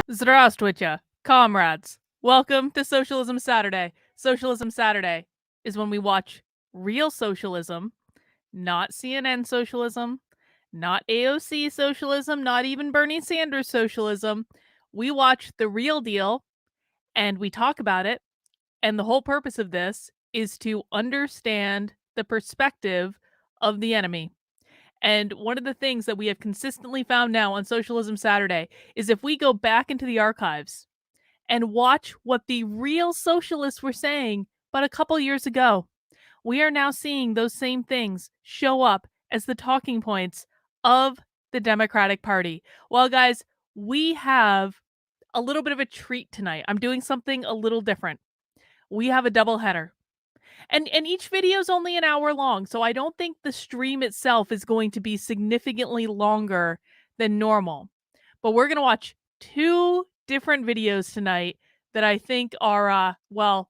Здравствуйте, comrades. Welcome to Socialism Saturday. Socialism Saturday is when we watch real socialism, not CNN socialism, not AOC socialism, not even Bernie Sanders socialism. We watch the real deal and we talk about it. And the whole purpose of this is to understand the perspective of the enemy. And one of the things that we have consistently found now on Socialism Saturday is if we go back into the archives and watch what the real socialists were saying but a couple years ago, we are now seeing those same things show up as the talking points of the Democratic Party. Well, guys, we have a little bit of a treat tonight. I'm doing something a little different. We have a double header. And each video is only an hour long, so I don't think the stream itself is going to be significantly longer than normal. But we're going to watch two different videos tonight that I think are,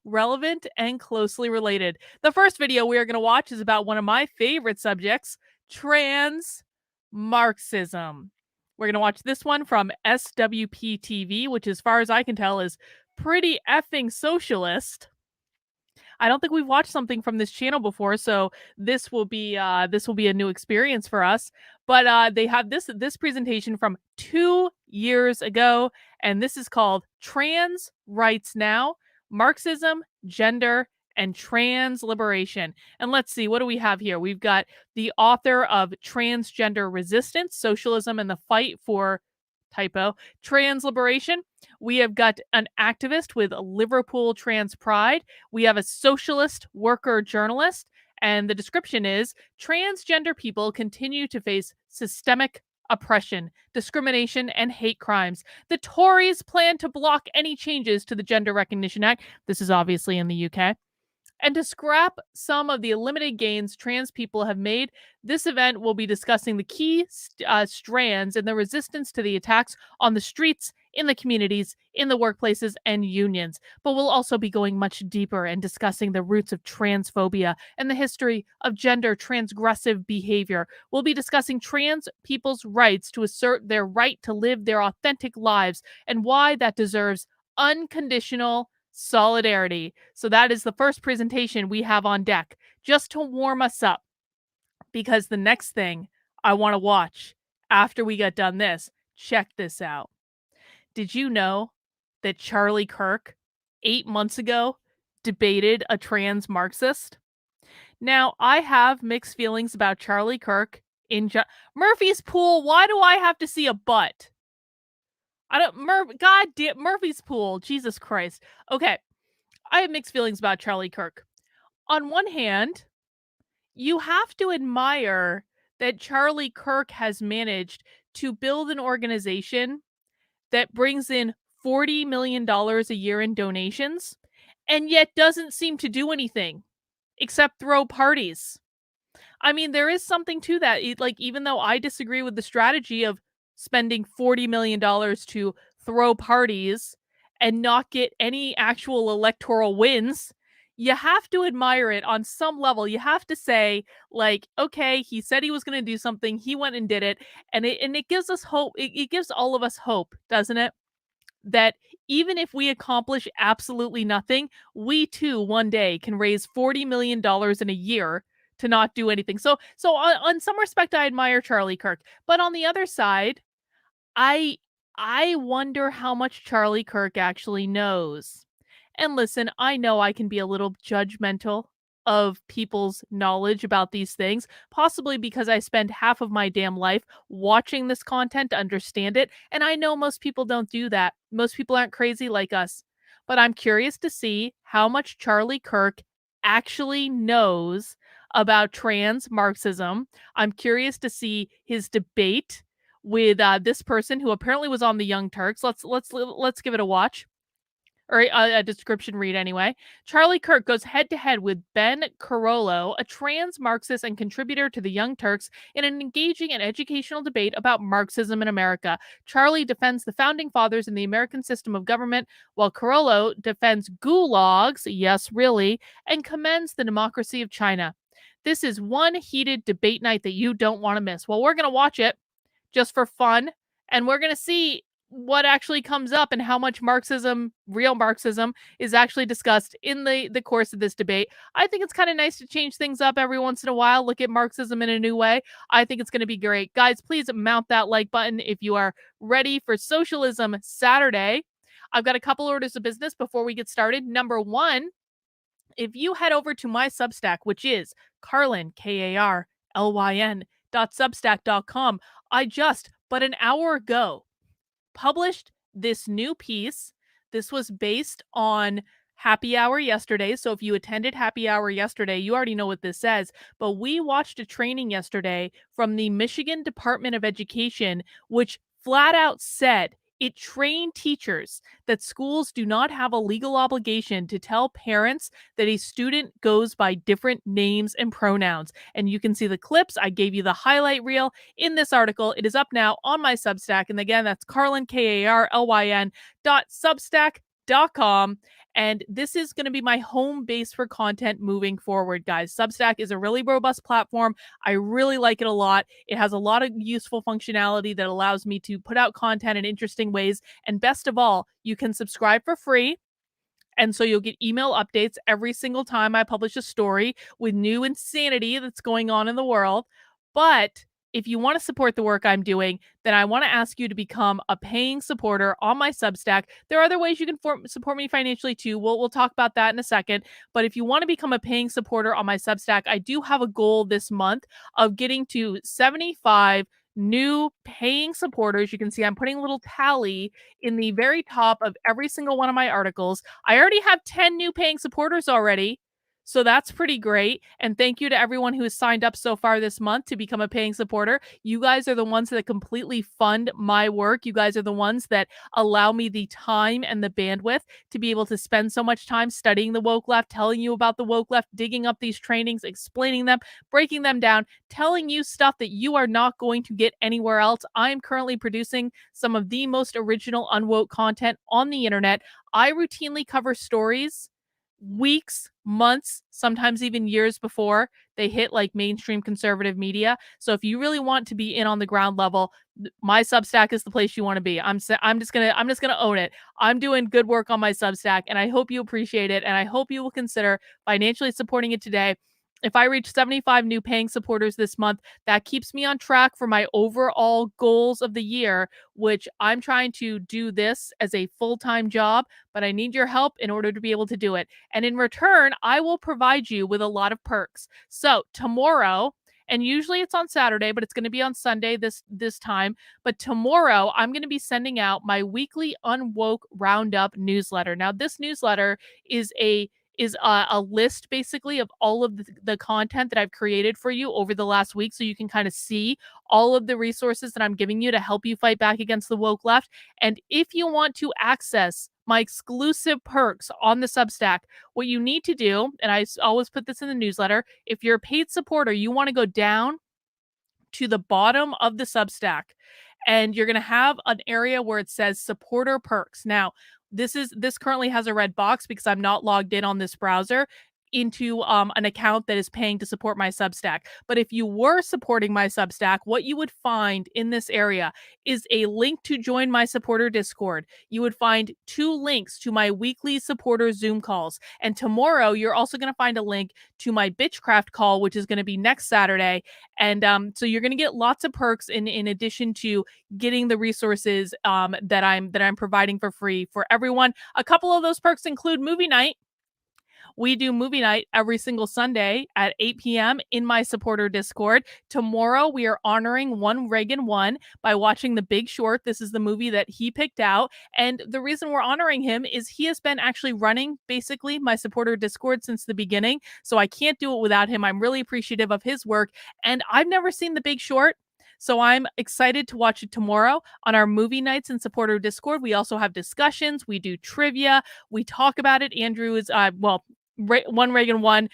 relevant and closely related. The first video we are going to watch is about one of my favorite subjects, trans Marxism. We're going to watch this one from SWP TV, which as far as I can tell is pretty effing socialist. I don't think we've watched something from this channel before, so this will be a new experience for us. But they have this presentation from 2 years ago, and this is called Trans Rights Now: Marxism, Gender, and Trans Liberation. And let's see, what do we have here? We've got the author of Transgender Resistance, Socialism and the Fight for Trans Liberation. We have got an activist with Liverpool Trans Pride. We have a socialist worker journalist. And the description is transgender people continue to face systemic oppression, discrimination, and hate crimes. The Tories plan to block any changes to the Gender Recognition Act. This is obviously in the UK. And to scrap some of the limited gains trans people have made, this event will be discussing the key strands in the resistance to the attacks on the streets, in the communities, in the workplaces, and unions. But we'll also be going much deeper and discussing the roots of transphobia and the history of gender transgressive behavior. We'll be discussing trans people's rights to assert their right to live their authentic lives and why that deserves unconditional solidarity. So that is the first presentation we have on deck, just to warm us up, because the next thing I want to watch after we get done this, check this out. Did you know that Charlie Kirk 8 months ago debated a trans Marxist? Now, I have mixed feelings about Charlie Kirk in Murphy's Pool. Why do I have to see a butt? God damn, Murphy's Pool. Jesus Christ. Okay. I have mixed feelings about Charlie Kirk. On one hand, you have to admire that Charlie Kirk has managed to build an organization that brings in $40 million a year in donations and yet doesn't seem to do anything except throw parties. I mean, there is something to that. Even though I disagree with the strategy of spending $40 million to throw parties and not get any actual electoral wins, you have to admire it on some level. You have to say, okay, he said he was going to do something, he went and did it, and it gives us hope. It gives all of us hope, doesn't it? That even if we accomplish absolutely nothing, we too one day can raise $40 million in a year to not do anything. So on some respect, I admire Charlie Kirk. But on the other side, I wonder how much Charlie Kirk actually knows. And listen, I know I can be a little judgmental of people's knowledge about these things, possibly because I spend half of my damn life watching this content to understand it. And I know most people don't do that. Most people aren't crazy like us. But I'm curious to see how much Charlie Kirk actually knows about trans Marxism. I'm curious to see his debate with this person who apparently was on the Young Turks. Let's give it a watch, or a description read anyway. Charlie Kirk goes head-to-head with Ben Carollo, a trans Marxist and contributor to the Young Turks, in an engaging and educational debate about Marxism in America. Charlie defends the founding fathers and the American system of government, while Carollo defends gulags, yes, really, and commends the democracy of China. This is one heated debate night that you don't want to miss. Well, we're going to watch it just for fun, and we're going to see what actually comes up and how much Marxism, real Marxism, is actually discussed in the course of this debate. I think it's kind of nice to change things up every once in a while, look at Marxism in a new way. I think it's going to be great. Guys, please mount that like button if you are ready for Socialism Saturday. I've got a couple orders of business before we get started. Number one, if you head over to my Substack, which is Carlyn, Karlyn, .substack.com, I just, but an hour ago, published this new piece. This was based on Happy Hour yesterday. So if you attended Happy Hour yesterday, you already know what this says. But we watched a training yesterday from the Michigan Department of Education, which flat out said it trained teachers that schools do not have a legal obligation to tell parents that a student goes by different names and pronouns. And you can see the clips. I gave you the highlight reel in this article. It is up now on my Substack. And again, that's Carlyn, Karlyn .substack.com. And this is going to be my home base for content moving forward, guys. Substack is a really robust platform. I really like it a lot. It has a lot of useful functionality that allows me to put out content in interesting ways. And best of all, you can subscribe for free. And so you'll get email updates every single time I publish a story with new insanity that's going on in the world. But if you want to support the work I'm doing, then I want to ask you to become a paying supporter on my Substack. There are other ways you can support me financially too. We'll talk about that in a second. But if you want to become a paying supporter on my Substack, I do have a goal this month of getting to 75 new paying supporters. You can see I'm putting a little tally in the very top of every single one of my articles. I already have 10 new paying supporters already. So that's pretty great. And thank you to everyone who has signed up so far this month to become a paying supporter. You guys are the ones that completely fund my work. You guys are the ones that allow me the time and the bandwidth to be able to spend so much time studying the woke left, telling you about the woke left, digging up these trainings, explaining them, breaking them down, telling you stuff that you are not going to get anywhere else. I am currently producing some of the most original unwoke content on the internet. I routinely cover stories weeks, months, sometimes even years before they hit like mainstream conservative media. So if you really want to be in on the ground level, my Substack is the place you want to be. I'm just going to own it. I'm doing good work on my Substack and I hope you appreciate it and I hope you will consider financially supporting it today. If I reach 75 new paying supporters this month, that keeps me on track for my overall goals of the year, which I'm trying to do this as a full-time job, but I need your help in order to be able to do it. And in return, I will provide you with a lot of perks. So tomorrow, and usually it's on Saturday, but it's going to be on Sunday this time. But tomorrow, I'm going to be sending out my weekly Unwoke Roundup newsletter. Now, this newsletter is a list basically of all of the content that I've created for you over the last week. So you can kind of see all of the resources that I'm giving you to help you fight back against the woke left. And if you want to access my exclusive perks on the Substack, what you need to do, and I always put this in the newsletter, if you're a paid supporter, you want to go down to the bottom of the Substack and you're going to have an area where it says supporter perks. Now, this currently has a red box because I'm not logged in on this browser into an account that is paying to support my Substack. But if you were supporting my Substack, what you would find in this area is a link to join my supporter Discord. You would find 2 links to my weekly supporter Zoom calls. And tomorrow, you're also going to find a link to my Bitchcraft call, which is going to be next Saturday. And so you're going to get lots of perks in addition to getting the resources that I'm providing for free for everyone. A couple of those perks include movie night. We do movie night every single Sunday at 8 p.m. in my supporter Discord. Tomorrow, we are honoring One Reagan One by watching The Big Short. This is the movie that he picked out. And the reason we're honoring him is he has been actually running basically my supporter Discord since the beginning. So I can't do it without him. I'm really appreciative of his work. And I've never seen The Big Short. So I'm excited to watch it tomorrow on our movie nights and supporter Discord. We also have discussions. We do trivia. We talk about it. Andrew is, One Reagan One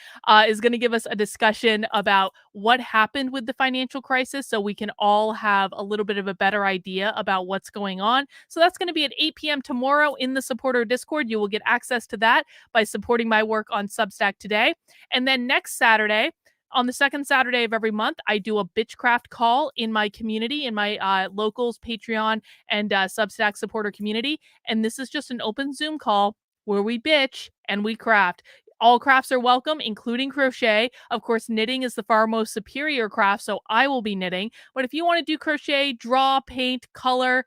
is going to give us a discussion about what happened with the financial crisis so we can all have a little bit of a better idea about what's going on. So that's going to be at 8 p.m. tomorrow in the supporter Discord. You will get access to that by supporting my work on Substack today. And then next Saturday, On the second Saturday of every month, I do a bitchcraft call in my community, in my locals, Patreon, and Substack supporter community. And this is just an open Zoom call where we bitch and we craft. All crafts are welcome, including crochet. Of course, knitting is the far most superior craft, so I will be knitting. But if you want to do crochet, draw, paint, color,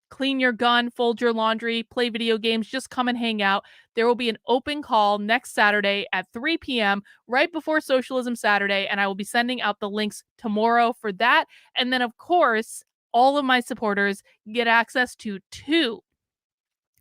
clean your gun, fold your laundry, play video games, just come and hang out. There will be an open call next Saturday at 3 p.m., right before Socialism Saturday, and I will be sending out the links tomorrow for that. And then, of course, all of my supporters get access to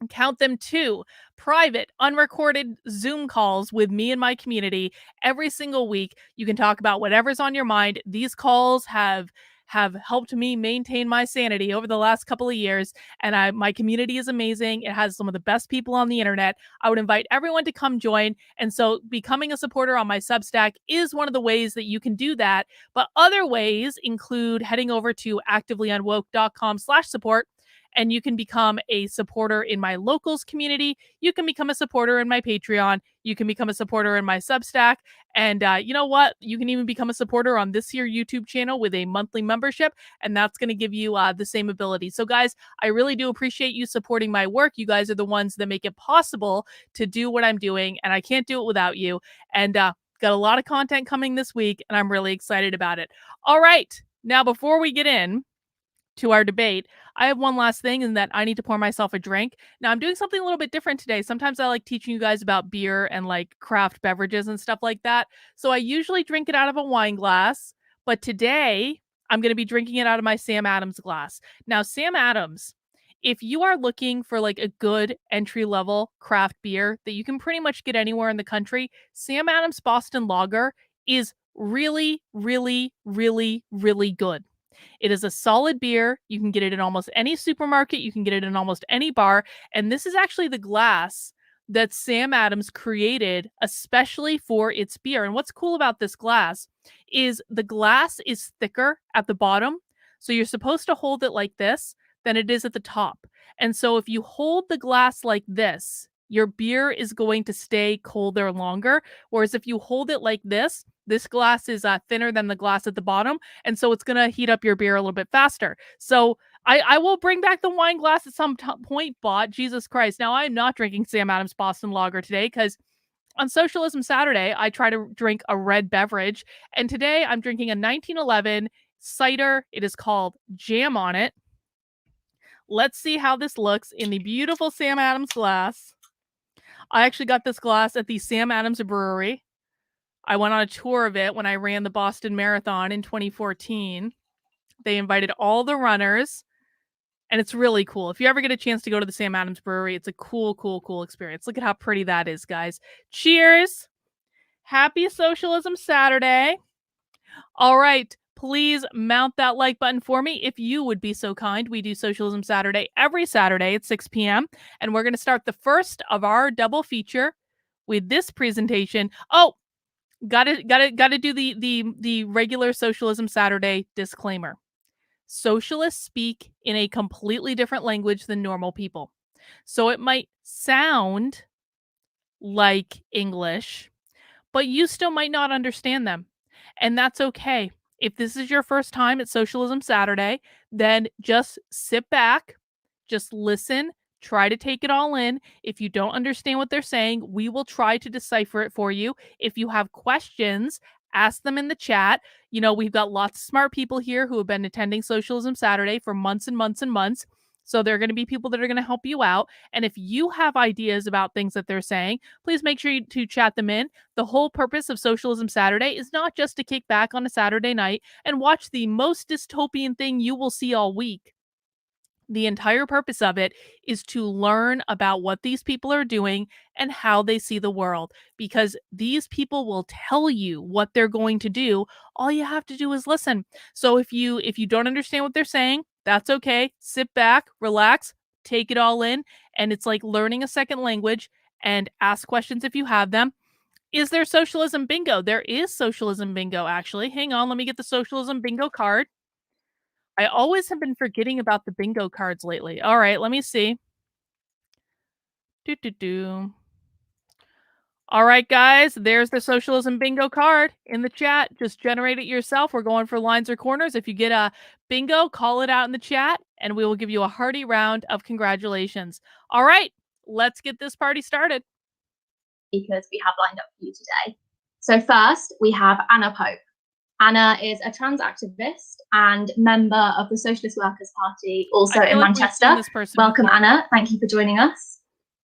count them two private, unrecorded Zoom calls with me and my community every single week. You can talk about whatever's on your mind. These calls have helped me maintain my sanity over the last couple of years, and my community is amazing. It has some of the best people on the internet. I would invite everyone to come join. And so becoming a supporter on my Substack is one of the ways that you can do that. But other ways include heading over to activelyunwoke.com/support, and you can become a supporter in my locals community. You can become a supporter in my Patreon. You can become a supporter in my Substack. And you know what? You can even become a supporter on this here YouTube channel with a monthly membership, and that's going to give you the same ability. So, guys, I really do appreciate you supporting my work. You guys are the ones that make it possible to do what I'm doing, and I can't do it without you. And got a lot of content coming this week, and I'm really excited about it. All right. Now, before we get in to our debate, I have one last thing, and that I need to pour myself a drink. Now, I'm doing something a little bit different today. Sometimes I like teaching you guys about beer and like craft beverages and stuff like that. So I usually drink it out of a wine glass, but today I'm going to be drinking it out of my Sam Adams glass. Now, Sam Adams, if you are looking for like a good entry level craft beer that you can pretty much get anywhere in the country, Sam Adams Boston Lager is really, really, really, really good. It is a solid beer. You can get it in almost any supermarket. You can get it in almost any bar. And this is actually the glass that Sam Adams created especially for its beer. And what's cool about this glass is the glass is thicker at the bottom. So you're supposed to hold it like this than it is at the top. And so if you hold the glass like this, your beer is going to stay colder longer. Whereas if you hold it like this glass is thinner than the glass at the bottom, and so it's going to heat up your beer a little bit faster. So I will bring back the wine glass at some point, but Jesus Christ. Now, I'm not drinking Sam Adams Boston Lager today because on Socialism Saturday, I try to drink a red beverage, and today I'm drinking a 1911 cider. It is called Jam on It. Let's see how this looks in the beautiful Sam Adams glass. I actually got this glass at the Sam Adams Brewery. I went on a tour of it when I ran the Boston Marathon in 2014. They invited all the runners, and it's really cool. If you ever get a chance to go to the Sam Adams Brewery, it's a cool, cool, cool experience. Look at how pretty that is, guys. Cheers. Happy Socialism Saturday. All right. Please mount that like button for me if you would be so kind. We do Socialism Saturday every Saturday at 6 p.m. And we're going to start the first of our double feature with this presentation. Oh, gotta do the regular Socialism Saturday disclaimer. Socialists speak in a completely different language than normal people. So it might sound like English, but you still might not understand them. And that's okay. If this is your first time at Socialism Saturday, then just sit back, just listen, try to take it all in. If you don't understand what they're saying, we will try to decipher it for you. If you have questions, ask them in the chat. You know, we've got lots of smart people here who have been attending Socialism Saturday for months and months and months. So there are going to be people that are going to help you out. And if you have ideas about things that they're saying, please make sure to chat them in. The whole purpose of Socialism Saturday is not just to kick back on a Saturday night and watch the most dystopian thing you will see all week. The entire purpose of it is to learn about what these people are doing and how they see the world, because these people will tell you what they're going to do. All you have to do is listen. So if you don't understand what they're saying, that's okay. Sit back, relax, take it all in, and it's like learning a second language, and ask questions if you have them. Is there socialism bingo? There is socialism bingo, actually. Hang on, let me get the socialism bingo card. I always have been forgetting about the bingo cards lately. All right, let me see. Do do do. All right, guys, there's the socialism bingo card in the chat. Just generate it yourself. We're going for lines or corners. If you get a bingo, call it out in the chat, and we will give you a hearty round of congratulations. All right, let's get this party started. Speakers we have lined up for you today. So first, we have Anna Pope. Anna is a trans activist and member of the Socialist Workers' Party, also in Manchester. Welcome, before. Anna. Thank you for joining us.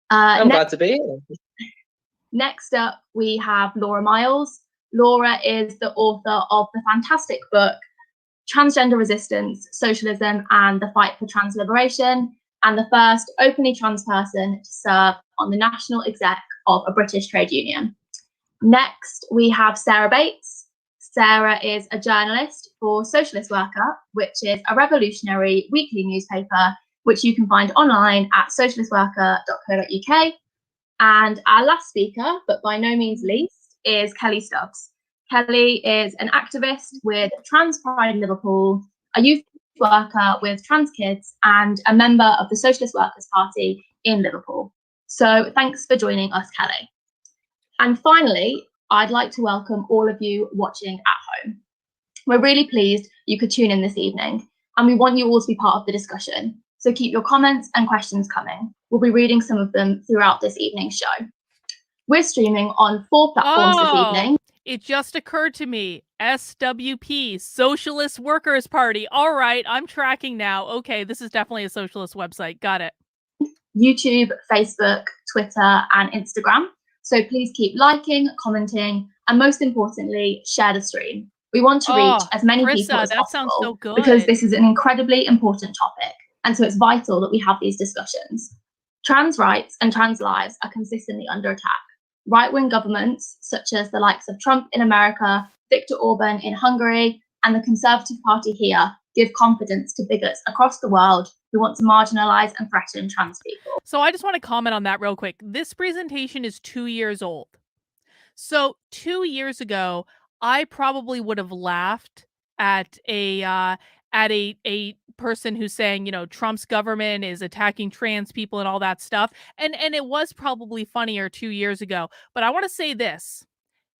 I'm glad to be here. Next up, we have Laura Miles. Laura is the author of the fantastic book, Transgender Resistance, Socialism and the Fight for Trans Liberation, and the first openly trans person to serve on the national exec of a British trade union. Next, we have Sarah Bates. Sarah is a journalist for Socialist Worker, which is a revolutionary weekly newspaper, which you can find online at socialistworker.co.uk. And our last speaker, but by no means least, is Kelly Stubbs. Kelly is an activist with Trans Pride in Liverpool, a youth worker with trans kids, and a member of the Socialist Workers' Party in Liverpool. So thanks for joining us, Kelly. And finally, I'd like to welcome all of you watching at home. We're really pleased you could tune in this evening, and we want you all to be part of the discussion. So keep your comments and questions coming. We'll be reading some of them throughout this evening's show. We're streaming on 4 platforms this evening. It just occurred to me, SWP, Socialist Workers' Party. All right, I'm tracking now. Okay, this is definitely a socialist website. Got it. YouTube, Facebook, Twitter, and Instagram. So please keep liking, commenting, and most importantly, share the stream. We want to reach as many people as possible, sounds so good. Because this is an incredibly important topic. And so it's vital that we have these discussions. Trans rights and trans lives are consistently under attack. Right-wing governments, such as the likes of Trump in America, Viktor Orban in Hungary, and the Conservative Party here, give confidence to bigots across the world who want to marginalize and threaten trans people. So I just want to comment on that real quick. This presentation is 2 years old. So 2 years ago, I probably would have laughed at a person who's saying, you know, Trump's government is attacking trans people and all that stuff. And it was probably funnier 2 years ago. But I want to say this.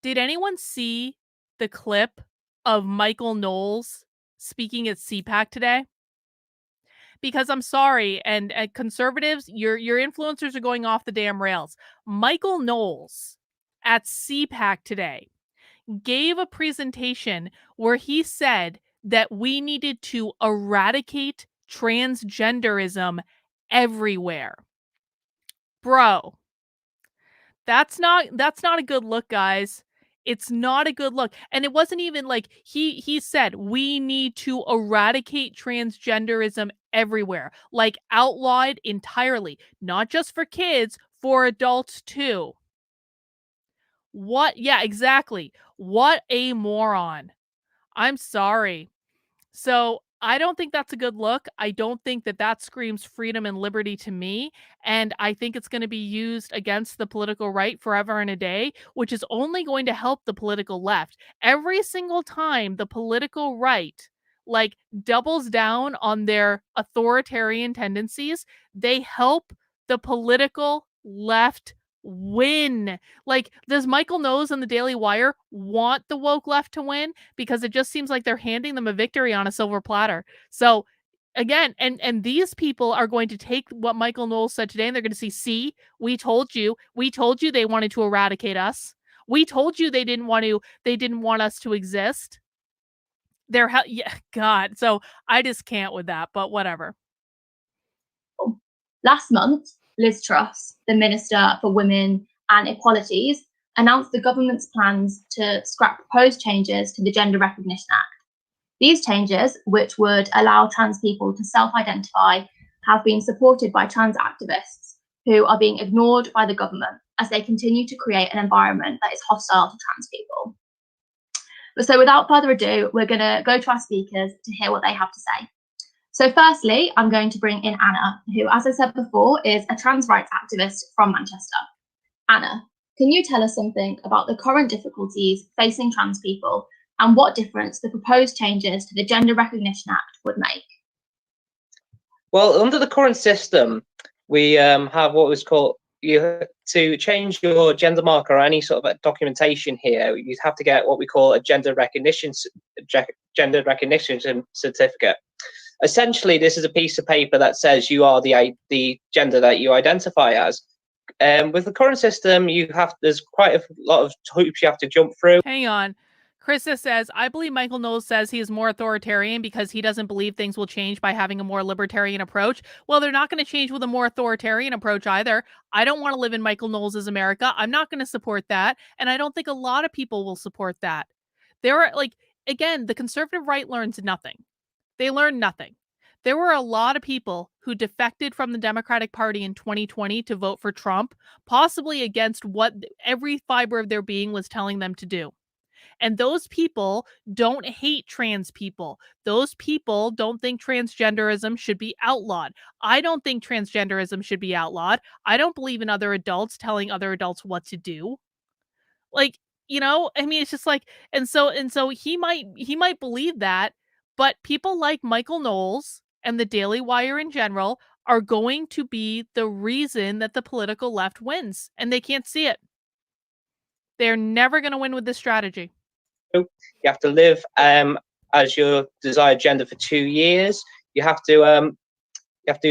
Did anyone see the clip of Michael Knowles speaking at CPAC today? Because I'm sorry, and conservatives, your influencers are going off the damn rails. Michael Knowles at CPAC today gave a presentation where he said that we needed to eradicate transgenderism everywhere. Bro, that's not a good look, guys. It's not a good look. And it wasn't even like he said we need to eradicate transgenderism everywhere, like outlawed entirely, not just for kids, for adults too. What? Yeah, exactly. What a moron. I'm sorry. So I don't think that's a good look. I don't think that that screams freedom and liberty to me. And I think it's going to be used against the political right forever and a day, which is only going to help the political left. Every single time the political right like doubles down on their authoritarian tendencies, they help the political left win. Like, does Michael Knowles and the Daily Wire want the woke left to win? Because it just seems like they're handing them a victory on a silver platter. So again, and these people are going to take what Michael Knowles said today and they're going to see, we told you they wanted to eradicate us. We told you they didn't want us to exist. Yeah, God. So I just can't with that, but whatever. Last month, Liz Truss, the Minister for Women and Equalities, announced the government's plans to scrap proposed changes to the Gender Recognition Act. These changes, which would allow trans people to self-identify, have been supported by trans activists who are being ignored by the government as they continue to create an environment that is hostile to trans people. So without further ado, we're going to go to our speakers to hear what they have to say. So firstly, I'm going to bring in Anna, who, as I said before, is a trans rights activist from Manchester. Anna, can you tell us something about the current difficulties facing trans people and what difference the proposed changes to the Gender Recognition Act would make? Well, under the current system, we have what was called to change your gender marker or any sort of documentation here, you'd have to get what we call a gender recognition certificate. Essentially, this is a piece of paper that says you are the gender that you identify as. With the current system, there's quite a lot of hoops you have to jump through. Hang on. Krista says, I believe Michael Knowles says he is more authoritarian because he doesn't believe things will change by having a more libertarian approach. Well, they're not going to change with a more authoritarian approach either. I don't want to live in Michael Knowles' America. I'm not going to support that. And I don't think a lot of people will support that. There are, again, the conservative right learns nothing. They learn nothing. There were a lot of people who defected from the Democratic Party in 2020 to vote for Trump, possibly against what every fiber of their being was telling them to do. And those people don't hate trans people. Those people don't think transgenderism should be outlawed. I don't think transgenderism should be outlawed. I don't believe in other adults telling other adults what to do. I mean, it's just and so he might believe that, but people like Michael Knowles and the Daily Wire in general are going to be the reason that the political left wins, and they can't see it. They're never going to win with this strategy. You have to live as your desired gender for 2 years. You have to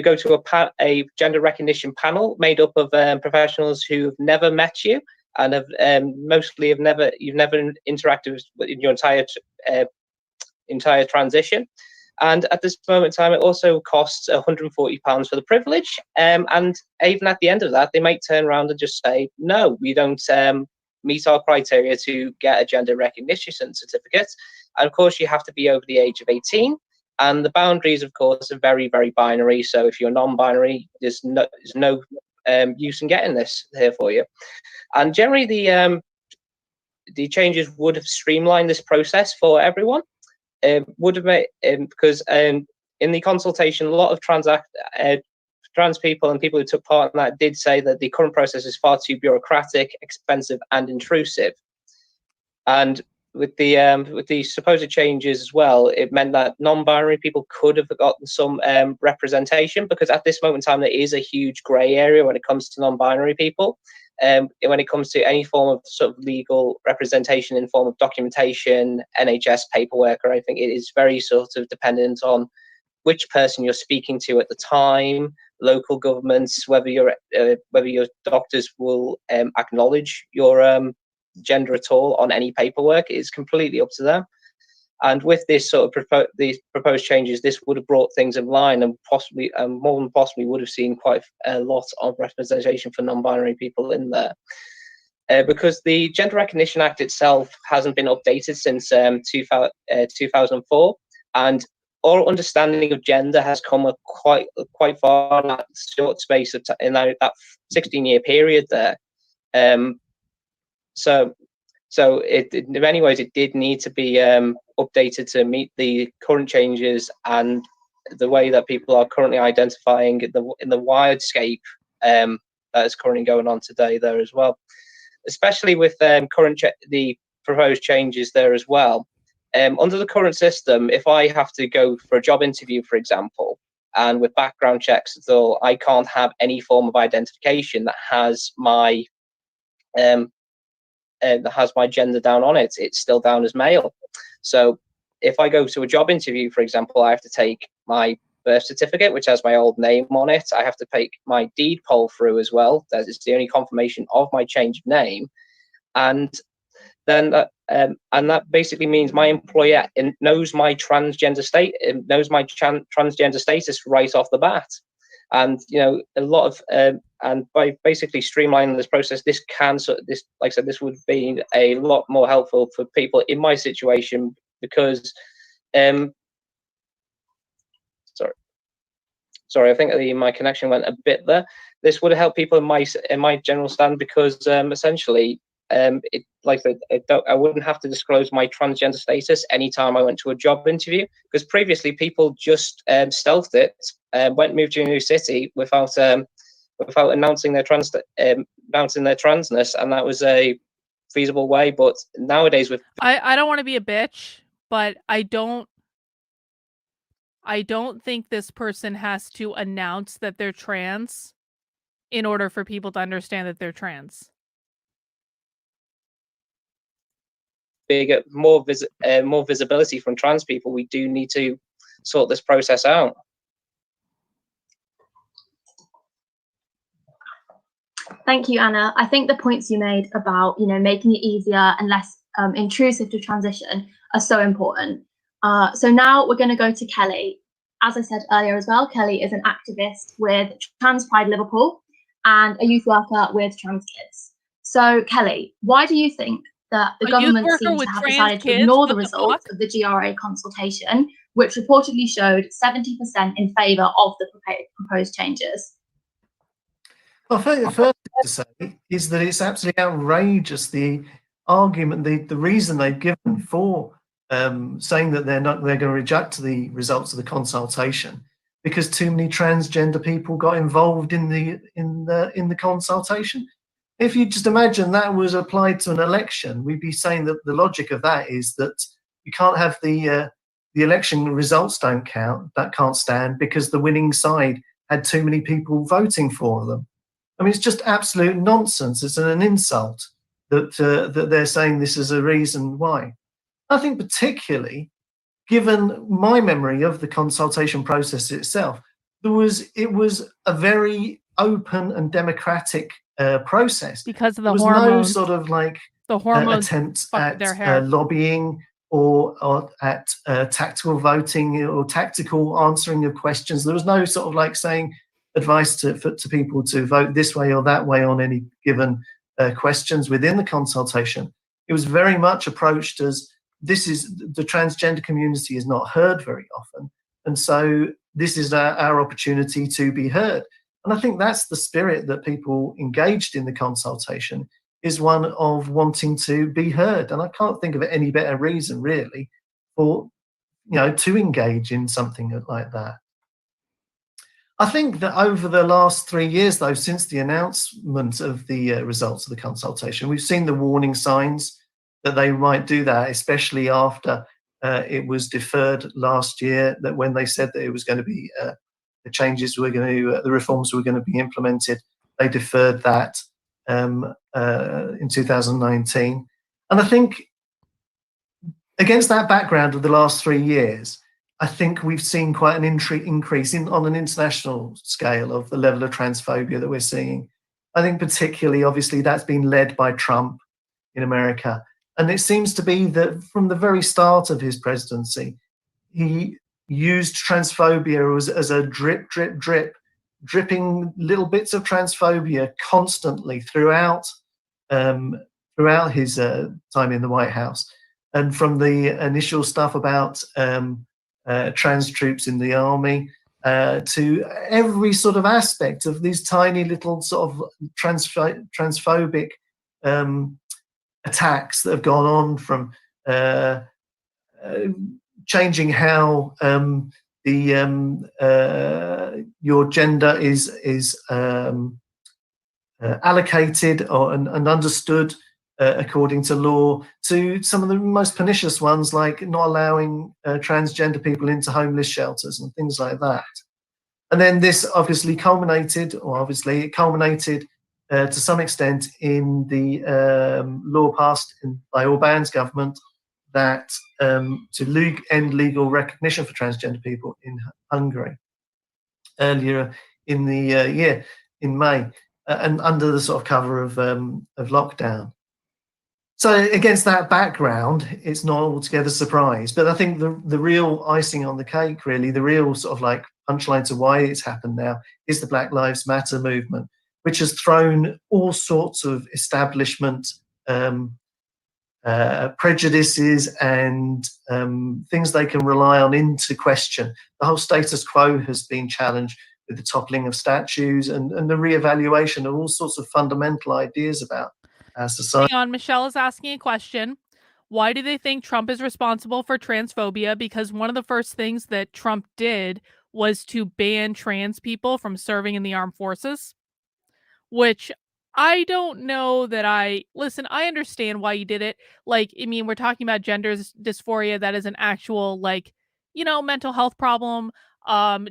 go to a gender recognition panel made up of professionals who've never met you and have you've never interacted with in your entire transition. And at this moment in time, it also costs £140 for the privilege. And even at the end of that, they might turn around and just say, no, we don't meet our criteria to get a gender recognition certificate. And of course, you have to be over the age of 18. And the boundaries, of course, are very, very binary. So if you're non-binary, there's no use in getting this here for you. And generally, the changes would have streamlined this process for everyone. Would have made because in the consultation, a lot of trans people and people who took part in that did say that the current process is far too bureaucratic, expensive, and intrusive. And with the supposed changes as well, it meant that non-binary people could have gotten some representation, because at this moment in time there is a huge grey area when it comes to non-binary people. When it comes to any form of sort of legal representation in form of documentation, NHS paperwork or anything, it is very sort of dependent on which person you're speaking to at the time, local governments, whether your doctors will acknowledge your gender at all on any paperwork. It's completely up to them. And with this sort of these proposed changes, this would have brought things in line, and possibly, more than possibly, would have seen quite a lot of representation for non-binary people in there. Because the Gender Recognition Act itself hasn't been updated since 2004, and our understanding of gender has come quite far in that short space of in that 16-year period there. So in many ways, it did need to be updated to meet the current changes and the way that people are currently identifying in the wildscape that is currently going on today there as well. Especially with the proposed changes there as well. Under the current system, if I have to go for a job interview, for example, and with background checks, though, I can't have any form of identification that has my gender down on it. It's still down as male. So if I go to a job interview, for example, I have to take my birth certificate, which has my old name on it. I have to take my deed poll through as well. That is the only confirmation of my change of name. And then that basically means my employer knows my transgender status right off the bat. And a lot of and by basically streamlining this process, this like I said, this would be a lot more helpful for people in my situation, because sorry, I think my connection went a bit there. This would help people in my general stand, because essentially, I wouldn't have to disclose my transgender status anytime I went to a job interview, because previously people just stealthed it, moved to a new city without announcing their transness, and that was a feasible way. But nowadays, I don't want to be a bitch, but I don't think this person has to announce that they're trans in order for people to understand that they're trans. Bigger, more visibility from trans people. We do need to sort this process out. Thank you, Anna. I think the points you made about, making it easier and less intrusive to transition are so important. So now we're going to go to Kelly. As I said earlier as well, Kelly is an activist with Trans Pride Liverpool and a youth worker with trans kids. So Kelly, why do you think that the government seems to have decided to ignore the results of the GRA consultation, which reportedly showed 70% in favour of the proposed changes? Well, the first thing to say is that it's absolutely outrageous, the argument, the reason they've given for saying that they're going to reject the results of the consultation, because too many transgender people got involved in the consultation. If you just imagine that was applied to an election, we'd be saying that the logic of that is that you can't have the election results don't count, that can't stand because the winning side had too many people voting for them. I mean, it's just absolute nonsense. It's an insult that they're saying this is a reason why. I think particularly, given my memory of the consultation process itself, it was a very open and democratic process. Because of the there was hormones. no sort of like the hormones attempt at lobbying or at tactical voting or tactical answering of questions. There was no sort of like saying advice to people to vote this way or that way on any given questions within the consultation. It was very much approached as the transgender community is not heard very often, and so this is our opportunity to be heard. And I think that's the spirit that people engaged in the consultation, is one of wanting to be heard. And I can't think of any better reason really for to engage in something like that. I think that over the last 3 years, though, since the announcement of the results of the consultation, we've seen the warning signs that they might do that, especially after it was deferred last year, that when they said that it was going to be the reforms were going to be implemented, they deferred that in 2019. And I think against that background of the last 3 years, I think we've seen quite an increase on an international scale of the level of transphobia that we're seeing. I think particularly, obviously, that's been led by Trump in America. And it seems to be that from the very start of his presidency, he used transphobia as a dripping little bits of transphobia constantly throughout his time in the White House. And from the initial stuff about trans troops in the army to every sort of aspect of these tiny little sort of transphobic attacks that have gone on, from changing how your gender is allocated and understood according to law, to some of the most pernicious ones, like not allowing transgender people into homeless shelters and things like that. And then this obviously culminated to some extent in the law passed by Orbán's government that to end legal recognition for transgender people in Hungary earlier in the year, in May, and under the sort of cover of lockdown. So against that background, it's not altogether surprise. But I think the real icing on the cake, really, the real sort of like punchline to why it's happened now, is the Black Lives Matter movement, which has thrown all sorts of establishment prejudices and things they can rely on into question. The whole status quo has been challenged with the toppling of statues and the reevaluation of all sorts of fundamental ideas about our society. Hang on, Michelle is asking a question. Why do they think Trump is responsible for transphobia? Because one of the first things that Trump did was to ban trans people from serving in the armed forces, which I don't know that I understand why you did it. Like, I mean, we're talking about gender dysphoria. That is an actual, mental health problem.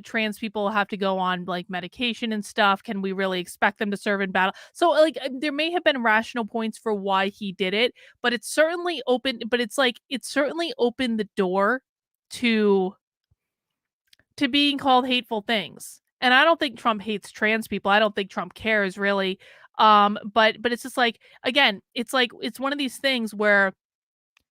trans people have to go on like medication and stuff. Can we really expect them to serve in battle? So like there may have been rational points for why he did it, but it's certainly open, but it's like it's certainly opened the door to being called hateful things. And I don't think Trump hates trans people. I don't think Trump cares really. But it's just like, again, it's like it's one of these things where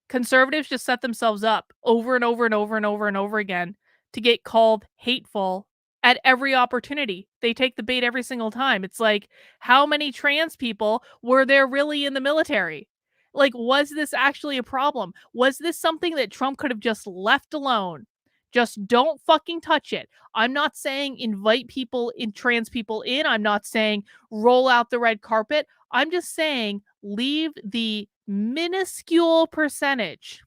conservatives just set themselves up over and over and over and over and over again to get called hateful at every opportunity. They take the bait every single time. It's like, how many trans people were there really in the military? Like, was this actually a problem? Was this something that Trump could have just left alone? Just don't fucking touch it. I'm not saying invite people in, trans people in. I'm not saying roll out the red carpet. I'm just saying leave the minuscule percentage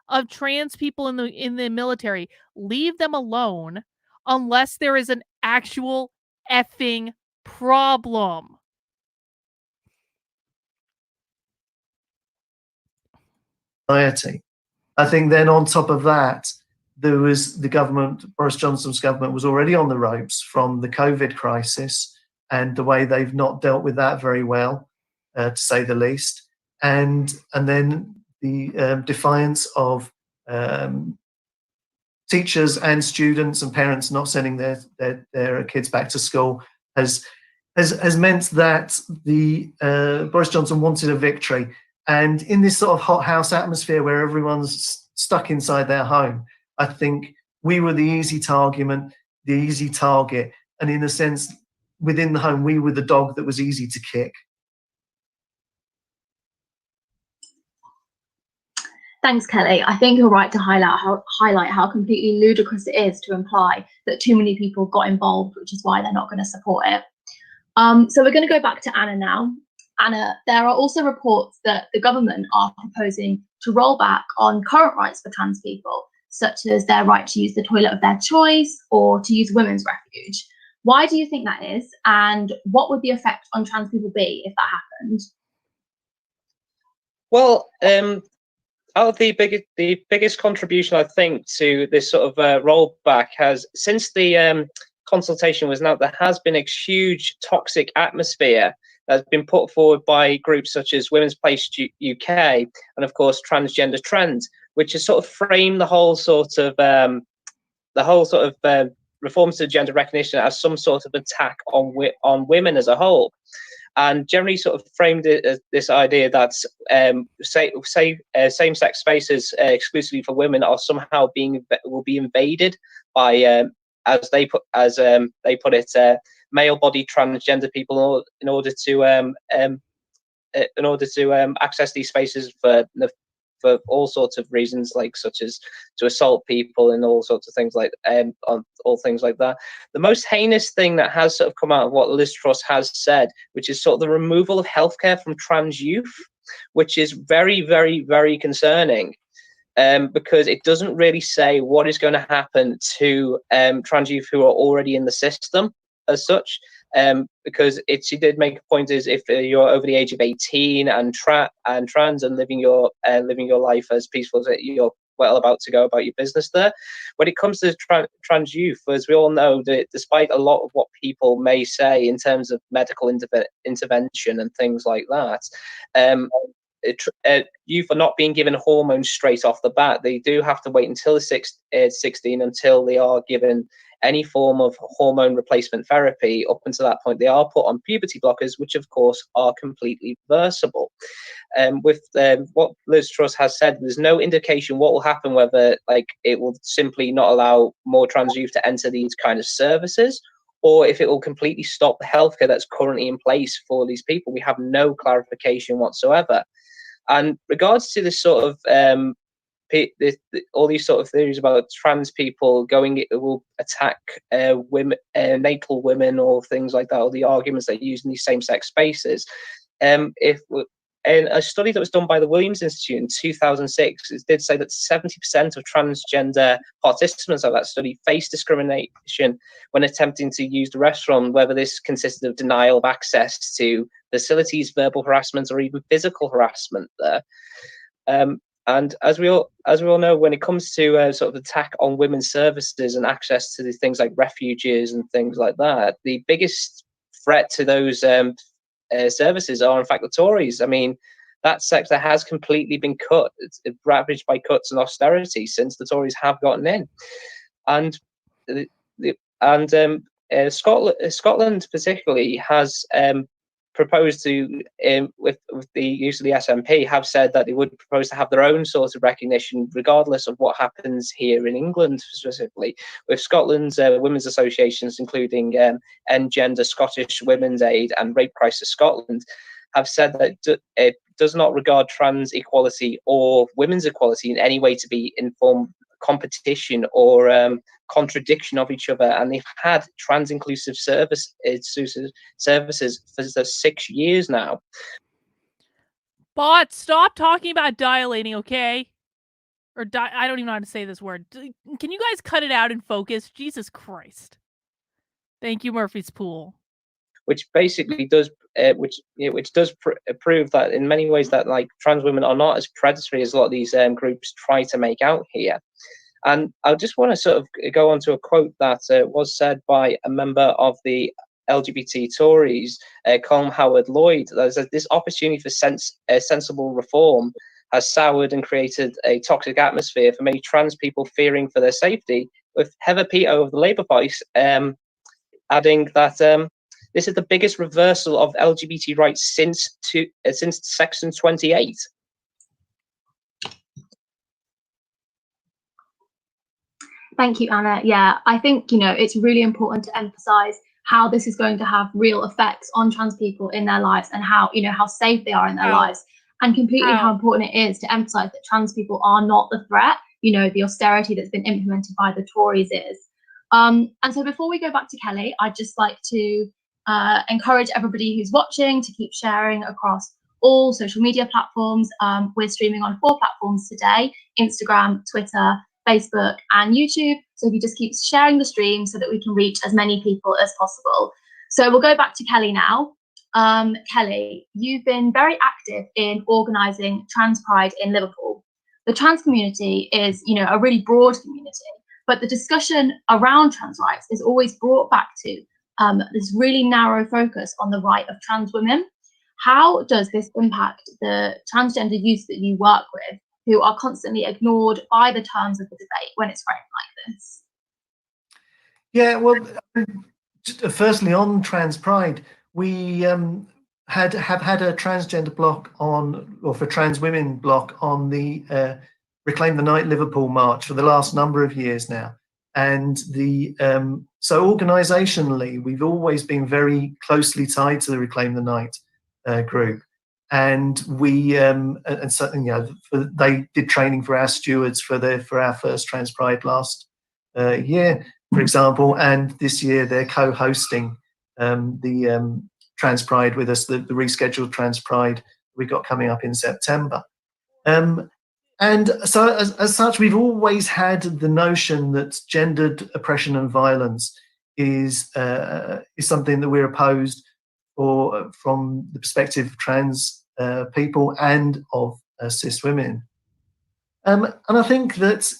of trans people in the military, leave them alone unless there is an actual effing problem. Society. I think then on top of that, there was the government, Boris Johnson's government was already on the ropes from the COVID crisis and the way they've not dealt with that very well, to say the least. And then the defiance of teachers and students and parents not sending their kids back to school has meant that the Boris Johnson wanted a victory. And in this sort of hothouse atmosphere where everyone's stuck inside their home, I think we were the easy target, and in a sense, within the home, we were the dog that was easy to kick. Thanks, Kelly. I think you're right to highlight how completely ludicrous it is to imply that too many people got involved, which is why they're not going to support it. So we're going to go back to Anna now. Anna, there are also reports that the government are proposing to roll back on current rights for trans people, such as their right to use the toilet of their choice or to use women's refuge. Why do you think that is? And what would the effect on trans people be if that happened? Well, the biggest contribution, I think, to this sort of rollback has, since the consultation was announced, there has been a huge toxic atmosphere that's been put forward by groups such as Women's Place UK and, of course, Transgender Trends, which has sort of framed the whole sort of reforms to gender recognition as some sort of attack on women as a whole, and generally sort of framed it as this idea that same-sex spaces exclusively for women are somehow will be invaded by as they put it, male-bodied transgender people in order to access these spaces for all sorts of reasons, like such as to assault people and all sorts of things like all things like that. The most heinous thing that has sort of come out of what Liz Truss has said, which is sort of the removal of healthcare from trans youth, which is very, very, very concerning. Because it doesn't really say what is going to happen to trans youth who are already in the system as such. Because she did make a point is if you're over the age of 18 and trans and living your life as peaceful as you're well about to go about your business there. When it comes to trans youth, as we all know, that despite a lot of what people may say in terms of medical intervention and things like that, youth are not being given hormones straight off the bat. They do have to wait until 16 until they are given any form of hormone replacement therapy. Up until that point, they are put on puberty blockers, which of course are completely reversible. With what Liz Truss has said, there's no indication what will happen, whether like it will simply not allow more trans youth to enter these kind of services, or if it will completely stop the healthcare that's currently in place for these people. We have no clarification whatsoever. And regards to this sort of all these sort of theories about trans people it will attack women, natal women, or things like that, or the arguments that are used in these same-sex spaces. In a study that was done by the Williams Institute in 2006, it did say that 70% of transgender participants of that study faced discrimination when attempting to use the restroom, whether this consisted of denial of access to facilities, verbal harassment, or even physical harassment there. And as we all know, when it comes to sort of attack on women's services and access to these things like refuges and things like that, the biggest threat to those services are in fact the Tories. I mean, that sector has completely been cut. It's ravaged by cuts and austerity since the Tories have gotten in, and Scotland particularly has proposed to, with the use of the SNP, have said that they would propose to have their own sort of recognition, regardless of what happens here in England specifically. With Scotland's women's associations, including End Gender, Scottish Women's Aid, and Rape Crisis Scotland, have said that it does not regard trans equality or women's equality in any way to be informed competition or contradiction of each other, and they've had trans inclusive services for 6 years now. But stop talking about dilating, okay? Or I don't even know how to say this word. Can you guys cut it out and focus? Jesus Christ! Thank you, Murphy's Pool. Which basically does, prove that in many ways that like trans women are not as predatory as a lot of these groups try to make out here. And I just want to sort of go on to a quote that was said by a member of the LGBT Tories, Colm Howard-Lloyd, that says this opportunity for sensible reform has soured and created a toxic atmosphere for many trans people fearing for their safety, with Heather Peto of the Labour Party adding that this is the biggest reversal of LGBT rights since Section 28. Thank you, Anna. Yeah, I think, it's really important to emphasize how this is going to have real effects on trans people in their lives and how, how safe they are in their lives, and completely how important it is to emphasize that trans people are not the threat, the austerity that's been implemented by the Tories is. And so before we go back to Kelly, I'd just like to encourage everybody who's watching to keep sharing across all social media platforms. We're streaming on 4 platforms today: Instagram, Twitter, Facebook, and YouTube. So if you just keep sharing the stream so that we can reach as many people as possible. So we'll go back to Kelly now. Kelly, you've been very active in organising Trans Pride in Liverpool. The trans community is, a really broad community, but the discussion around trans rights is always brought back to this really narrow focus on the right of trans women. How does this impact the transgender youth that you work with, who are constantly ignored by the terms of the debate when it's framed like this? Yeah, well, firstly, on Trans Pride, we have had a transgender block for trans women block on the Reclaim the Night Liverpool March for the last number of years now. And so organisationally, we've always been very closely tied to the Reclaim the Night group. And we they did training for our stewards for our first Trans Pride last year, for example, and this year they're co-hosting the Trans Pride with us, the rescheduled Trans Pride we got coming up in September. And so as such, we've always had the notion that gendered oppression and violence is something that we're opposed from the perspective of trans people and of cis women. And I think that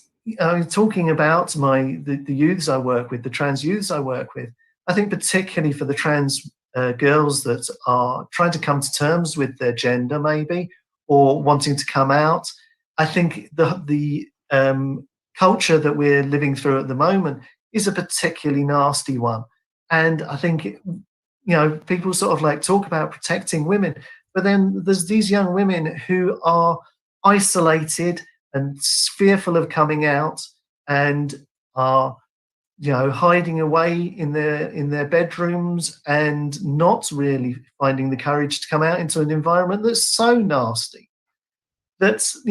talking about the youths I work with, the trans youths I work with, I think particularly for the trans girls that are trying to come to terms with their gender maybe, or wanting to come out, I think the culture that we're living through at the moment is a particularly nasty one. And I think, people sort of like talk about protecting women, but then there's these young women who are isolated and fearful of coming out and are, hiding away in their bedrooms and not really finding the courage to come out into an environment that's so nasty. That's,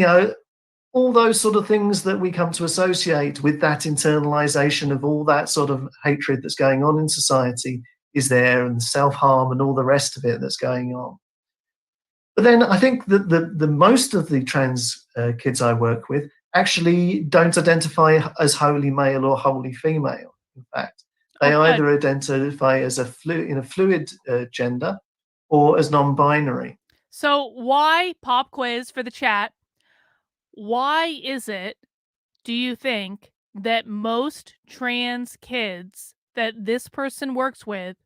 all those sort of things that we come to associate with that internalization of all that sort of hatred that's going on in society is there, and self-harm and all the rest of it that's going on. But then I think that the most of the trans kids I work with actually don't identify as wholly male or wholly female. In fact, they either identify as in a fluid gender or as non-binary. So why, pop quiz for the chat, Why is it, do you think, that most trans kids that this person works with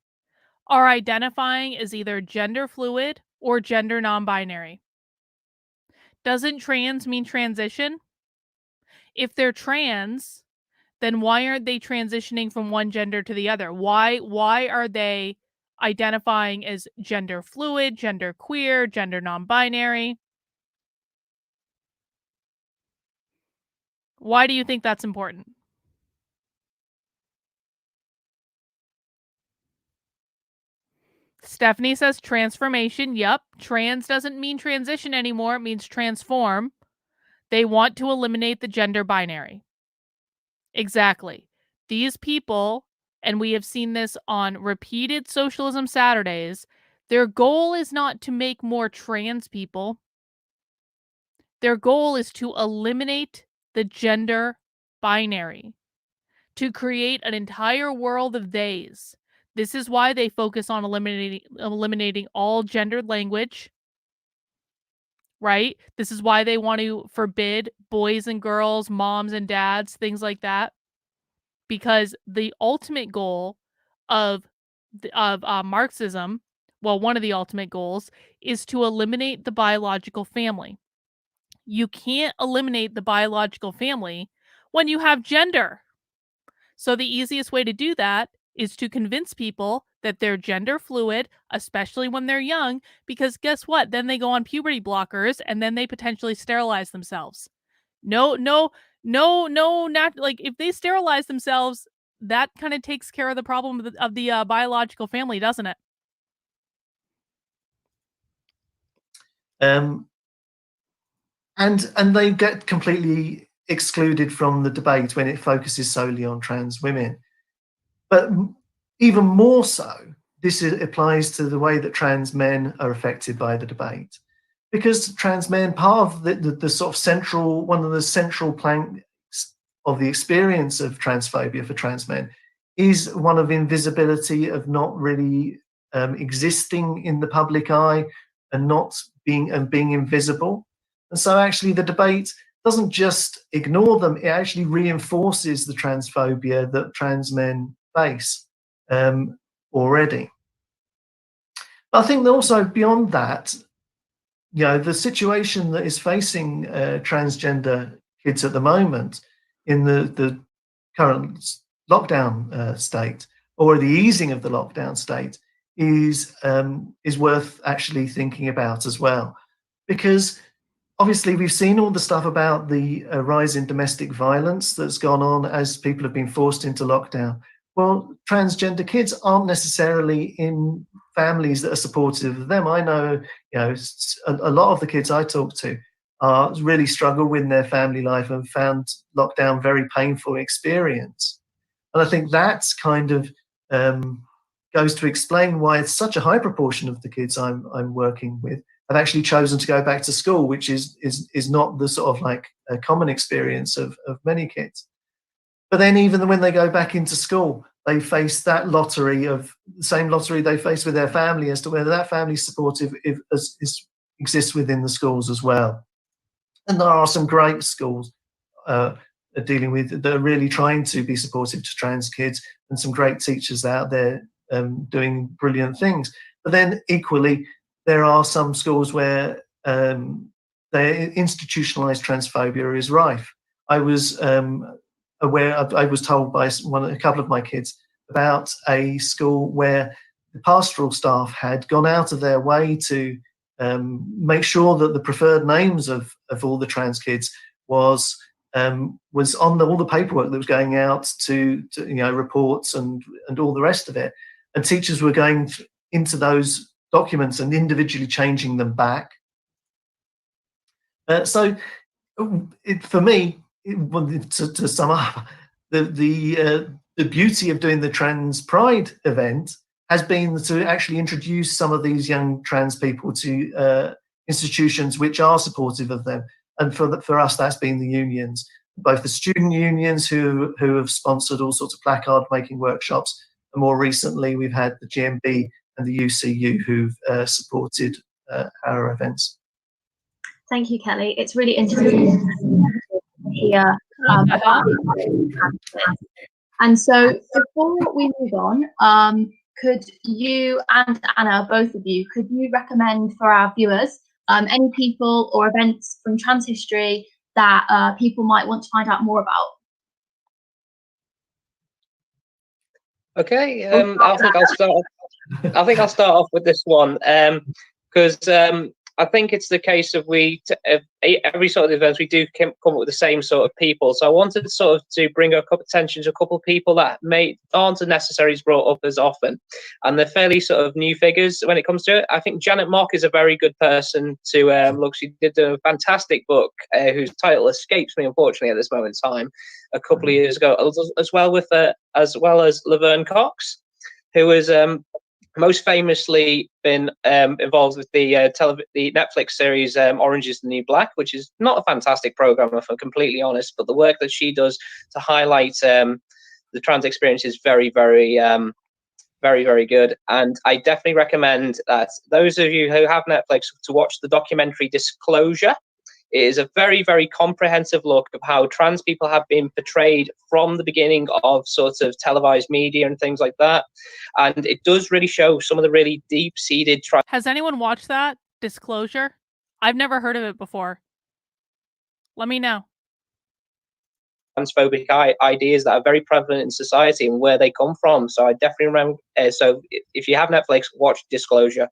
are identifying as either gender fluid or gender non-binary? Doesn't trans mean transition? If they're trans, then why aren't they transitioning from one gender to the other? Why are they identifying as gender fluid, gender queer, gender non-binary? Why do you think that's important? Stephanie says transformation. Yep. Trans doesn't mean transition anymore. It means transform. They want to eliminate the gender binary. Exactly. These people, and we have seen this on repeated Socialism Saturdays, their goal is not to make more trans people. Their goal is to eliminate the gender binary, to create an entire world of theys. This is why they focus on eliminating all gendered language, right? This is why they want to forbid boys and girls, moms and dads, things like that. Because the ultimate goal of Marxism, well, one of the ultimate goals, is to eliminate the biological family. You can't eliminate the biological family when you have gender. So the easiest way to do that is to convince people that they're gender fluid, especially when they're young, because guess what? Then they go on puberty blockers and then they potentially sterilize themselves. Not like if they sterilize themselves, that kind of takes care of the problem of the biological family, doesn't it? And they get completely excluded from the debate when it focuses solely on trans women. But even more so, this applies to the way that trans men are affected by the debate. Because trans men, part of the sort of one of the central planks of the experience of transphobia for trans men is one of invisibility, of not really existing in the public eye and being invisible. And so actually the debate doesn't just ignore them, it actually reinforces the transphobia that trans men face already. But I think that also beyond that, the situation that is facing transgender kids at the moment in the current lockdown state, or the easing of the lockdown state, is worth actually thinking about as well. Because obviously we've seen all the stuff about the rise in domestic violence that's gone on as people have been forced into lockdown. Well, transgender kids aren't necessarily in families that are supportive of them. I know, a lot of the kids I talk to really struggle with their family life and found lockdown very painful experience. And I think that's kind of goes to explain why it's such a high proportion of the kids I'm working with have actually chosen to go back to school, which is not the sort of like a common experience of many kids. But then even when they go back into school, they face that the same lottery they face with their family as to whether that family is supportive exists within the schools as well. And there are some great schools dealing with that are really trying to be supportive to trans kids, and some great teachers out there doing brilliant things. But then equally, there are some schools where their institutionalized transphobia is rife. I was I was told by a couple of my kids about a school where the pastoral staff had gone out of their way to make sure that the preferred names of all the trans kids was on all the paperwork that was going out to reports and all the rest of it, and teachers were going into those documents and individually changing them back. So for me, to sum up, the beauty of doing the Trans Pride event has been to actually introduce some of these young trans people to institutions which are supportive of them. And for us, that's been the unions, both the student unions who have sponsored all sorts of placard making workshops, and more recently we've had the GMB and the UCU who've supported our events. Thank you, Kelly. It's really interesting to hear about it. And so before we move on, could you and Anna, both of you, could you recommend for our viewers any people or events from trans history that people might want to find out more about? Okay, I think I'll start. I think I'll start off with this one because I think it's the case of every sort of events we do come up with the same sort of people. So I wanted to bring attention to a couple of people that aren't necessarily brought up as often, and they're fairly sort of new figures when it comes to it. I think Janet Mock is a very good person to look. She did a fantastic book whose title escapes me unfortunately at this moment in time. A couple of years ago, as well as Laverne Cox, who was most famously been involved with the Netflix series Orange is the New Black, which is not a fantastic program, if I'm completely honest, but the work that she does to highlight the trans experience is very, very, very, very good. And I definitely recommend that those of you who have Netflix to watch the documentary Disclosure. It is a very, very comprehensive look of how trans people have been portrayed from the beginning of sort of televised media and things like that. And it does really show some of the really deep-seated... Has anyone watched that? Disclosure? I've never heard of it before. Let me know. Transphobic ideas that are very prevalent in society and where they come from. So I definitely remember... so if you have Netflix, watch Disclosure.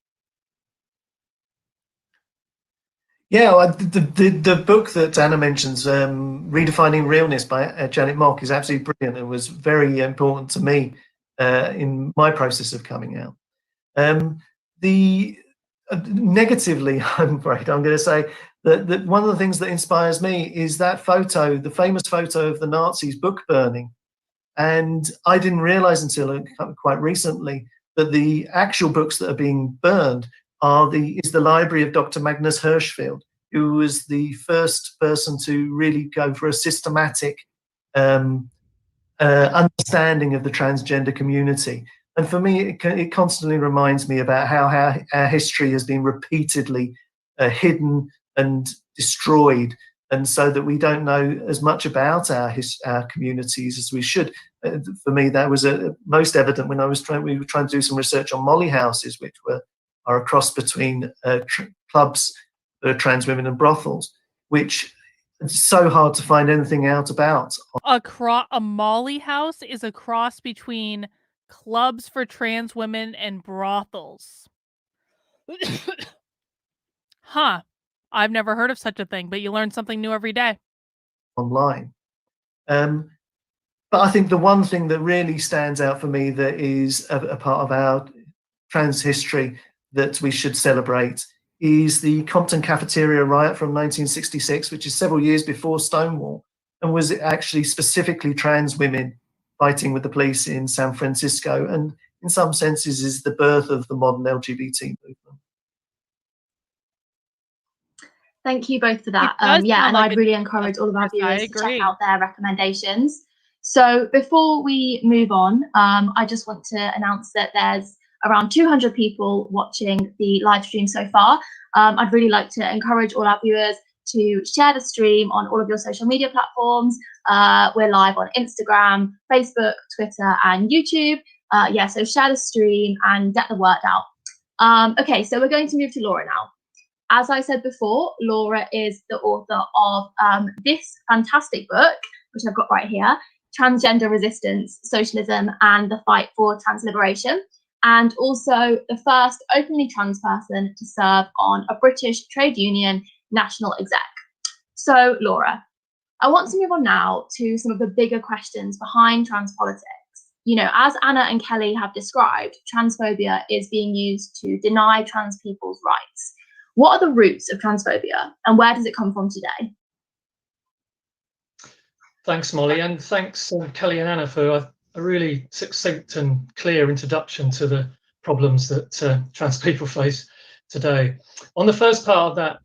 Yeah, the book that Anna mentions, Redefining Realness by Janet Mock, is absolutely brilliant. It was very important to me in my process of coming out. Negatively, I'm afraid, I'm going to say that one of the things that inspires me is that photo, the famous photo of the Nazis book burning. And I didn't realize until quite recently that the actual books that are being burned is the library of Dr. Magnus Hirschfeld, who was the first person to really go for a systematic understanding of the transgender community. And for me, it constantly reminds me about how our history has been repeatedly hidden and destroyed, and so that we don't know as much about our communities as we should. For me, that was most evident when we were trying to do some research on molly houses, which are a cross between clubs for trans women and brothels, which it's so hard to find anything out about. A molly house is a cross between clubs for trans women and brothels. Huh. I've never heard of such a thing, but you learn something new every day. Online. But I think the one thing that really stands out for me that is a part of our trans history that we should celebrate is the Compton Cafeteria riot from 1966, which is several years before Stonewall, and was actually specifically trans women fighting with the police in San Francisco, and in some senses is the birth of the modern LGBT movement. Thank you both for that. Yeah, and I'd really encourage all of our viewers to check out their recommendations. So before we move on, I just want to announce that there's around 200 people watching the live stream so far. I'd really like to encourage all our viewers to share the stream on all of your social media platforms. We're live on Instagram, Facebook, Twitter, and YouTube. Yeah, so share the stream and get the word out. Okay, so we're going to move to Laura now. As I said before, Laura is the author of this fantastic book, which I've got right here, Transgender Resistance, Socialism and the Fight for Trans Liberation, and also the first openly trans person to serve on a British trade union national exec. So, Laura, I want to move on now to some of the bigger questions behind trans politics. You know, as Anna and Kelly have described, transphobia is being used to deny trans people's rights. What are the roots of transphobia and where does it come from today? Thanks, Molly, and thanks Kelly and Anna for a really succinct and clear introduction to the problems that trans people face today. On the first part of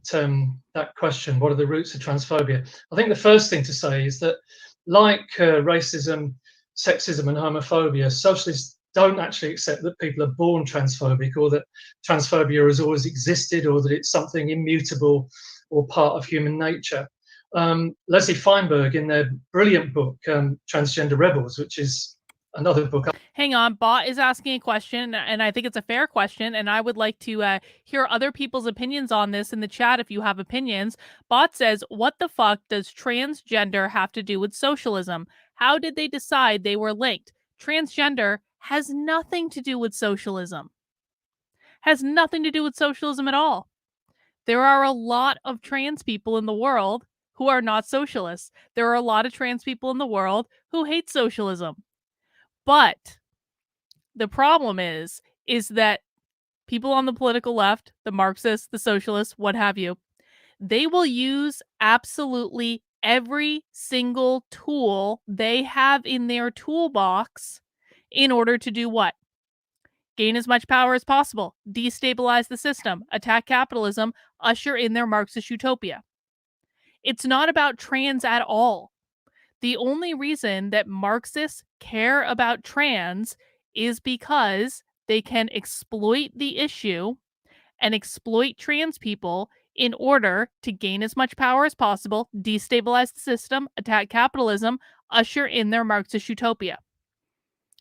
that question, what are the roots of transphobia? I think the first thing to say is that, like racism, sexism and homophobia, socialists don't actually accept that people are born transphobic, or that transphobia has always existed, or that it's something immutable or part of human nature. Leslie Feinberg, in their brilliant book, Transgender Rebels, which is another book. Hang on, Bot is asking a question, and I think it's a fair question, and I would like to hear other people's opinions on this in the chat if you have opinions. Bot says, what the fuck does transgender have to do with socialism? How did they decide they were linked? Transgender has nothing to do with socialism. Has nothing to do with socialism at all. There are a lot of trans people in the world who are not socialists. There are a lot of trans people in the world who hate socialism. But the problem is that people on the political left, the Marxists, the socialists, what have you, they will use absolutely every single tool they have in their toolbox in order to do what? Gain as much power as possible, destabilize the system, attack capitalism, usher in their Marxist utopia. It's not about trans at all. The only reason that Marxists care about trans is because they can exploit the issue and exploit trans people in order to gain as much power as possible, destabilize the system, attack capitalism, usher in their Marxist utopia.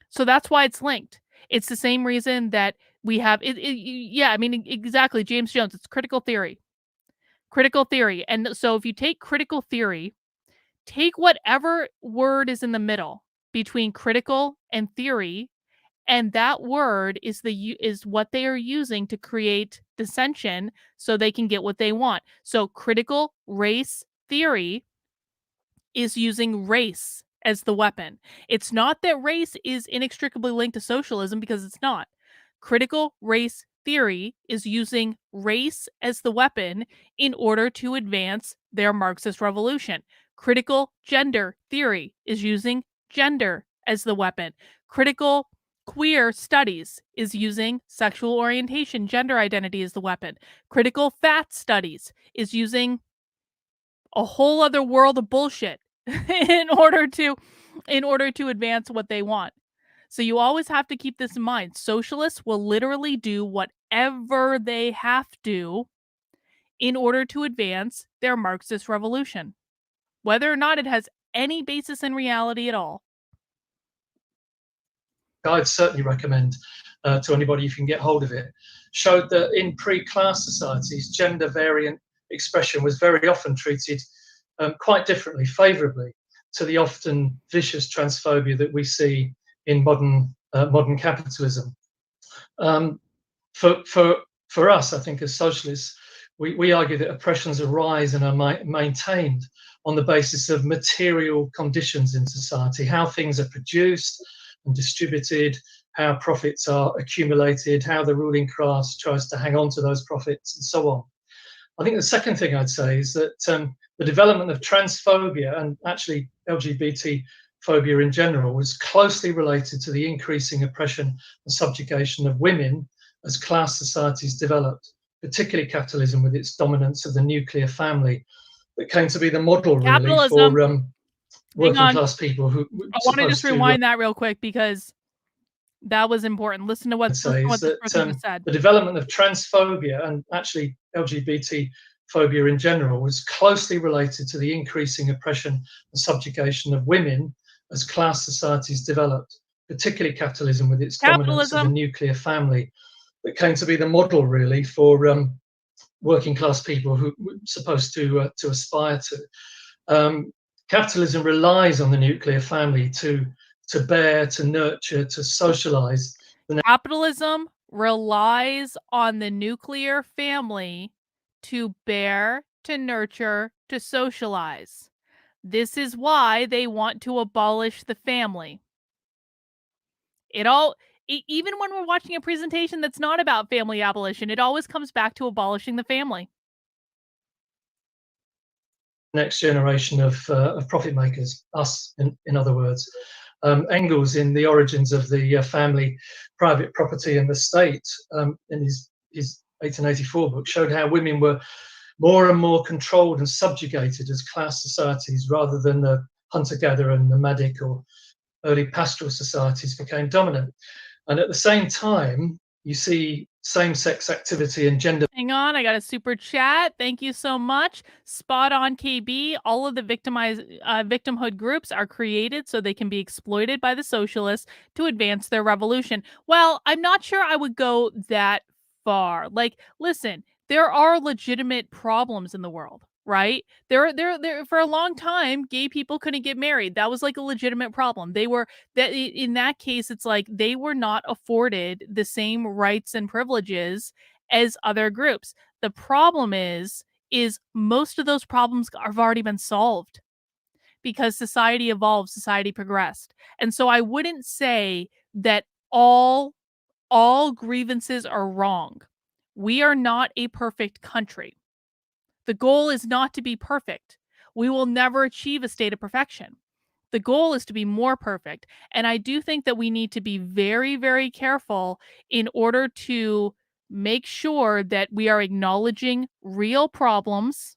So that's why it's linked. It's the same reason that we have yeah, I mean, exactly, James Jones, it's critical theory. Critical theory. And so if you take critical theory, take whatever word is in the middle between critical and theory, and that word is what they are using to create dissension so they can get what they want. So critical race theory is using race as the weapon. It's not that race is inextricably linked to socialism, because it's not. Critical race theory is using race as the weapon in order to advance their Marxist revolution. Critical gender theory is using gender as the weapon. Critical queer studies is using sexual orientation, gender identity as the weapon. Critical fat studies is using a whole other world of bullshit in order to advance what they want. So you always have to keep this in mind. Socialists will literally do whatever they have to in order to advance their Marxist revolution, whether or not it has any basis in reality at all. I'd certainly recommend to anybody if you can get hold of it, showed that in pre-class societies, gender variant expression was very often treated quite differently, favourably, to the often vicious transphobia that we see in modern capitalism. For us, I think, as socialists, we argue that oppressions arise and are maintained on the basis of material conditions in society, how things are produced and distributed, how profits are accumulated, how the ruling class tries to hang on to those profits, and so on. I think the second thing I'd say is that the development of transphobia, and actually LGBT phobia in general, was closely related to the increasing oppression and subjugation of women as class societies developed, particularly capitalism with its dominance of the nuclear family, that came to be the model really for working class people who I want to just rewind that real quick because that was important. Listen to what this person just said. The development of transphobia, and actually LGBT phobia in general, was closely related to the increasing oppression and subjugation of women as class societies developed, particularly capitalism with its dominance of the nuclear family, that came to be the model really for working class people who were supposed to aspire to. Capitalism relies on the nuclear family to bear, to nurture, to socialize. Capitalism relies on the nuclear family to bear, to nurture, to socialize. This is why they want to abolish the family. Even when we're watching a presentation that's not about family abolition, it always comes back to abolishing the family. Next generation of profit makers, us, in other words. Engels, in The Origins of the Family, Private Property and the State, in his 1884 book, showed how women were more and more controlled and subjugated as class societies rather than the hunter-gatherer and nomadic or early pastoral societies became dominant. And at the same time, you see same-sex activity and gender. Hang on, I got a super chat. Thank you so much. Spot on, KB. All of the victimhood groups are created so they can be exploited by the socialists to advance their revolution. Well, I'm not sure I would go that far. Like, listen, there are legitimate problems in the world, right? There for a long time, gay people couldn't get married. That was like a legitimate problem. They were that in that case, it's like they were not afforded the same rights and privileges as other groups. The problem is most of those problems have already been solved because society evolved, society progressed. And so I wouldn't say that all grievances are wrong. We are not a perfect country. The goal is not to be perfect. We will never achieve a state of perfection. The goal is to be more perfect. And I do think that we need to be very, very careful in order to make sure that we are acknowledging real problems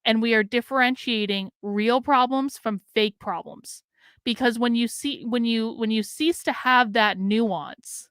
and we are differentiating real problems from fake problems. Because when you cease to have that nuance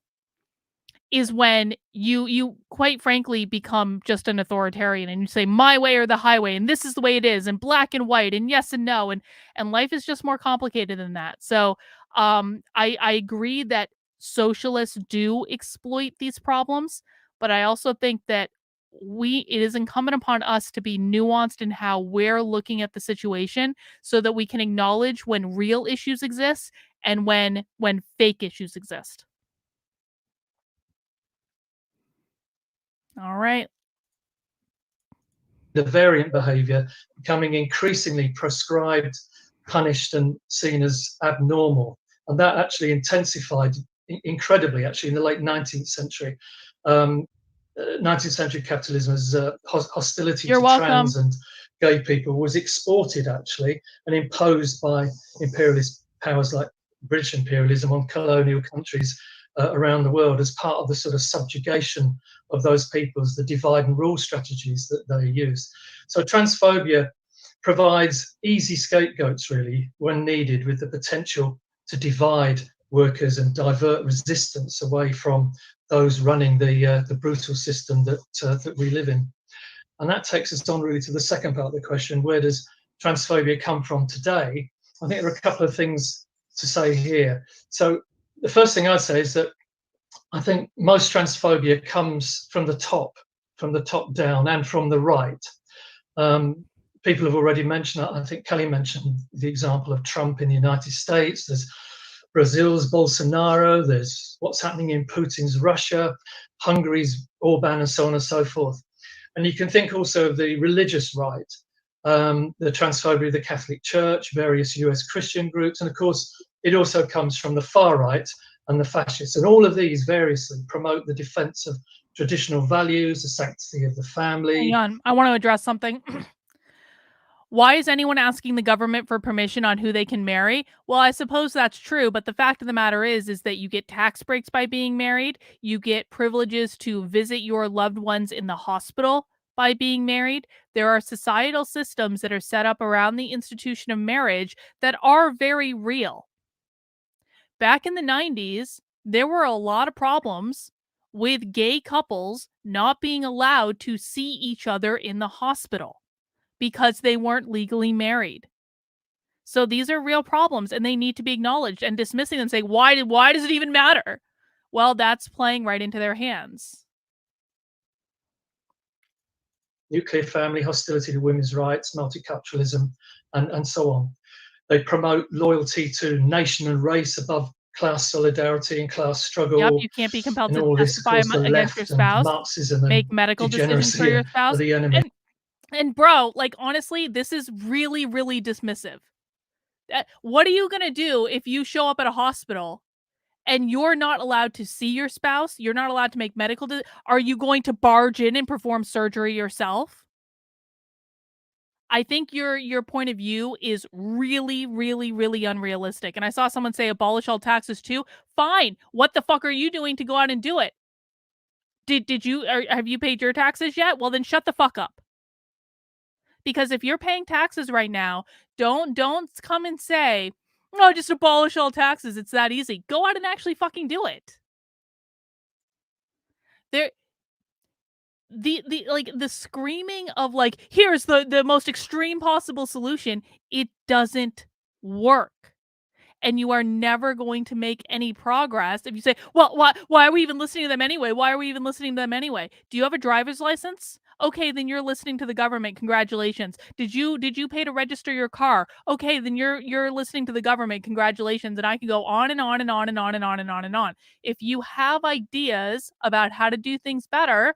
is when you quite frankly become just an authoritarian and you say my way or the highway and this is the way it is and black and white and yes and no and life is just more complicated than that. So I agree that socialists do exploit these problems, but I also think that it is incumbent upon us to be nuanced in how we're looking at the situation so that we can acknowledge when real issues exist and when fake issues exist. All right. The variant behavior becoming increasingly prescribed, punished, and seen as abnormal. And that actually intensified incredibly, actually, in the late 19th century. 19th century capitalism as hostility You're to welcome. trans and gay people was exported, actually, and imposed by imperialist powers like British imperialism on colonial countries around the world as part of the sort of subjugation of those peoples, the divide and rule strategies that they use. So transphobia provides easy scapegoats, really, when needed, with the potential to divide workers and divert resistance away from those running the brutal system that we live in. And that takes us on really to the second part of the question: where does transphobia come from today? I think there are a couple of things to say here. So the first thing I'd say is that I think most transphobia comes from the top down, and from the right. People have already mentioned, I think Kelly mentioned the example of Trump in the United States. There's Brazil's Bolsonaro, there's what's happening in Putin's Russia, Hungary's Orban, and so on and so forth. And you can think also of the religious right, the transphobia of the Catholic Church, various US Christian groups, and of course, it also comes from the far right and the fascists. And all of these variously promote the defense of traditional values, the sanctity of the family. Hang on, I want to address something. Why is anyone asking the government for permission on who they can marry? Well, I suppose that's true, but the fact of the matter is that you get tax breaks by being married. You get privileges to visit your loved ones in the hospital by being married. There are societal systems that are set up around the institution of marriage that are very real. Back in the 90s, there were a lot of problems with gay couples not being allowed to see each other in the hospital because they weren't legally married. So these are real problems and they need to be acknowledged, and dismissing them, saying, why does it even matter? Well, that's playing right into their hands. Nuclear family, hostility to women's rights, multiculturalism, and so on. They promote loyalty to nation and race above class solidarity and class struggle. Yep, you can't be compelled and to all this, testify of course, the against your left spouse. and Marxism and Make medical decisions for degeneracy your are spouse. the enemy. And bro, like, honestly, this is really, really dismissive. What are you going to do if you show up at a hospital and you're not allowed to see your spouse? You're not allowed to make medical decisions? Are you going to barge in and perform surgery yourself? I think your point of view is really, really, really unrealistic. And I saw someone say abolish all taxes too. Fine. What the fuck are you doing to go out and do it? Have you paid your taxes yet? Well, then shut the fuck up. Because if you're paying taxes right now, don't come and say, "Oh, just abolish all taxes. It's that easy." Go out and actually fucking do it. the screaming of like, here's the most extreme possible solution, it doesn't work. And you are never going to make any progress if you say, well, why are we even listening to them anyway? Why are we even listening to them anyway? Do you have a driver's license? Okay, then you're listening to the government. Congratulations. Did you pay to register your car? Okay, then you're listening to the government. Congratulations. And I can go on and on and on and on and on and on and on. If you have ideas about how to do things better,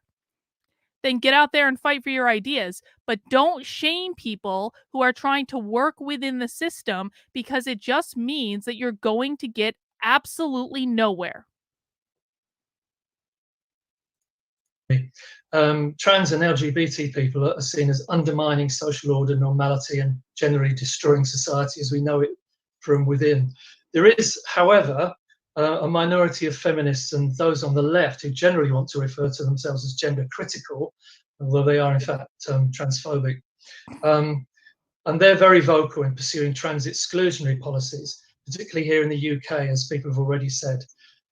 then get out there and fight for your ideas. But don't shame people who are trying to work within the system, because it just means that you're going to get absolutely nowhere. Trans and LGBT people are seen as undermining social order, normality, and generally destroying society as we know it from within. There is, however, a minority of feminists and those on the left who generally want to refer to themselves as gender critical, although they are in fact transphobic. And they're very vocal in pursuing trans exclusionary policies, particularly here in the UK, as people have already said.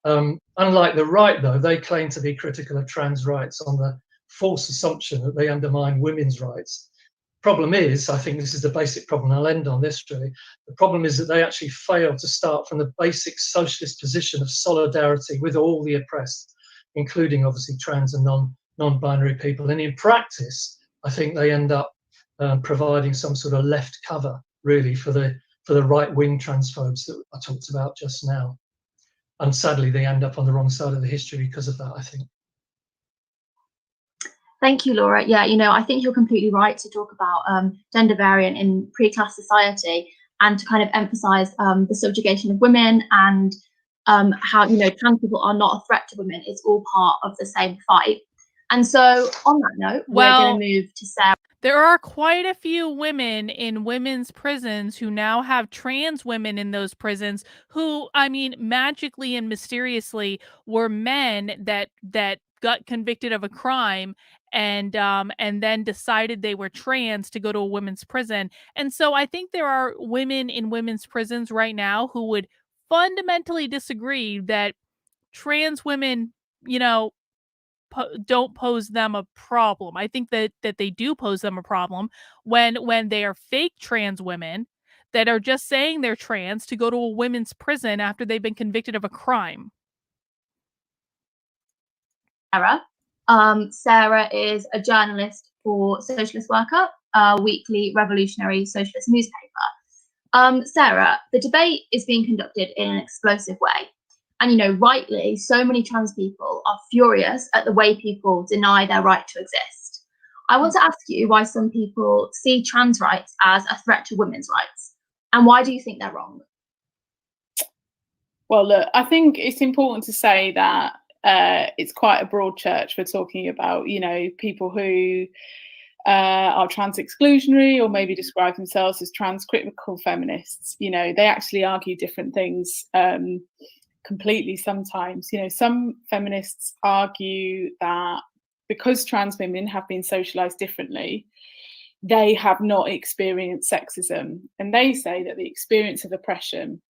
Unlike the right, though, they claim to be critical of trans rights on the false assumption that they undermine women's rights. Problem is, I think this is the basic problem, I'll end on this really, the problem is that they actually fail to start from the basic socialist position of solidarity with all the oppressed, including obviously trans and non-binary people. And in practice, I think they end up providing some sort of left cover really for the right-wing transphobes that I talked about just now. And sadly, they end up on the wrong side of the history because of that, I think. Thank you, Laura. Yeah, I think you're completely right to talk about gender variant in pre-class society and to kind of emphasize the subjugation of women and how, trans people are not a threat to women. It's all part of the same fight. And so on that note, we're going to move to Sarah. There are quite a few women in women's prisons who now have trans women in those prisons who, I mean, magically and mysteriously were men that got convicted of a crime and then decided they were trans to go to a women's prison. And so I think there are women in women's prisons right now who would fundamentally disagree that trans women, don't pose them a problem. I think that they do pose them a problem when they are fake trans women that are just saying they're trans to go to a women's prison after they've been convicted of a crime. Sarah is a journalist for Socialist Worker, a weekly revolutionary socialist newspaper. Sarah, the debate is being conducted in an explosive way. And, rightly, so many trans people are furious at the way people deny their right to exist. I want to ask you why some people see trans rights as a threat to women's rights. And why do you think they're wrong? Well, look, I think it's important to say that it's quite a broad church we're talking about, people who are trans exclusionary or maybe describe themselves as trans critical feminists. They actually argue different things completely sometimes. Some feminists argue that because trans women have been socialized differently, they have not experienced sexism. And they say that the experience of oppression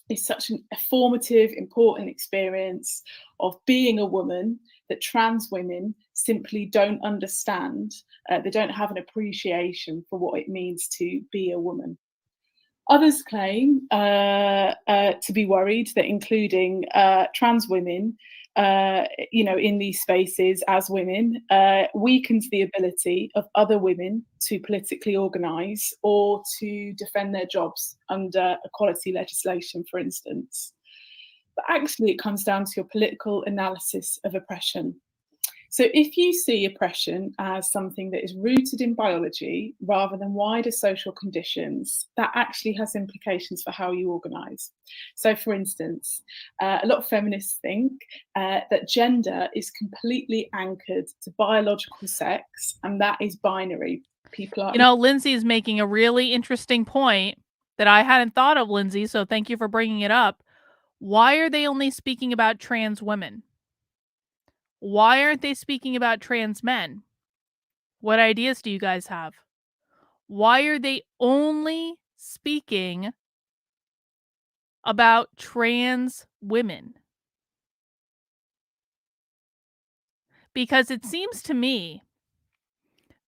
is such a formative, important experience of being a woman that trans women simply don't understand. They don't have an appreciation for what it means to be a woman. Others claim to be worried that including trans women, in these spaces as women weakens the ability of other women to politically organise or to defend their jobs under equality legislation, for instance. But actually, it comes down to your political analysis of oppression. So if you see oppression as something that is rooted in biology rather than wider social conditions, that actually has implications for how you organise. So for instance, a lot of feminists think that gender is completely anchored to biological sex, and that is binary. People are... Lindsay is making a really interesting point that I hadn't thought of, Lindsay, so thank you for bringing it up. Why are they only speaking about trans women? Why aren't they speaking about trans men? What ideas do you guys have? Why are they only speaking about trans women? because it seems to me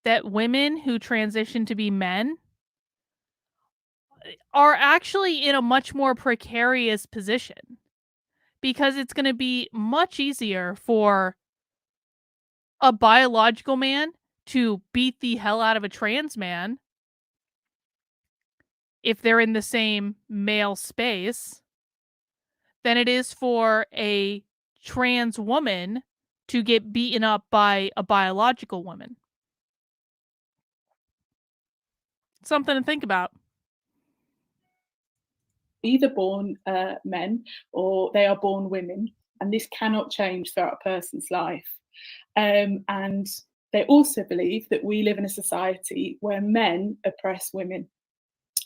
that women who transition to be men are actually in a much more precarious position, because it's going to be much easier for a biological man to beat the hell out of a trans man if they're in the same male space than it is for a trans woman to get beaten up by a biological woman. Something to think about. Either born men or they are born women, and this cannot change throughout a person's life. And they also believe that we live in a society where men oppress women.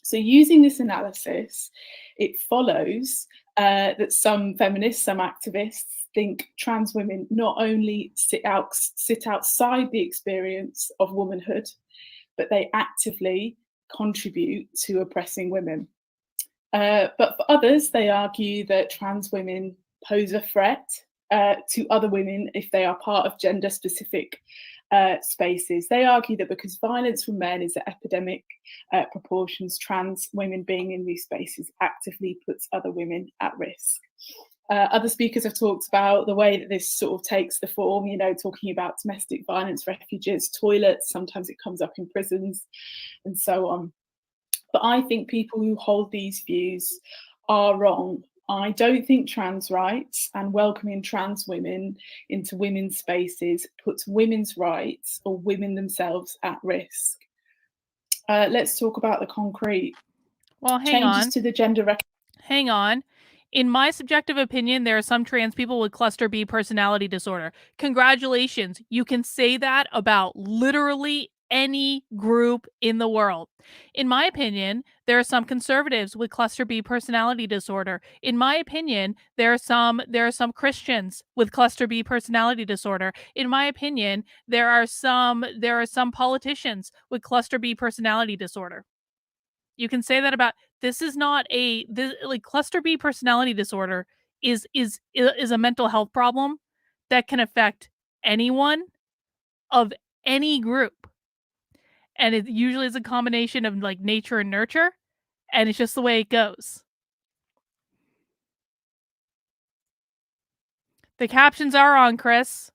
So using this analysis, it follows that some feminists, some activists think trans women not only sit outside the experience of womanhood, but they actively contribute to oppressing women. But for others, they argue that trans women pose a threat to other women if they are part of gender-specific spaces. They argue that because violence from men is at epidemic proportions, trans women being in these spaces actively puts other women at risk. Other speakers have talked about the way that this sort of takes the form, you know, talking about domestic violence refuges, toilets, sometimes it comes up in prisons, and so on. But I think people who hold these views are wrong. I don't think trans rights and welcoming trans women into women's spaces puts women's rights or women themselves at risk. Let's talk about the concrete. Well, Changes to the gender hang on. In my subjective opinion, there are some trans people with cluster B personality disorder. Congratulations. You can say that about literally any group in the world. In my opinion, there are some conservatives with cluster B personality disorder. In my opinion, there are some Christians with cluster B personality disorder. In my opinion, there are some politicians with cluster B personality disorder. You can say that about, this is not like cluster B personality disorder is a mental health problem that can affect anyone of any group. And it usually is a combination of like nature and nurture, and it's just the way it goes. The captions are on, Chris.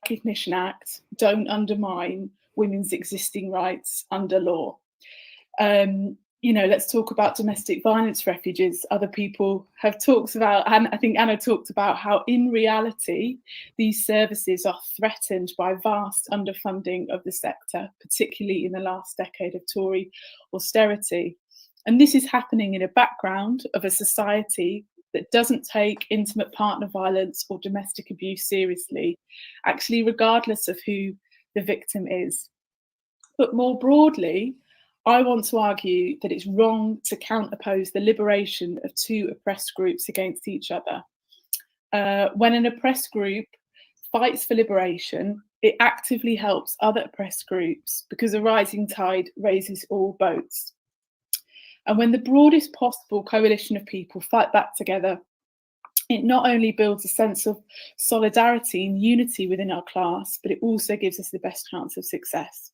Recognition Act don't undermine women's existing rights under law. You know, let's talk about domestic violence refuges. Other people have talked about, and I think Anna talked about how in reality, these services are threatened by vast underfunding of the sector, particularly in the last decade of Tory austerity. And this is happening in a background of a society that doesn't take intimate partner violence or domestic abuse seriously, actually regardless of who the victim is. But more broadly, I want to argue that it's wrong to counteroppose the liberation of two oppressed groups against each other. When an oppressed group fights for liberation, it actively helps other oppressed groups because a rising tide raises all boats. And when the broadest possible coalition of people fight back together, it not only builds a sense of solidarity and unity within our class, but it also gives us the best chance of success.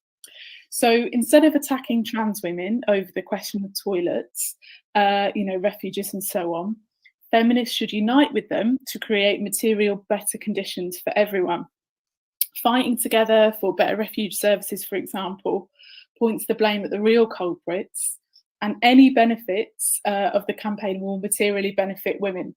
So instead of attacking trans women over the question of toilets, you know, refuges and so on, feminists should unite with them to create material better conditions for everyone. Fighting together for better refuge services, for example, points the blame at the real culprits, and any benefits of the campaign will materially benefit women.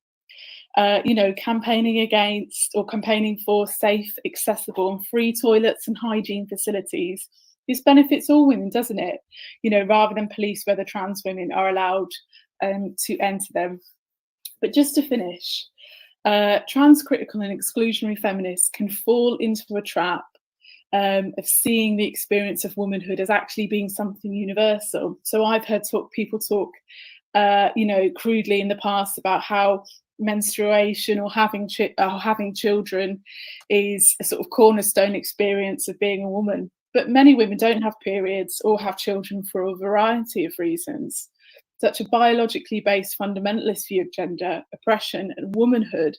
You know, campaigning against or campaigning for safe, accessible and free toilets and hygiene facilities, this benefits all women, doesn't it? You know, rather than police whether trans women are allowed to enter them. But just to finish, trans critical and exclusionary feminists can fall into a trap of seeing the experience of womanhood as actually being something universal. So I've heard people talk, you know, crudely in the past about how menstruation or having children is a sort of cornerstone experience of being a woman. But many women don't have periods or have children for a variety of reasons. Such a biologically based fundamentalist view of gender, oppression and womanhood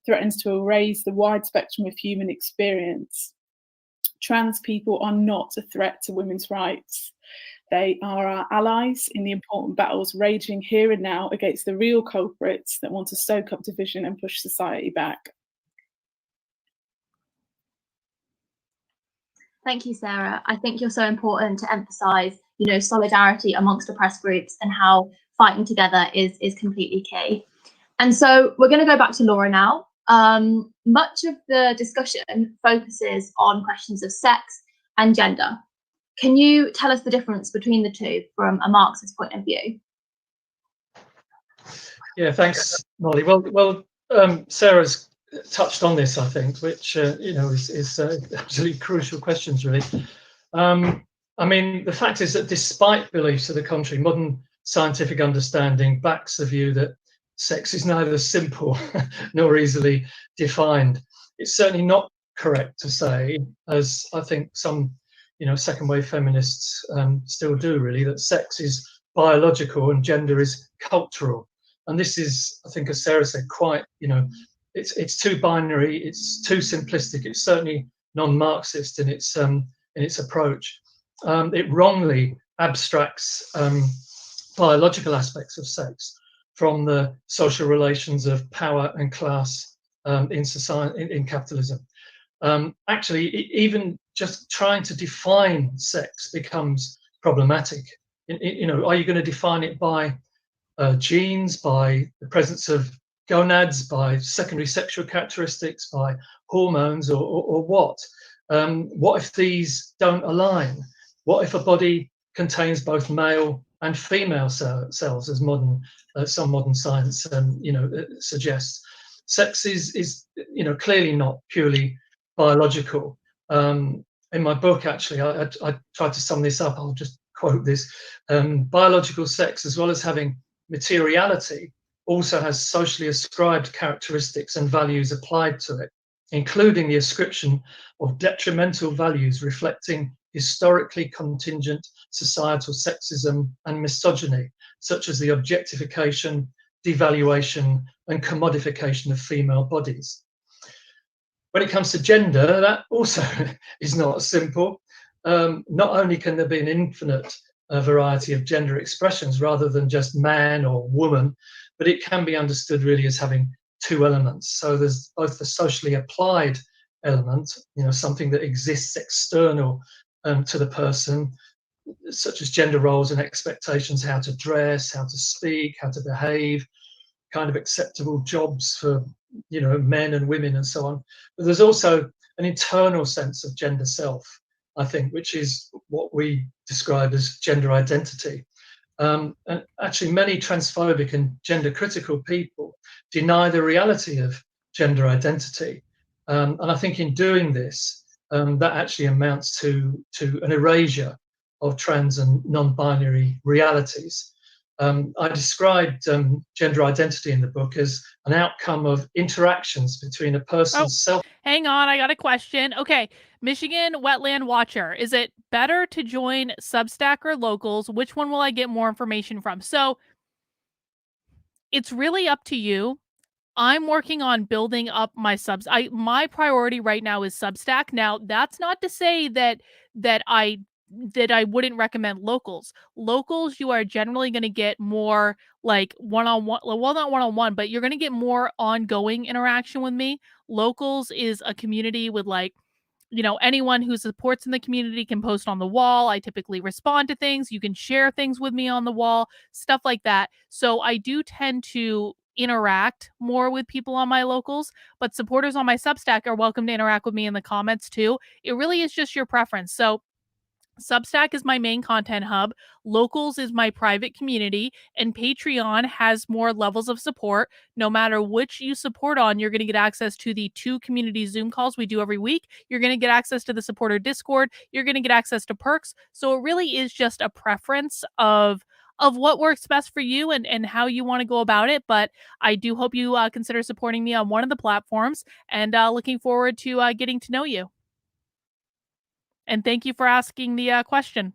threatens to erase the wide spectrum of human experience. Trans people are not a threat to women's rights. They are our allies in the important battles raging here and now against the real culprits that want to stoke up division and push society back. Thank you, Sarah. I think you're so important to emphasise, solidarity amongst oppressed groups and how fighting together is completely key. And so we're going to go back to Laura now. Much of the discussion focuses on questions of sex and gender. Can you tell us the difference between the two from a Marxist point of view? Yeah, thanks, Molly. Well, Sarah's touched on this, I think, which is absolutely crucial questions, really. I mean, the fact is that despite beliefs to the contrary, modern scientific understanding backs the view that sex is neither simple nor easily defined. It's certainly not correct to say, as I think some second wave feminists still do, really, that sex is biological and gender is cultural. And this is, I think, as Sarah said, quite, it's too binary, it's too simplistic, it's certainly non-Marxist in its approach. It wrongly abstracts biological aspects of sex from the social relations of power and class in society, in capitalism. Actually, even just trying to define sex becomes problematic. Are you going to define it by genes, by the presence of gonads, by secondary sexual characteristics, by hormones, or what? What if these don't align? What if a body contains both male and female cells, as some modern science suggests? Sex is clearly not purely biological. In my book, actually, I tried to sum this up. I'll just quote this. Biological sex, as well as having materiality, also has socially ascribed characteristics and values applied to it, including the ascription of detrimental values reflecting historically contingent societal sexism and misogyny, such as the objectification, devaluation, and commodification of female bodies. When it comes to gender, that also is not simple. Not only can there be an infinite variety of gender expressions rather than just man or woman, but it can be understood really as having two elements. So there's both the socially applied element, something that exists external to the person, such as gender roles and expectations, how to dress, how to speak, how to behave, kind of acceptable jobs for men and women and so on. But there's also an internal sense of gender self, I think, which is what we describe as gender identity. And actually many transphobic and gender critical people deny the reality of gender identity. And I think in doing this, that actually amounts to an erasure of trans and non-binary realities. I described gender identity in the book as an outcome of interactions between a person's self. Hang on, I got a question. Okay, Michigan Wetland Watcher. Is it better to join Substack or Locals? Which one will I get more information from? So it's really up to you. I'm working on building up my subs. My priority right now is Substack. Now, that's not to say that I wouldn't recommend Locals. Locals, you are generally going to get more like one-on-one, well, not one-on-one, but you're going to get more ongoing interaction with me. Locals is a community with anyone who supports in the community can post on the wall. I typically respond to things. You can share things with me on the wall, stuff like that. So I do tend to interact more with people on my Locals, but supporters on my Substack are welcome to interact with me in the comments too. It really is just your preference. So Substack is my main content hub, Locals is my private community, and Patreon has more levels of support. No matter which you support on, you're going to get access to the 2 community Zoom calls we do every week. You're going to get access to the supporter Discord. You're going to get access to perks. So it really is just a preference of what works best for you and how you want to go about it. But I do hope you consider supporting me on one of the platforms, and looking forward to getting to know you. And thank you for asking the question.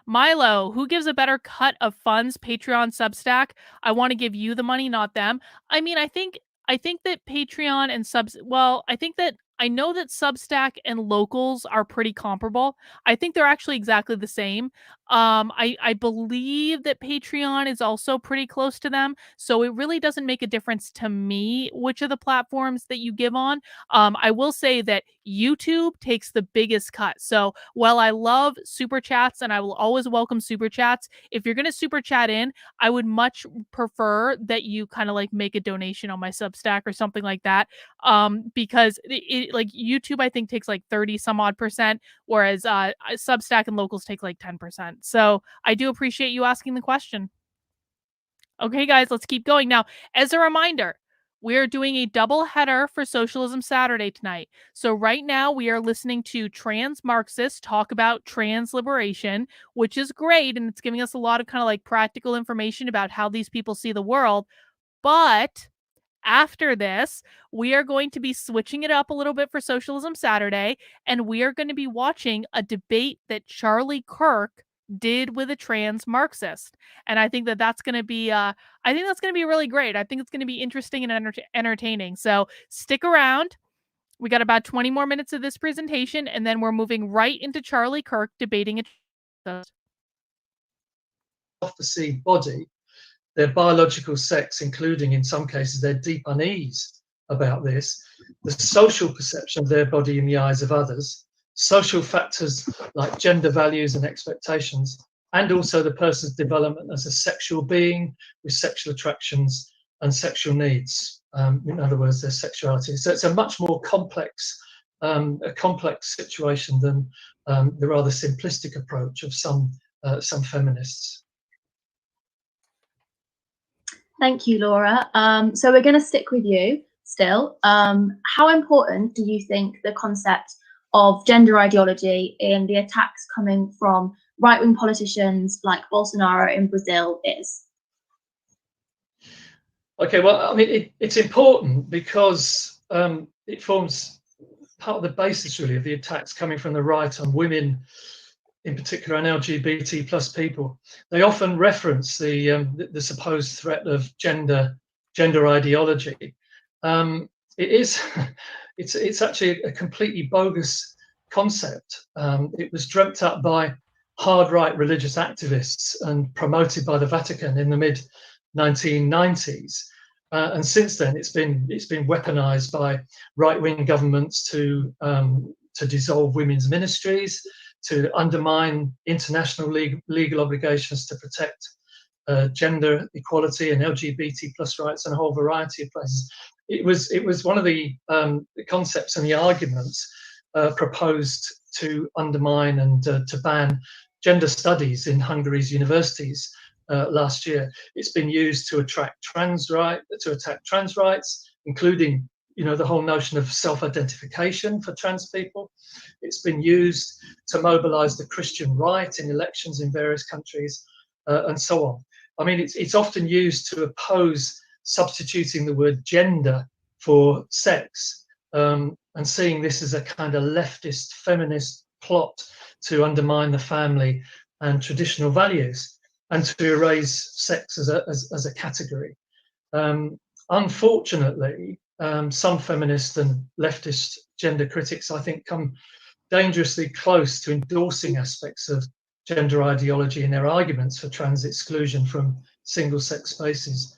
Milo, who gives a better cut of funds, Patreon, Substack? I want to give you the money, not them. I mean, I think I think that Patreon and I know that Substack and Locals are pretty comparable. I think they're actually exactly the same. I believe that Patreon is also pretty close to them, so it really doesn't make a difference to me which of the platforms that you give on. I will say that YouTube takes the biggest cut. So while I love super chats and I will always welcome super chats, if you're going to super chat in, I would much prefer that you kind of like make a donation on my Substack or something like that. Because like YouTube, I think takes like 30 some odd %, whereas Substack and Locals take like 10%. So I do appreciate you asking the question. Okay, guys, let's keep going. Now, as a reminder, we're doing a double header for Socialism Saturday tonight. So right now we are listening to trans Marxists talk about trans liberation, which is great. And it's giving us a lot of kind of like practical information about how these people see the world. But after this, we are going to be switching it up a little bit for Socialism Saturday, and we are going to be watching a debate that Charlie Kirk did with a trans Marxist. And I think that that's going to be really great. I think it's going to be interesting and entertaining. So stick around. We got about 20 more minutes of this presentation, and then we're moving right into Charlie Kirk debating a Perceived body, their biological sex, including in some cases their deep unease about this, the social perception of their body in the eyes of others, social factors like gender values and expectations, and also the person's development as a sexual being with sexual attractions and sexual needs. In other words, their sexuality. So it's a much more complex situation than the rather simplistic approach of some feminists. Thank you, Laura. So we're going to stick with you still. How important do you think the concept of gender ideology in the attacks coming from right-wing politicians like Bolsonaro in Brazil is? Okay, well, I mean, it's important because it forms part of the basis, really, of the attacks coming from the right on women, in particular, and LGBT plus people. They often reference the supposed threat of gender ideology. It's actually a completely bogus concept. It was dreamt up by hard right religious activists and promoted by the Vatican in the mid 1990s. And since then, it's been weaponized by right-wing governments to dissolve women's ministries, to undermine international legal obligations to protect gender equality and LGBT plus rights and a whole variety of places. It was one of the concepts and the arguments proposed to undermine and to ban gender studies in Hungary's universities last year. It's been used to attack trans rights, including the whole notion of self-identification for trans people. It's been used to mobilize the Christian right in elections in various countries, and so on. I mean, it's often used to oppose substituting the word gender for sex, and seeing this as a kind of leftist feminist plot to undermine the family and traditional values and to erase sex as a category. Unfortunately, some feminist and leftist gender critics, I think, come dangerously close to endorsing aspects of gender ideology in their arguments for trans exclusion from single-sex spaces,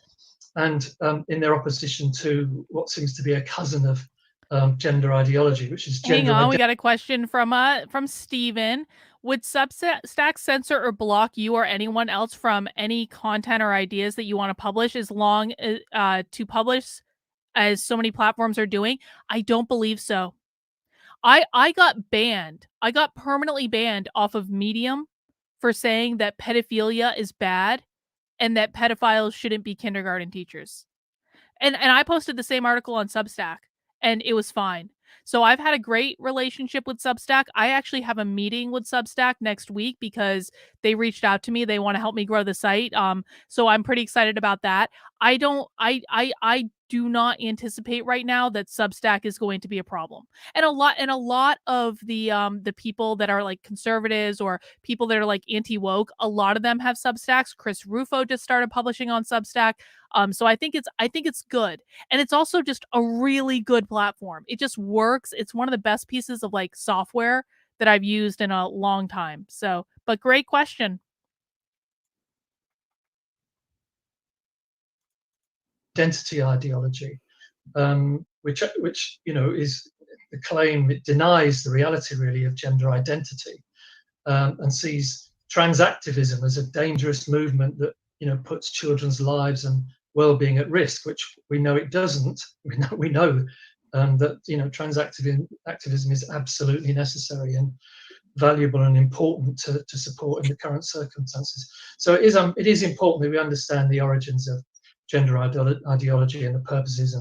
and in their opposition to what seems to be a cousin of gender ideology, which is gender. Hang on, we got a question from Steven. Would Substack censor or block you or anyone else from any content or ideas that you want to publish as long as to publish as so many platforms are doing? I don't believe so. I got banned. I got permanently banned off of Medium for saying that pedophilia is bad and that pedophiles shouldn't be kindergarten teachers. And I posted the same article on Substack and it was fine. So I've had a great relationship with Substack. I actually have a meeting with Substack next week because they reached out to me. They want to help me grow the site. So I'm pretty excited about that. I do not anticipate right now that Substack is going to be a problem. And a lot of the people that are like conservatives or people that are like anti-woke, a lot of them have Substacks. Chris Rufo just started publishing on Substack. So I think it's good. And it's also just a really good platform. It just works. It's one of the best pieces of like software that I've used in a long time. So, but great question. Identity ideology, which is the claim. It denies the reality really of gender identity, and sees trans activism as a dangerous movement that puts children's lives and well-being at risk, which we know it doesn't. We know that trans activism is absolutely necessary and valuable and important to support in the current circumstances. So it is important that we understand the origins of gender ideology and the purposes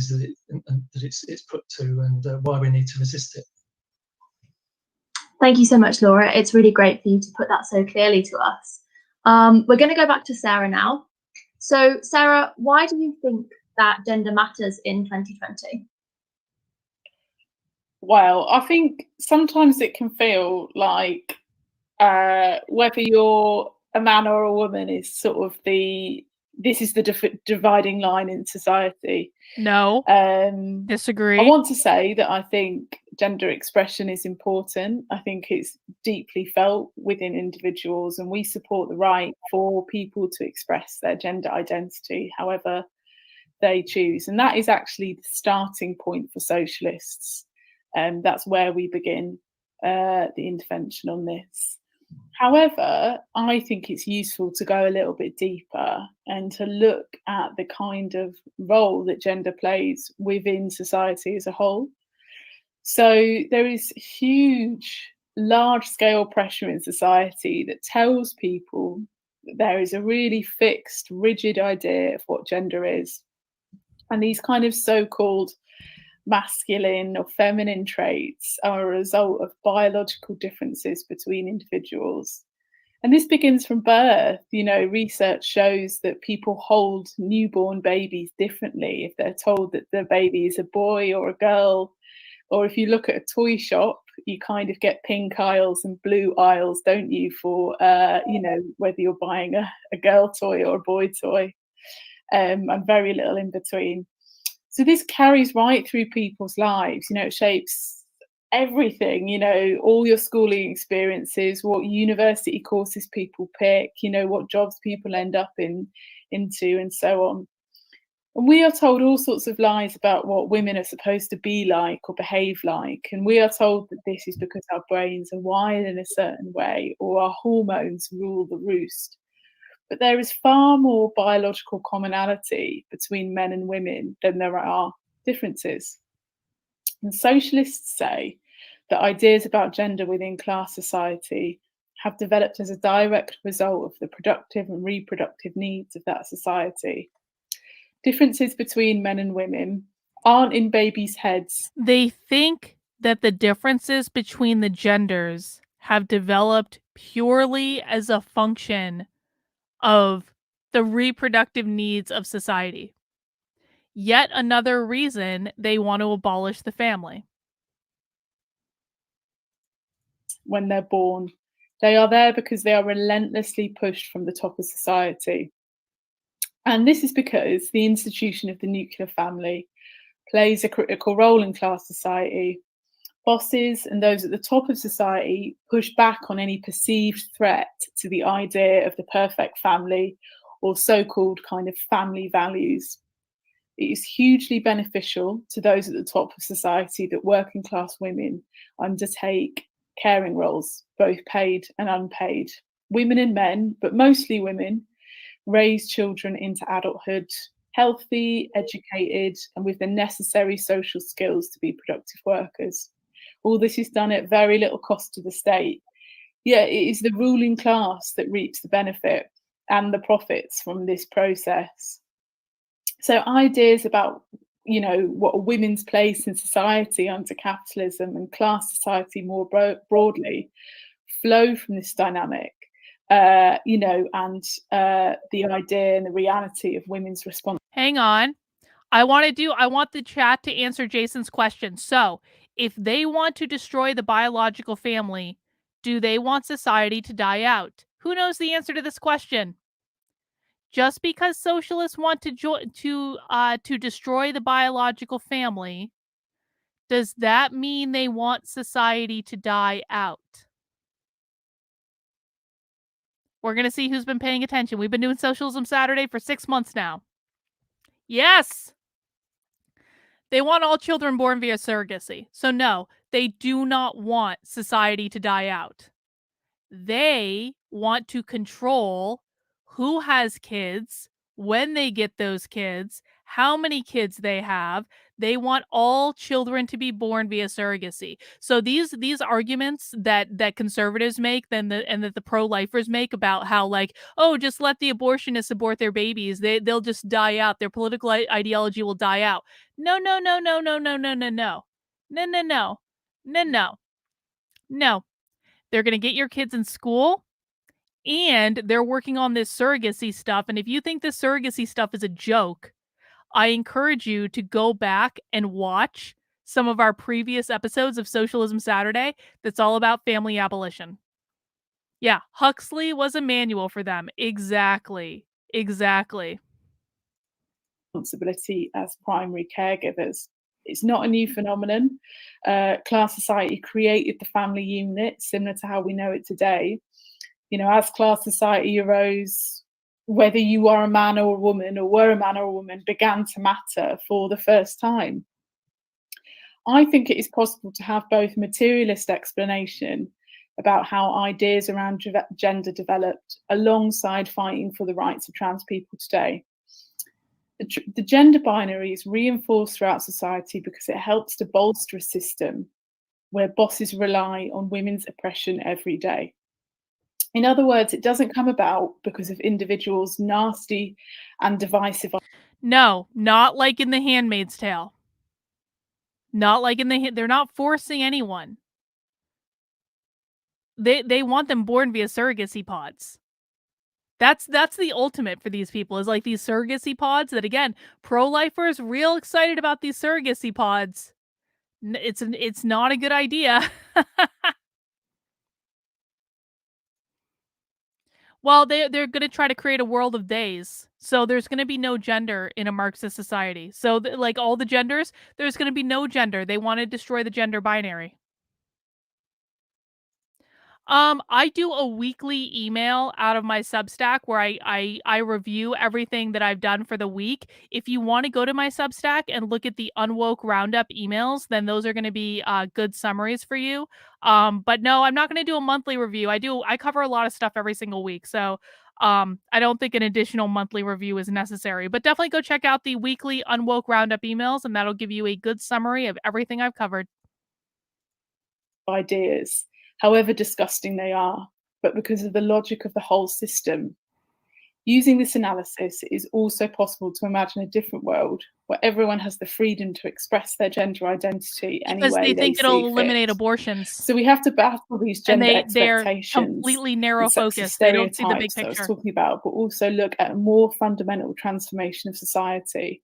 that it's put to, and why we need to resist it. Thank you so much, Laura. It's really great for you to put that so clearly to us. We're going to go back to Sarah now. So, Sarah, why do you think that gender matters in 2020? Well, I think sometimes it can feel like whether you're a man or a woman is sort of this is the dividing line in society. No, disagree. I want to say that I think gender expression is important. I think it's deeply felt within individuals, and we support the right for people to express their gender identity however they choose. And that is actually the starting point for socialists. That's where we begin the intervention on this. However, I think it's useful to go a little bit deeper and to look at the kind of role that gender plays within society as a whole. So there is huge, large-scale pressure in society that tells people that there is a really fixed, rigid idea of what gender is. And these kind of so-called masculine or feminine traits are a result of biological differences between individuals. And this begins from birth. Research shows that people hold newborn babies differently if they're told that the baby is a boy or a girl. Or if you look at a toy shop, you kind of get pink aisles and blue aisles, don't you, for, whether you're buying a girl toy or a boy toy, and very little in between. So this carries right through people's lives. It shapes everything, all your schooling experiences, what university courses people pick, what jobs people end up into, and so on. And we are told all sorts of lies about what women are supposed to be like or behave like. And we are told that this is because our brains are wired in a certain way, or our hormones rule the roost. But there is far more biological commonality between men and women than there are differences. And socialists say that ideas about gender within class society have developed as a direct result of the productive and reproductive needs of that society. Differences between men and women aren't in babies' heads. They think that the differences between the genders have developed purely as a function of the reproductive needs of society. Yet another reason they want to abolish the family. When they're born, they are there because they are relentlessly pushed from the top of society. And this is because the institution of the nuclear family plays a critical role in class society. Bosses and those at the top of society push back on any perceived threat to the idea of the perfect family or so-called kind of family values. It is hugely beneficial to those at the top of society that working class women undertake caring roles, both paid and unpaid. Women and men, but mostly women, raise children into adulthood, healthy, educated, and with the necessary social skills to be productive workers. All this is done at very little cost to the state. Yet it is the ruling class that reaps the benefit and the profits from this process. So ideas about, what a women's place in society under capitalism and class society more broadly flow from this dynamic. you know, and the idea and the reality of women's response. Hang on. I want the chat to answer Jason's question. So, if they want to destroy the biological family, do they want society to die out? Who knows the answer to this question? Just because socialists want to destroy the biological family, does that mean they want society to die out? We're going to see who's been paying attention. We've been doing Socialism Saturday for 6 months now. Yes! They want all children born via surrogacy. So no, they do not want society to die out. They want to control who has kids, when they get those kids, how many kids they have. They want all children to be born via surrogacy. So these arguments that conservatives make and that the pro-lifers make about how, like, oh, just let the abortionists abort their babies, they'll just die out, their political ideology will die out. No. They're going to get your kids in school, and they're working on this surrogacy stuff. And if you think this surrogacy stuff is a joke, I encourage you to go back and watch some of our previous episodes of Socialism Saturday that's all about family abolition. Yeah, Huxley was a manual for them. Exactly. Responsibility as primary caregivers. It's not a new phenomenon. Class society created the family unit, similar to how we know it today. You know, as class society arose, whether you are a man or a woman, or were a man or a woman, began to matter for the first time. I think it is possible to have both a materialist explanation about how ideas around gender developed alongside fighting for the rights of trans people today. The gender binary is reinforced throughout society because it helps to bolster a system where bosses rely on women's oppression every day. In other words, it doesn't come about because of individuals' nasty and divisive. No, not like in The Handmaid's Tale. Not like they're not forcing anyone. They want them born via surrogacy pods. That's the ultimate for these people, is like these surrogacy pods that, again, pro-lifers real excited about these surrogacy pods. It's not a good idea. Well, they're going to try to create a world of theys. So there's going to be no gender in a Marxist society. So like all the genders, there's going to be no gender. They want to destroy the gender binary. I do a weekly email out of my Substack where I review everything that I've done for the week. If you want to go to my Substack and look at the Unwoke Roundup emails, then those are going to be good summaries for you. But no, I'm not going to do a monthly review. I cover a lot of stuff every single week. So I don't think an additional monthly review is necessary, but definitely go check out the weekly Unwoke Roundup emails, and that'll give you a good summary of everything I've covered. Ideas, however disgusting they are, but because of the logic of the whole system. Using this analysis, it is also possible to imagine a different world where everyone has the freedom to express their gender identity any way they think it'll eliminate fit. abortions. So we have to battle these gender they're expectations, completely narrow focused. They don't see the big I was picture. talking about, but also look at a more fundamental transformation of society.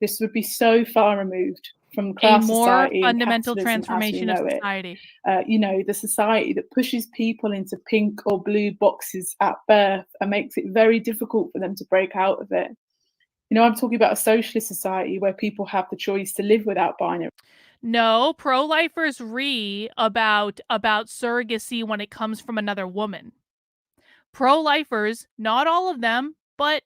This would be so far removed from class society, fundamental and transformation of society. You know, the society that pushes people into pink or blue boxes at birth and makes it very difficult for them to break out of it. You know, I'm talking about a socialist society where people have the choice to live without binary. No, pro-lifers about surrogacy when it comes from another woman. Pro-lifers, not all of them, but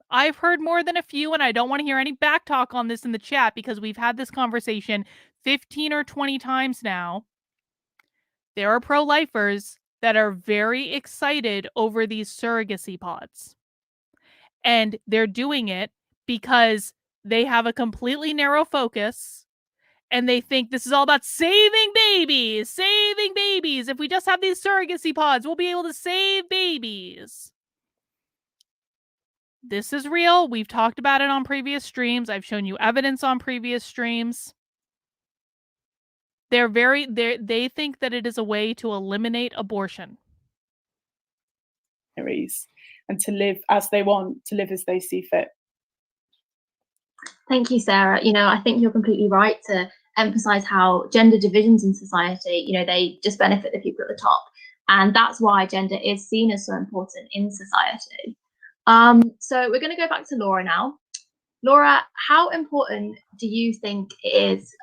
I've heard more than a few, and I don't want to hear any back talk on this in the chat because we've had this conversation 15 or 20 times now. There are pro-lifers that are very excited over these surrogacy pods. And they're doing it because they have a completely narrow focus, and they think this is all about saving babies. If we just have these surrogacy pods, we'll be able to save babies. This is real. We've talked about it on previous streams. I've shown you evidence on previous streams. They think that it is a way to eliminate abortion. and to live as they want, to live as they see fit. Thank you, Sarah. I think you're completely right to emphasize how gender divisions in society, they just benefit the people at the top. And that's why gender is seen as so important in society. So we're going to go back to Laura now. Laura, how important do you think it is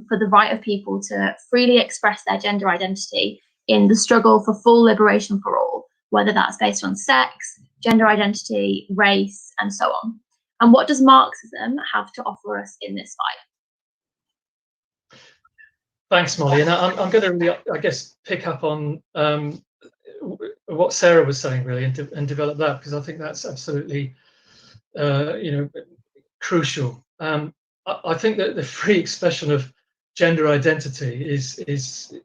for the right of people to freely express their gender identity in the struggle for full liberation for all, whether that's based on sex, gender identity, race, and so on? And what does Marxism have to offer us in this fight? Thanks, Molly. And I'm going to really, I guess, pick up on what Sarah was saying, really, and develop that, because I think that's absolutely, crucial. I think that the free expression of gender identity is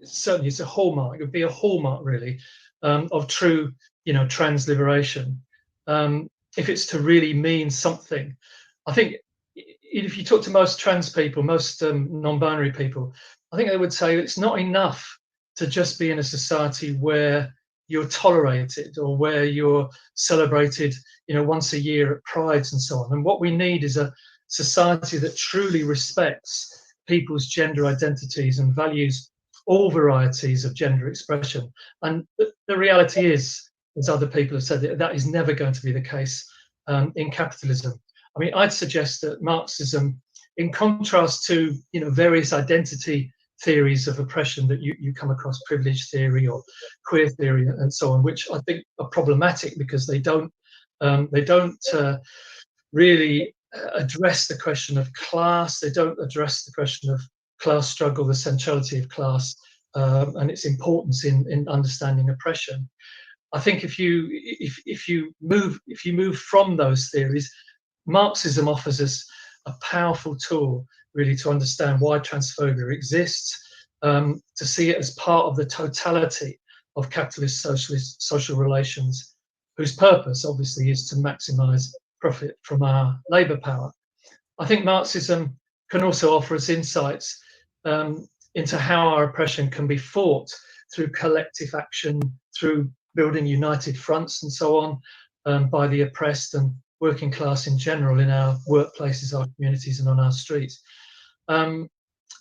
certainly, it's a hallmark. It would be a hallmark, really, of true, trans liberation. If it's to really mean something, I think if you talk to most trans people, most non-binary people, I think they would say it's not enough to just be in a society where you're tolerated or where you're celebrated, once a year at prides and so on. And what we need is a society that truly respects people's gender identities and values all varieties of gender expression. And the reality is, as other people have said, that is never going to be the case in capitalism. I mean, I'd suggest that Marxism, in contrast to various identity theories of oppression that you come across, privilege theory or queer theory and so on, which I think are problematic because they don't really address the question of class. They don't address the question of class struggle, the centrality of class, and its importance in understanding oppression. I think if you move from those theories, Marxism offers us a powerful tool, really, to understand why transphobia exists, to see it as part of the totality of capitalist socialist social relations, whose purpose obviously is to maximize profit from our labor power. I think Marxism can also offer us insights into how our oppression can be fought through collective action, through building united fronts and so on, by the oppressed and working class in general in our workplaces, our communities, and on our streets. A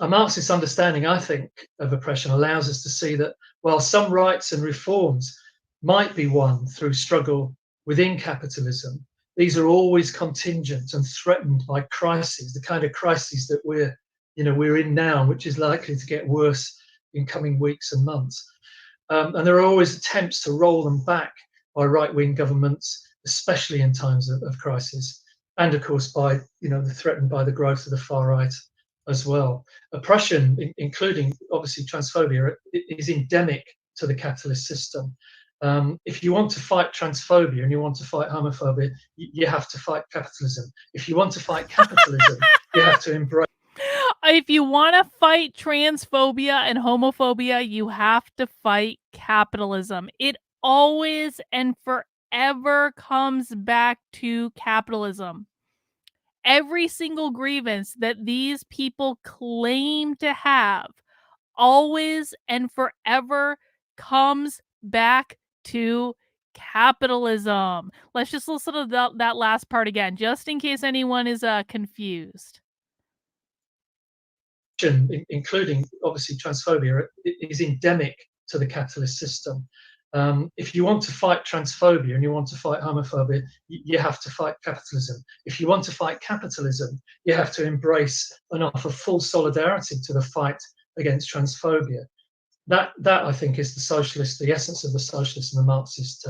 Marxist understanding, I think, of oppression allows us to see that while some rights and reforms might be won through struggle within capitalism, these are always contingent and threatened by crises, the kind of crises that we're in now, which is likely to get worse in coming weeks and months. And there are always attempts to roll them back by right-wing governments, especially in times of crisis, and of course by threatened by the growth of the far right as well. Oppression, including obviously transphobia, is endemic to the capitalist system. If you want to fight transphobia and you want to fight homophobia, you have to fight capitalism. If you want to fight capitalism, you have to embrace. If you want to fight transphobia and homophobia, you have to fight capitalism. It always and forever comes back to capitalism. Every single grievance that these people claim to have always and forever comes back to capitalism. Let's just listen to that last part again, just in case anyone is confused. Including obviously transphobia, is endemic to the capitalist system. If you want to fight transphobia and you want to fight homophobia, you have to fight capitalism. If you want to fight capitalism, you have to embrace and offer full solidarity to the fight against transphobia. That I think is the essence of the socialist and the Marxist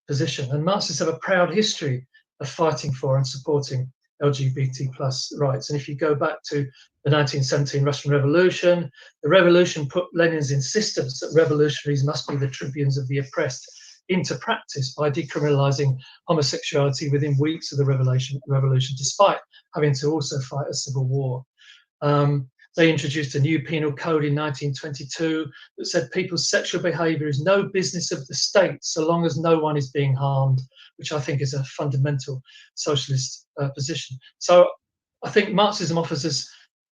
position. And Marxists have a proud history of fighting for and supporting LGBT plus rights. And if you go back to the 1917 Russian Revolution, the revolution put Lenin's insistence that revolutionaries must be the tribunes of the oppressed into practice by decriminalizing homosexuality within weeks of the revolution, despite having to also fight a civil war. They introduced a new penal code in 1922 that said people's sexual behavior is no business of the state so long as no one is being harmed, which I think is a fundamental socialist position. So I think Marxism offers us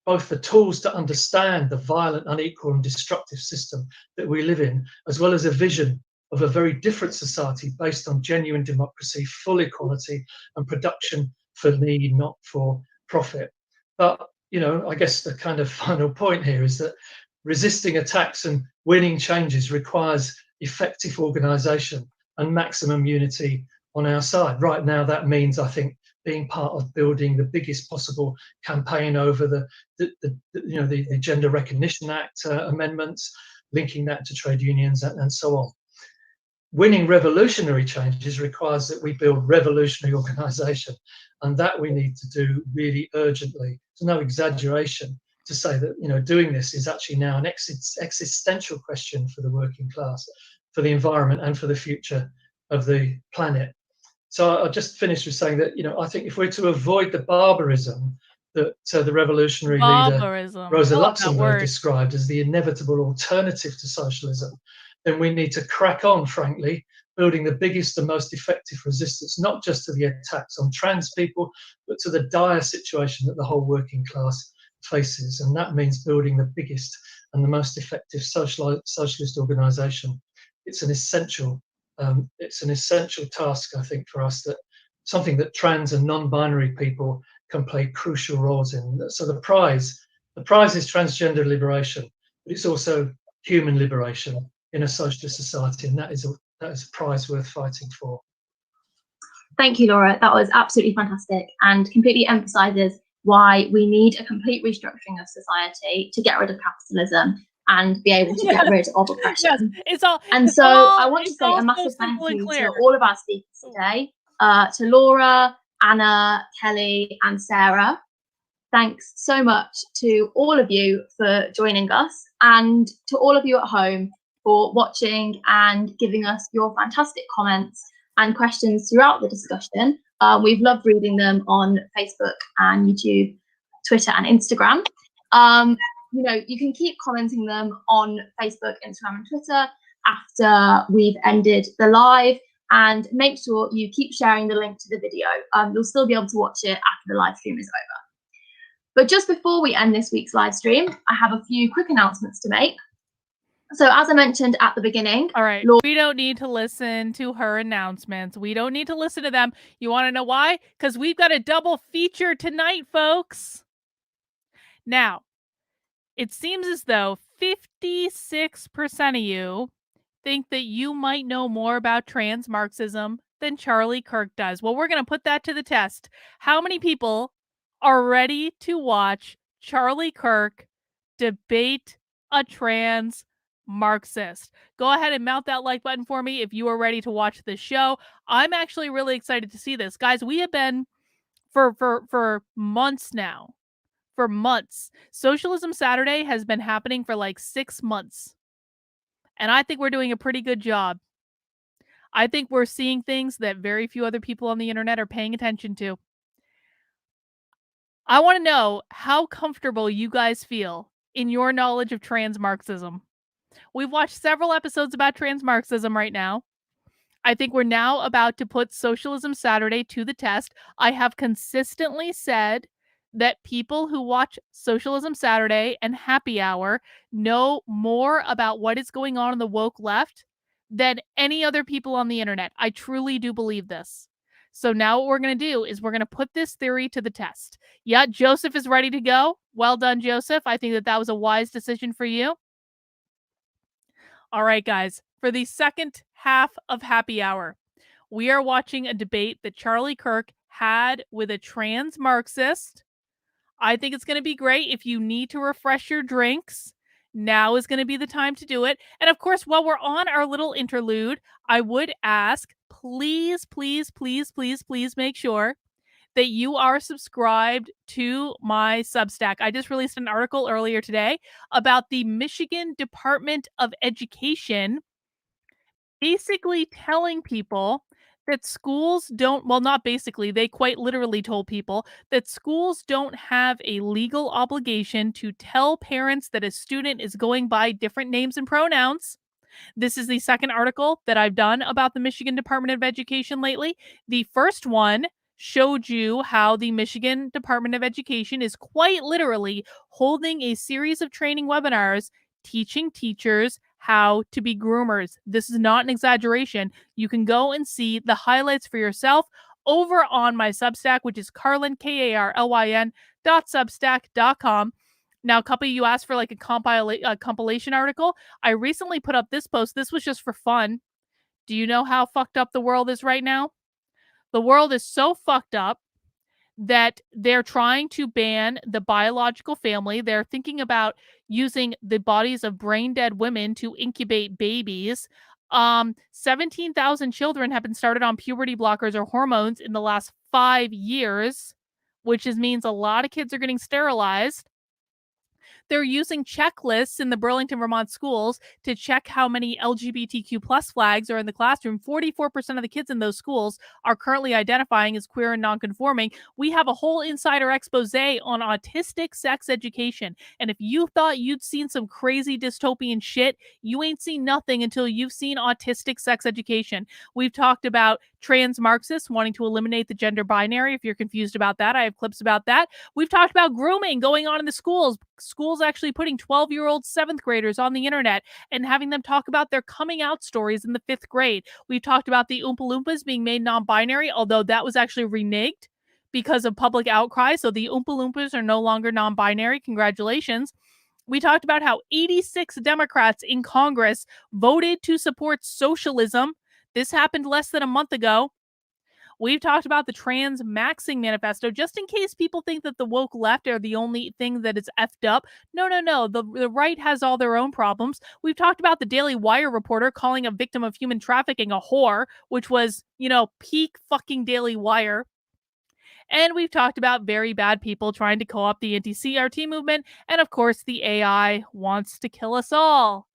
both the tools to understand the violent, unequal and destructive system that we live in, as well as a vision of a very different society based on genuine democracy, full equality, and production for need, not for profit. But, you know, I guess the kind of final point here is that resisting attacks and winning changes requires effective organisation and maximum unity on our side. Right now, that means, I think, being part of building the biggest possible campaign over the Gender Recognition Act amendments, linking that to trade unions and so on. Winning revolutionary changes requires that we build revolutionary organisation, and that we need to do really urgently. There's no exaggeration to say that, you know, doing this is actually now an existential question for the working class, for the environment, and for the future of the planet. So I'll just finish with saying that, you know, I think if we're to avoid the barbarism that the revolutionary leader Rosa Luxemburg described as the inevitable alternative to socialism, then we need to crack on, frankly, building the biggest and most effective resistance, not just to the attacks on trans people, but to the dire situation that the whole working class faces. And that means building the biggest and the most effective socialist organisation. It's an essential task, I think, for us, that something that trans and non-binary people can play crucial roles in. So the prize is transgender liberation, but it's also human liberation in a socialist society, and that is a prize worth fighting for. Thank you, Laura. That was absolutely fantastic and completely emphasises why we need a complete restructuring of society to get rid of capitalism and be able to get rid of oppression. Yes, it's all. And it's so all, I want to say a massive so thank you clear. to all of our speakers today, to Laura, Anna, Kelly, and Sarah. Thanks so much to all of you for joining us, and to all of you at home for watching and giving us your fantastic comments and questions throughout the discussion. We've loved reading them on Facebook and YouTube, Twitter and Instagram. You know, you can keep commenting them on Facebook, Instagram and Twitter after we've ended the live, and make sure you keep sharing the link to the video. You'll still be able to watch it after the live stream is over. But just before we end this week's live stream, I have a few quick announcements to make. So as I mentioned at the beginning, all right, we don't need to listen to her announcements. We don't need to listen to them. You want to know why? Because we've got a double feature tonight, folks. Now, it seems as though 56% of you think that you might know more about trans Marxism than Charlie Kirk does. Well, we're going to put that to the test. How many people are ready to watch Charlie Kirk debate a trans Marxist? Go ahead and mount that like button for me if you are ready to watch this show. I'm actually really excited to see this. Guys, we have been for months now. For months. Socialism Saturday has been happening for like 6 months. And I think we're doing a pretty good job. I think we're seeing things that very few other people on the internet are paying attention to. I want to know how comfortable you guys feel in your knowledge of trans Marxism. We've watched several episodes about trans Marxism right now. I think we're now about to put Socialism Saturday to the test. I have consistently said that people who watch Socialism Saturday and Happy Hour know more about what is going on in the woke left than any other people on the internet. I truly do believe this. So now what we're going to do is we're going to put this theory to the test. Yeah, Joseph is ready to go. Well done, Joseph. I think that was a wise decision for you. All right, guys, for the second half of Happy Hour, we are watching a debate that Charlie Kirk had with a trans Marxist. I think it's going to be great. If you need to refresh your drinks, now is going to be the time to do it. And of course, while we're on our little interlude, I would ask, please, please, please, please, please make sure that you are subscribed to my Substack. I just released an article earlier today about the Michigan Department of Education basically telling people that schools don't, well, not basically, they quite literally told people that schools don't have a legal obligation to tell parents that a student is going by different names and pronouns. This is the second article that I've done about the Michigan Department of Education lately. The first one showed you how the Michigan Department of Education is quite literally holding a series of training webinars teaching teachers how to be groomers. This is not an exaggeration. You can go and see the highlights for yourself over on my Substack, which is Carlyn, KARLYN.substack.com. Now, a couple of you asked for like a compilation article. I recently put up this post. This was just for fun. Do you know how fucked up the world is right now? The world is so fucked up that they're trying to ban the biological family. They're thinking about using the bodies of brain dead women to incubate babies. 17,000 children have been started on puberty blockers or hormones in the last 5 years, which means a lot of kids are getting sterilized. They're using checklists in the Burlington, Vermont schools to check how many LGBTQ plus flags are in the classroom. 44% of the kids in those schools are currently identifying as queer and nonconforming. We have a whole insider expose on autistic sex education. And if you thought you'd seen some crazy dystopian shit, you ain't seen nothing until you've seen autistic sex education. We've talked about trans Marxists wanting to eliminate the gender binary. If you're confused about that, I have clips about that. We've talked about grooming going on in the schools. Schools actually putting 12-year-old 7th graders on the internet and having them talk about their coming out stories in the 5th grade. We've talked about the Oompa Loompas being made non-binary, although that was actually reneged because of public outcry. So the Oompa Loompas are no longer non-binary. Congratulations. We talked about how 86 Democrats in Congress voted to support socialism. This happened less than a month ago. We've talked about the trans maxing manifesto, just in case people think that the woke left are the only thing that is effed up. No. The right has all their own problems. We've talked about the Daily Wire reporter calling a victim of human trafficking a whore, which was, peak fucking Daily Wire. And we've talked about very bad people trying to co-opt the anti-CRT movement. And of course, the AI wants to kill us all.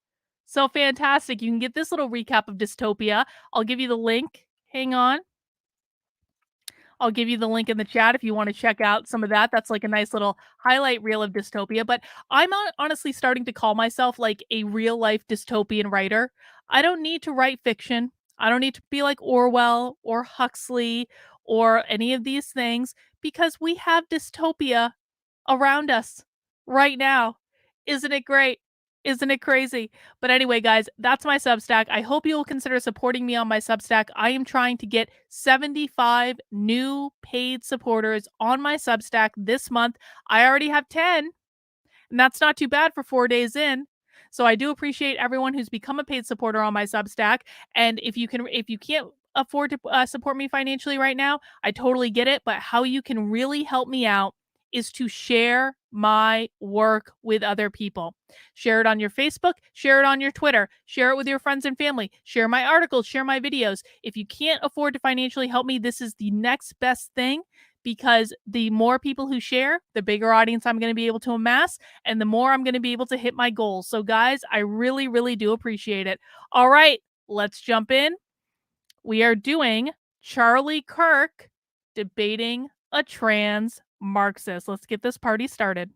So fantastic. You can get this little recap of dystopia. I'll give you the link. Hang on. I'll give you the link in the chat if you want to check out some of that. That's like a nice little highlight reel of dystopia. But I'm honestly starting to call myself like a real life dystopian writer. I don't need to write fiction. I don't need to be like Orwell or Huxley or any of these things because we have dystopia around us right now. Isn't it great? Isn't it crazy? But anyway, guys, that's my Substack. I hope you'll consider supporting me on my Substack. I am trying to get 75 new paid supporters on my Substack this month. I already have 10, and that's not too bad for 4 days in. So I do appreciate everyone who's become a paid supporter on my Substack. And if you can't afford to support me financially right now, I totally get it. But how you can really help me out is to share my work with other people. Share it on your Facebook, share it on your Twitter, share it with your friends and family, share my articles, share my videos. If you can't afford to financially help me, this is the next best thing because the more people who share, the bigger audience I'm going to be able to amass and the more I'm going to be able to hit my goals. So guys, I really, really do appreciate it. All right, let's jump in. We are doing Charlie Kirk debating a trans Marxist. Let's get this party started.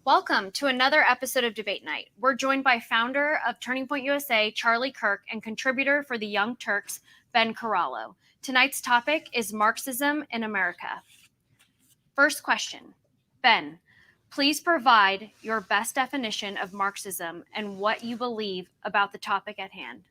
Welcome to another episode of Debate Night. We're joined by founder of Turning Point USA, Charlie Kirk, and contributor for the Young Turks, Ben Carallo. Tonight's topic is Marxism in America. First question. Ben, please provide your best definition of Marxism and what you believe about the topic at hand.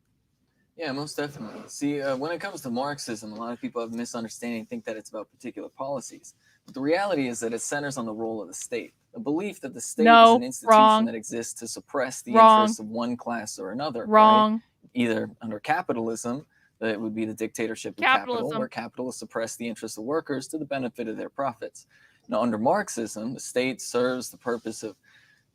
Yeah, most definitely. See, when it comes to Marxism, a lot of people have a misunderstanding and think that it's about particular policies. But the reality is that it centers on the role of the state. The belief that the state is an institution that exists to suppress the interests of one class or another. Wrong. Right? Either under capitalism, that would be the dictatorship of capital, where capitalists suppress the interests of workers to the benefit of their profits. Now, under Marxism, the state serves the purpose of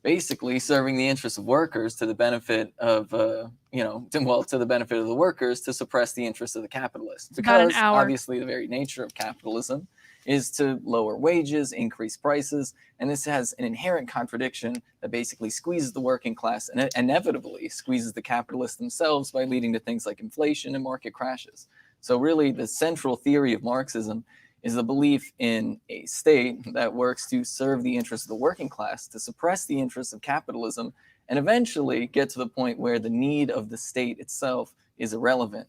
basically serving the interests of workers to the benefit of, to the benefit of the workers to suppress the interests of the capitalists. Because obviously the very nature of capitalism is to lower wages, increase prices, and this has an inherent contradiction that basically squeezes the working class and inevitably squeezes the capitalists themselves by leading to things like inflation and market crashes. So really the central theory of Marxism is the belief in a state that works to serve the interests of the working class, to suppress the interests of capitalism, and eventually get to the point where the need of the state itself is irrelevant.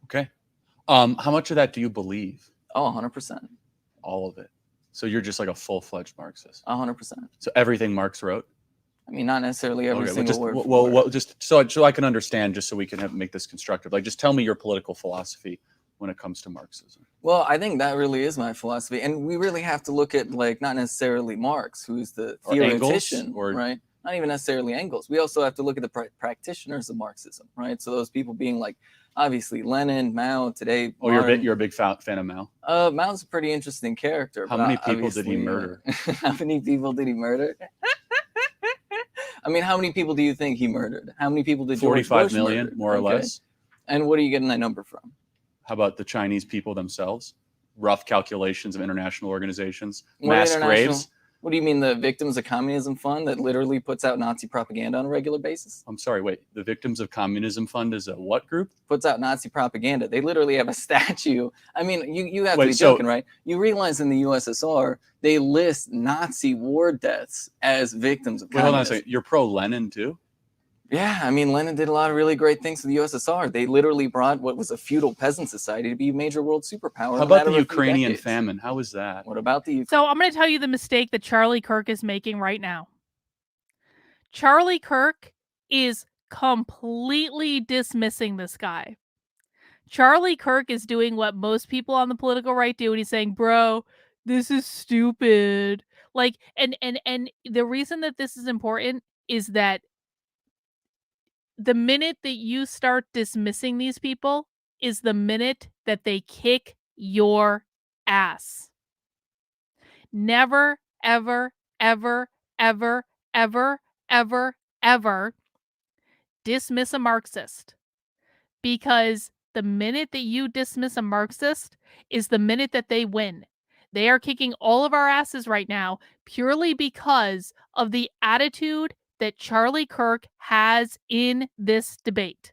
Okay. How much of that do you believe? Oh, 100%. All of it. So you're just like a full-fledged Marxist. 100%. So everything Marx wrote? I mean, not necessarily every single word. Well, just so I can understand, just so we can make this constructive. Like, just tell me your political philosophy when it comes to Marxism. Well, I think that really is my philosophy, and we really have to look at, like, not necessarily Marx, who's the theoretician, right? Not even necessarily Engels. We also have to look at the practitioners of Marxism, right? So those people being like, obviously, Lenin, Mao, today. Oh, you're a big fan of Mao? Mao's a pretty interesting character. How many people did he murder? How many people did he murder? I mean, how many people do you think he murdered? How many people did George 45 Bush million, murder? more or less. And what are you getting that number from? How about the Chinese people themselves? Rough calculations of international organizations, mass graves. What do you mean, the Victims of Communism Fund that literally puts out Nazi propaganda on a regular basis? I'm sorry, wait. The Victims of Communism Fund is a what group? Puts out Nazi propaganda. They literally have a statue. I mean, you have to be joking, right? You realize in the USSR, they list Nazi war deaths as victims of communism. Hold on a second. You're pro-Lenin too? Yeah, I mean, Lenin did a lot of really great things for the USSR. They literally brought what was a feudal peasant society to be a major world superpower. How about the Ukrainian famine? How was that? What about the So I'm going to tell you the mistake that Charlie Kirk is making right now. Charlie Kirk is completely dismissing this guy. Charlie Kirk is doing what most people on the political right do, and he's saying, bro, this is stupid. Like, and the reason that this is important is that the minute that you start dismissing these people is the minute that they kick your ass. Never, ever, ever, ever, ever, ever, ever dismiss a Marxist. Because the minute that you dismiss a Marxist is the minute that they win. They are kicking all of our asses right now purely because of the attitude that Charlie Kirk has in this debate.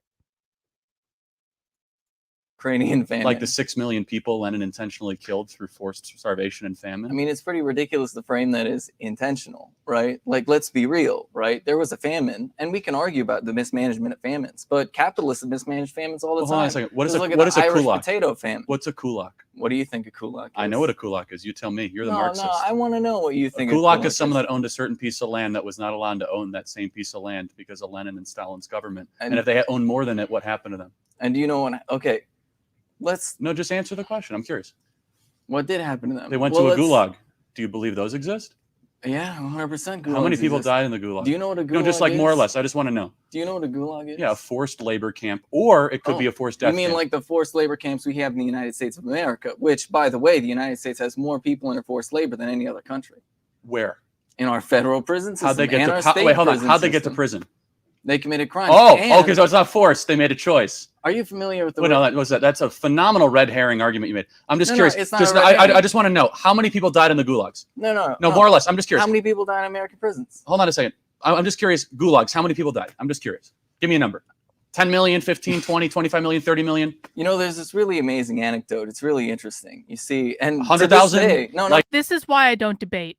Ukrainian famine. Like the 6 million people Lenin intentionally killed through forced starvation and famine? I mean, it's pretty ridiculous to frame that as intentional, right? Like, let's be real, right? There was a famine, and we can argue about the mismanagement of famines, but capitalists have mismanaged famines all the time. Hold on a second. What is a Irish kulak? Potato famine. What's a kulak? What do you think a kulak is? I know what a kulak is. You tell me. You're the Marxist. No, I want to know what you think. A kulak is someone that owned a certain piece of land that was not allowed to own that same piece of land because of Lenin and Stalin's government. And if they had owned more than it, what happened to them? And do you know what? Okay, just answer the question. I'm curious. What did happen to them? They went to a gulag. Do you believe those exist? Yeah, 100% gulag. How many people died in the gulag? Do you know what a gulag is? No, just like more or less. I just want to know. Do you know what a gulag is? Yeah, a forced labor camp, or it could be a forced death camp. You mean like the forced labor camps we have in the United States of America, which, by the way, the United States has more people under forced labor than any other country. Where? In our federal prison system. How'd they get How'd they get to prison? They committed crimes. Okay, so it's not forced. They made a choice. Are you familiar with the? That's a phenomenal red herring argument you made. I'm just curious. It's not I just want to know how many people died in the gulags. No, more or less. I'm just curious. How many people died in American prisons? Hold on a second. I'm just curious. Gulags. How many people died? I'm just curious. Give me a number. 10 million, 15, 20, 25 million, 30 million. You know, there's this really amazing anecdote. It's really interesting. You see, and 100,000. This is why I don't debate.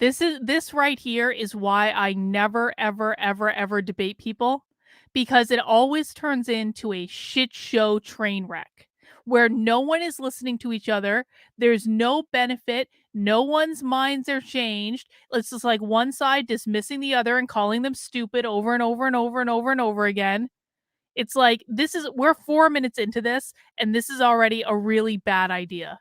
This right here is why I never, ever, ever, ever debate people, because it always turns into a shit show train wreck where no one is listening to each other. There's no benefit. No one's minds are changed. It's just like one side dismissing the other and calling them stupid over and over and over and over and over again. It's like, we're 4 minutes into this, and this is already a really bad idea.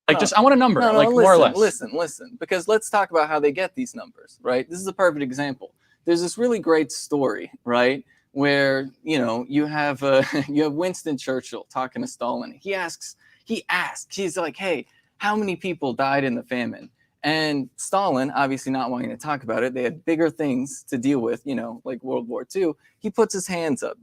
I want a number, more or less. Listen, because let's talk about how they get these numbers, right? This is a perfect example. There's this really great story, right, where you have Winston Churchill talking to Stalin. He's like, hey, how many people died in the famine? And Stalin, obviously not wanting to talk about it, they had bigger things to deal with, like World War II. He puts his hands up.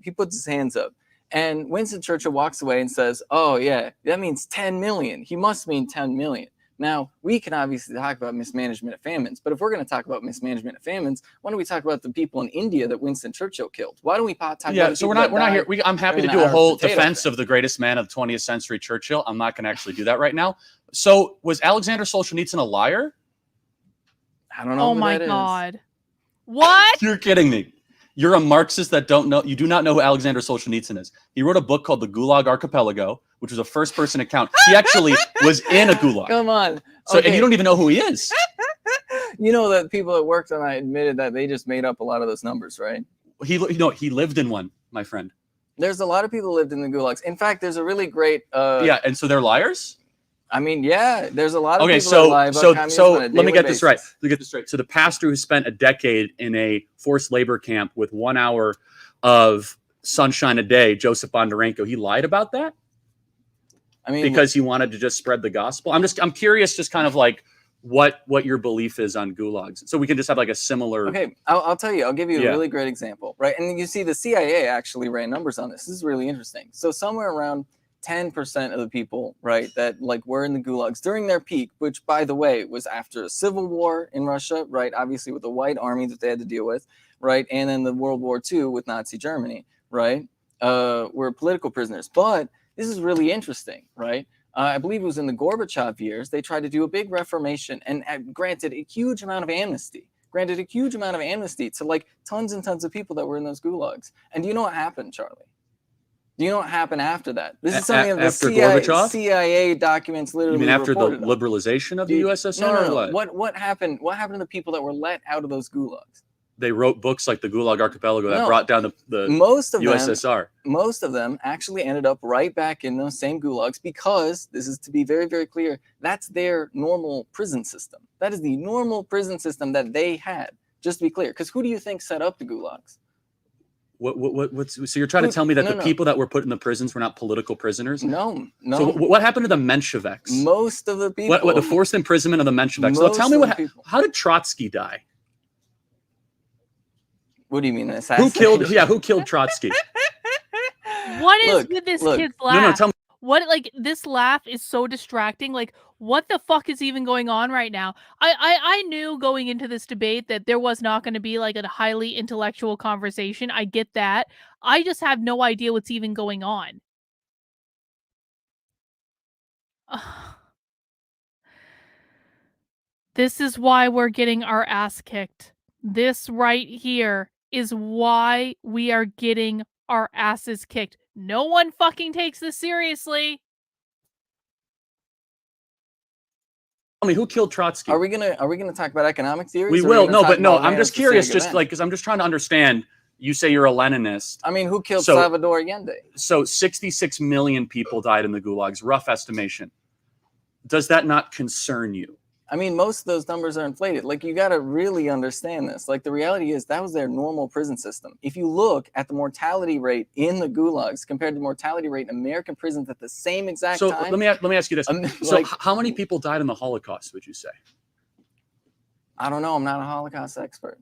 And Winston Churchill walks away and says, oh, yeah, that means 10 million. He must mean 10 million. Now, we can obviously talk about mismanagement of famines, but if we're going to talk about mismanagement of famines, why don't we talk about the people in India that Winston Churchill killed? Why don't we talk about the so we're not here. I'm happy to do a whole defense of the greatest man of the 20th century, Churchill. I'm not going to actually do that right now. So was Alexander Solzhenitsyn a liar? I don't know. Oh, my God. What? You're kidding me. You're a Marxist that you do not know who Alexander Solzhenitsyn is. He wrote a book called The Gulag Archipelago, which was a first-person account. He actually was in a gulag. Come on. So, and you don't even know who he is. You know that people that worked on it admitted that they just made up a lot of those numbers, right? He lived in one, my friend. There's a lot of people who lived in the gulags. In fact, there's a really great... yeah, and so they're liars? I mean, yeah, there's a lot of okay, people that lie about communism on a let me get basis. this right. Let me get this right. So the pastor who spent a decade in a forced labor camp with 1 hour of sunshine a day, Joseph Bondarenko, he lied about that? I mean, because he wanted to just spread the gospel? I'm curious, just kind of like what your belief is on gulags, so we can just have like a similar. Okay, I'll tell you. I'll give you a really great example, right? And you see, the CIA actually ran numbers on this. This is really interesting. So somewhere around 10% of the people, right, that like were in the gulags during their peak, which by the way was after a civil war in Russia, right? Obviously with the white army that they had to deal with, right, and then the World War II with Nazi Germany, right, were political prisoners. But this is really interesting, right? I believe it was in the Gorbachev years, they tried to do a big reformation and granted a huge amount of amnesty. To like tons and tons of people that were in those gulags. And do you know what happened, Charlie? Do you know what happened after that? This is something that the CIA documents literally. You mean after the on. liberalization of the USSR? No. What happened? What happened to the people that were let out of those gulags? They wrote books like the Gulag Archipelago that brought down the most of USSR. Most of them actually ended up right back in those same gulags because this is, to be very, very clear, that's their normal prison system. That is the normal prison system that they had. Just to be clear, because who do you think set up the gulags? So you're trying to tell me that the people that were put in the prisons were not political prisoners? No. So what happened to the Mensheviks? Most of the people. What the forced imprisonment of the Mensheviks? So tell me how did Trotsky die? What do you mean? Who killed Trotsky? What is with this kid's laugh? No, tell me. What, like, this laugh is so distracting. Like, what the fuck is even going on right now? I knew going into this debate that there was not going to be like a highly intellectual conversation. I get that. I just have no idea what's even going on. This is why we're getting our ass kicked. This right here is why we are getting our asses kicked. No one fucking takes this seriously. Tell me, who killed Trotsky? Are we gonna talk about economic theories? We will. I'm just curious, because I'm just trying to understand. You say you're a Leninist. I mean, who killed Salvador Allende? So 66 million people died in the gulags, rough estimation. Does that not concern you? I mean, most of those numbers are inflated. Like, you got to really understand this. Like, the reality is that was their normal prison system. If you look at the mortality rate in the gulags compared to the mortality rate in American prisons at the same exact time. So let me ask you this. So how many people died in the Holocaust, would you say? I don't know. I'm not a Holocaust expert.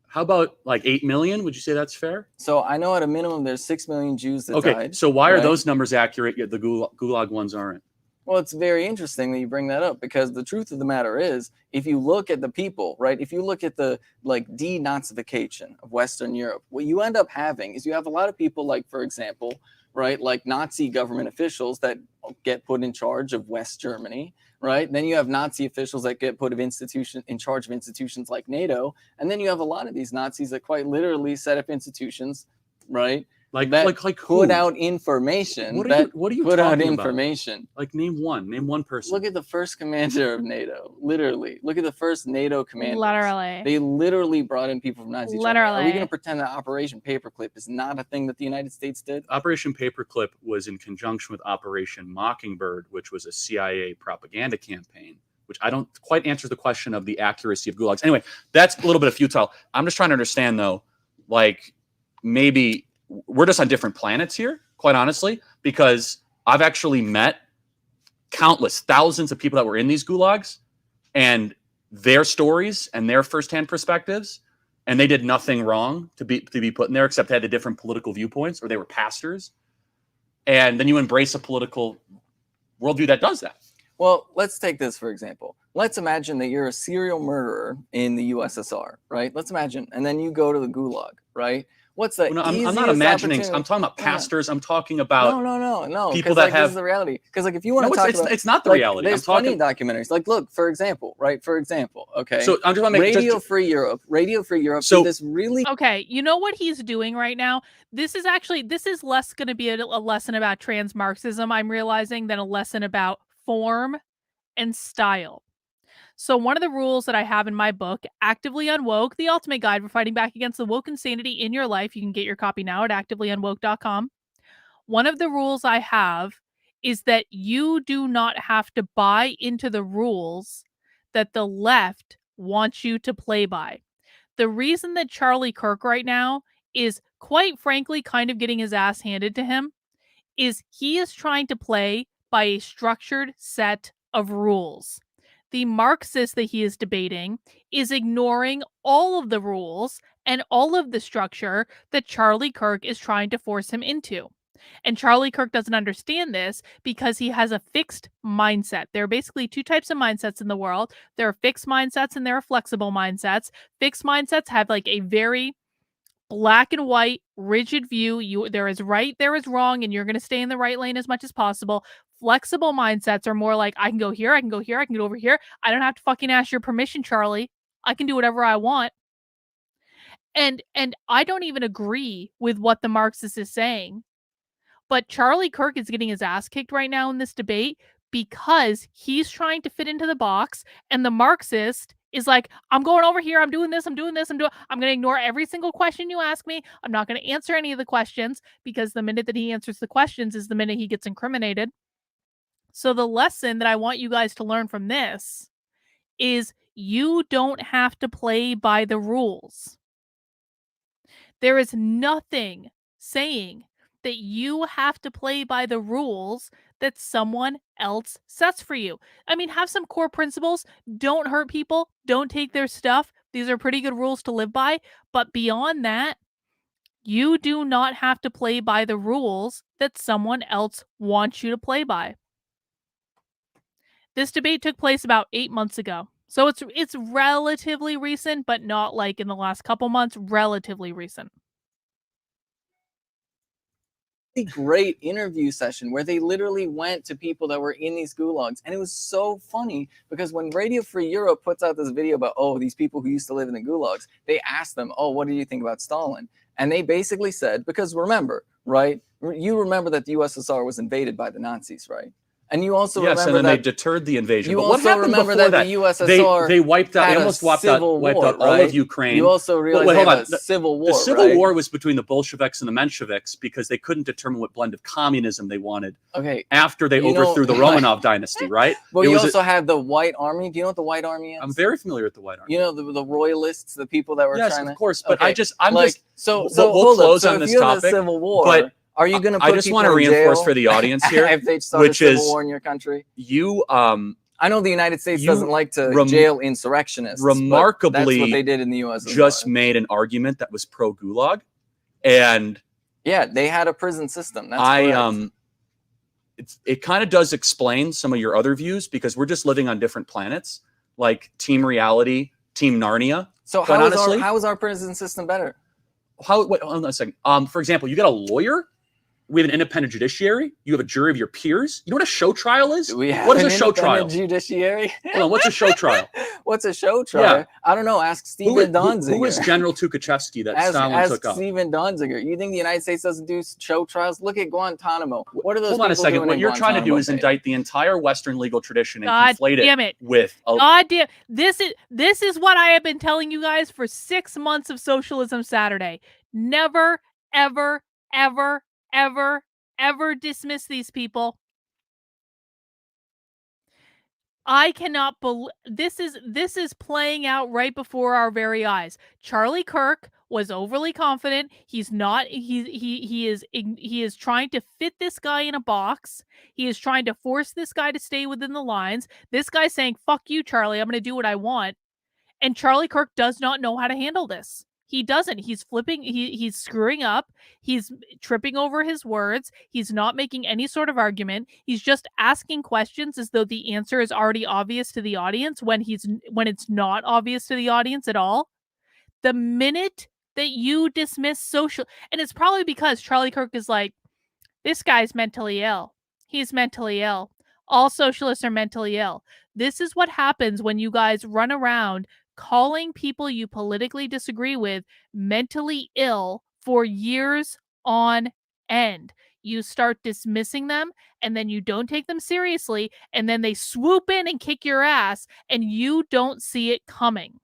How about like 8 million? Would you say that's fair? So I know at a minimum there's 6 million Jews that died. Okay, so why are those numbers accurate yet the gulag ones aren't? Well, it's very interesting that you bring that up, because the truth of the matter is, if you look at the people, right, if you look at the like denazification of Western Europe, what you end up having is you have a lot of people, like, for example, right, like Nazi government officials that get put in charge of West Germany, right? Then you have Nazi officials that get put in charge of institutions like NATO, and then you have a lot of these Nazis that quite literally set up institutions, right? Like put out information. What are you put out talking information? About? Like name one person. Look at the first commander of NATO. Literally, look at the first NATO commander. Literally, they literally brought in people from Nazi Germany. Literally, are we going to pretend that Operation Paperclip is not a thing that the United States did? Operation Paperclip was in conjunction with Operation Mockingbird, which was a CIA propaganda campaign, which I don't quite answer the question of the accuracy of gulags. Anyway, that's a little bit of futile. I'm just trying to understand, though, like maybe we're just on different planets here, quite honestly, because I've actually met thousands of people that were in these gulags and their stories and their firsthand perspectives, and they did nothing wrong to be put in there, except they had the different political viewpoints, or they were pastors. And then you embrace a political worldview that does that. Well, let's take this, for example. Let's imagine that you're a serial murderer in the USSR, right? Let's imagine, and then you go to the gulag, right? What's the Well, no, I'm easiest not imagining. opportunity? I'm talking about No. pastors. I'm talking about No. people 'cause, that like, have this is the reality. Because like if you want No, to talk it's about, it's not the like, reality. I'm there's plenty talking. of documentaries. Like, look, for example, okay. So I'm just want to make Radio Free Europe So- did this really Okay, you know what he's doing right now? This is less going to be a lesson about trans Marxism, I'm realizing, than a lesson about form and style. So one of the rules that I have in my book, Actively Unwoke, the ultimate guide for fighting back against the woke insanity in your life, you can get your copy now at activelyunwoke.com. One of the rules I have is that you do not have to buy into the rules that the left wants you to play by. The reason that Charlie Kirk right now is, quite frankly, kind of getting his ass handed to him is he is trying to play by a structured set of rules. The Marxist that he is debating is ignoring all of the rules and all of the structure that Charlie Kirk is trying to force him into. And Charlie Kirk doesn't understand this because he has a fixed mindset. There are basically two types of mindsets in the world. There are fixed mindsets and there are flexible mindsets. Fixed mindsets have like a very black and white, rigid view. There is right, there is wrong, and you're going to stay in the right lane as much as possible. Flexible mindsets are more like, I can go here, I can go here, I can go over here. I don't have to fucking ask your permission, Charlie. I can do whatever I want. And I don't even agree with what the Marxist is saying. But Charlie Kirk is getting his ass kicked right now in this debate because he's trying to fit into the box, and the Marxist is like, I'm going over here, I'm doing this, I'm going to ignore every single question you ask me. I'm not going to answer any of the questions, because the minute that he answers the questions is the minute he gets incriminated. So the lesson that I want you guys to learn from this is you don't have to play by the rules. There is nothing saying that you have to play by the rules that someone else sets for you. I mean, have some core principles. Don't hurt people. Don't take their stuff. These are pretty good rules to live by. But beyond that, you do not have to play by the rules that someone else wants you to play by. This debate took place about 8 months ago. So it's relatively recent, but not like in the last couple months, relatively recent. great interview session where they literally went to people that were in these gulags, and it was so funny because when Radio Free Europe puts out this video about, oh, these people who used to live in the gulags, they asked them, oh, what do you think about Stalin? And they basically said, because remember, right, you remember that the USSR was invaded by the Nazis, right? And you also remember and then that they deterred the invasion. You but also what happened remember before that the USSR they wiped out. had They almost a wiped civil war, out all right? of Ukraine. You also realize wait, they hold had on. a civil war. The civil right? war was between the Bolsheviks and the Mensheviks because they couldn't determine what blend of communism they wanted. Okay. After they overthrew the Romanov dynasty, right? But you also had the White Army. Do you know what the White Army is? I'm very familiar with the White Army. You know the royalists, the people that were trying to. Yes, of course. But okay. I'm like, just so we'll close so on if this you have topic. A civil war, but are you going to? I just want to reinforce for the audience here, if they start a civil war in your country. You I know the United States doesn't like to jail insurrectionists. Remarkably, that's what they did in the U.S. Just made an argument that was pro Gulag, and yeah, they had a prison system. That's it kind of does explain some of your other views because we're just living on different planets, like Team Reality, Team Narnia. So how is our prison system better? Wait, hold on a second. For example, you got a lawyer. We have an independent judiciary. You have a jury of your peers. You know what a show trial is? What is a show trial? Judiciary. Hold on, what's a show trial? What's a show trial? Yeah. I don't know. Ask Steven Donziger. Who was General Tukhachevsky that Stalin took up? Steven Donziger. You think the United States doesn't do show trials? Look at Guantanamo. What are those? Hold on a second. What you're trying to do is indict the entire Western legal tradition and conflate it with. God damn! This is what I have been telling you guys for 6 months of Socialism Saturday. Never, ever, ever, ever dismiss these people. I cannot believe this is playing out right before our very eyes. Charlie Kirk was overly confident. He's not. He is trying to fit this guy in a box. He is trying to force this guy to stay within the lines. This guy's saying, "Fuck you, Charlie. I'm going to do what I want." And Charlie Kirk does not know how to handle this. He doesn't. He's flipping. He's screwing up. He's tripping over his words. He's not making any sort of argument. He's just asking questions as though the answer is already obvious to the audience when it's not obvious to the audience at all. The minute that you dismiss social, and it's probably because Charlie Kirk is like, this guy's mentally ill. He's mentally ill. All socialists are mentally ill. This is what happens when you guys run around calling people you politically disagree with mentally ill for years on end. You start dismissing them, and then you don't take them seriously, and then they swoop in and kick your ass, and you don't see it coming.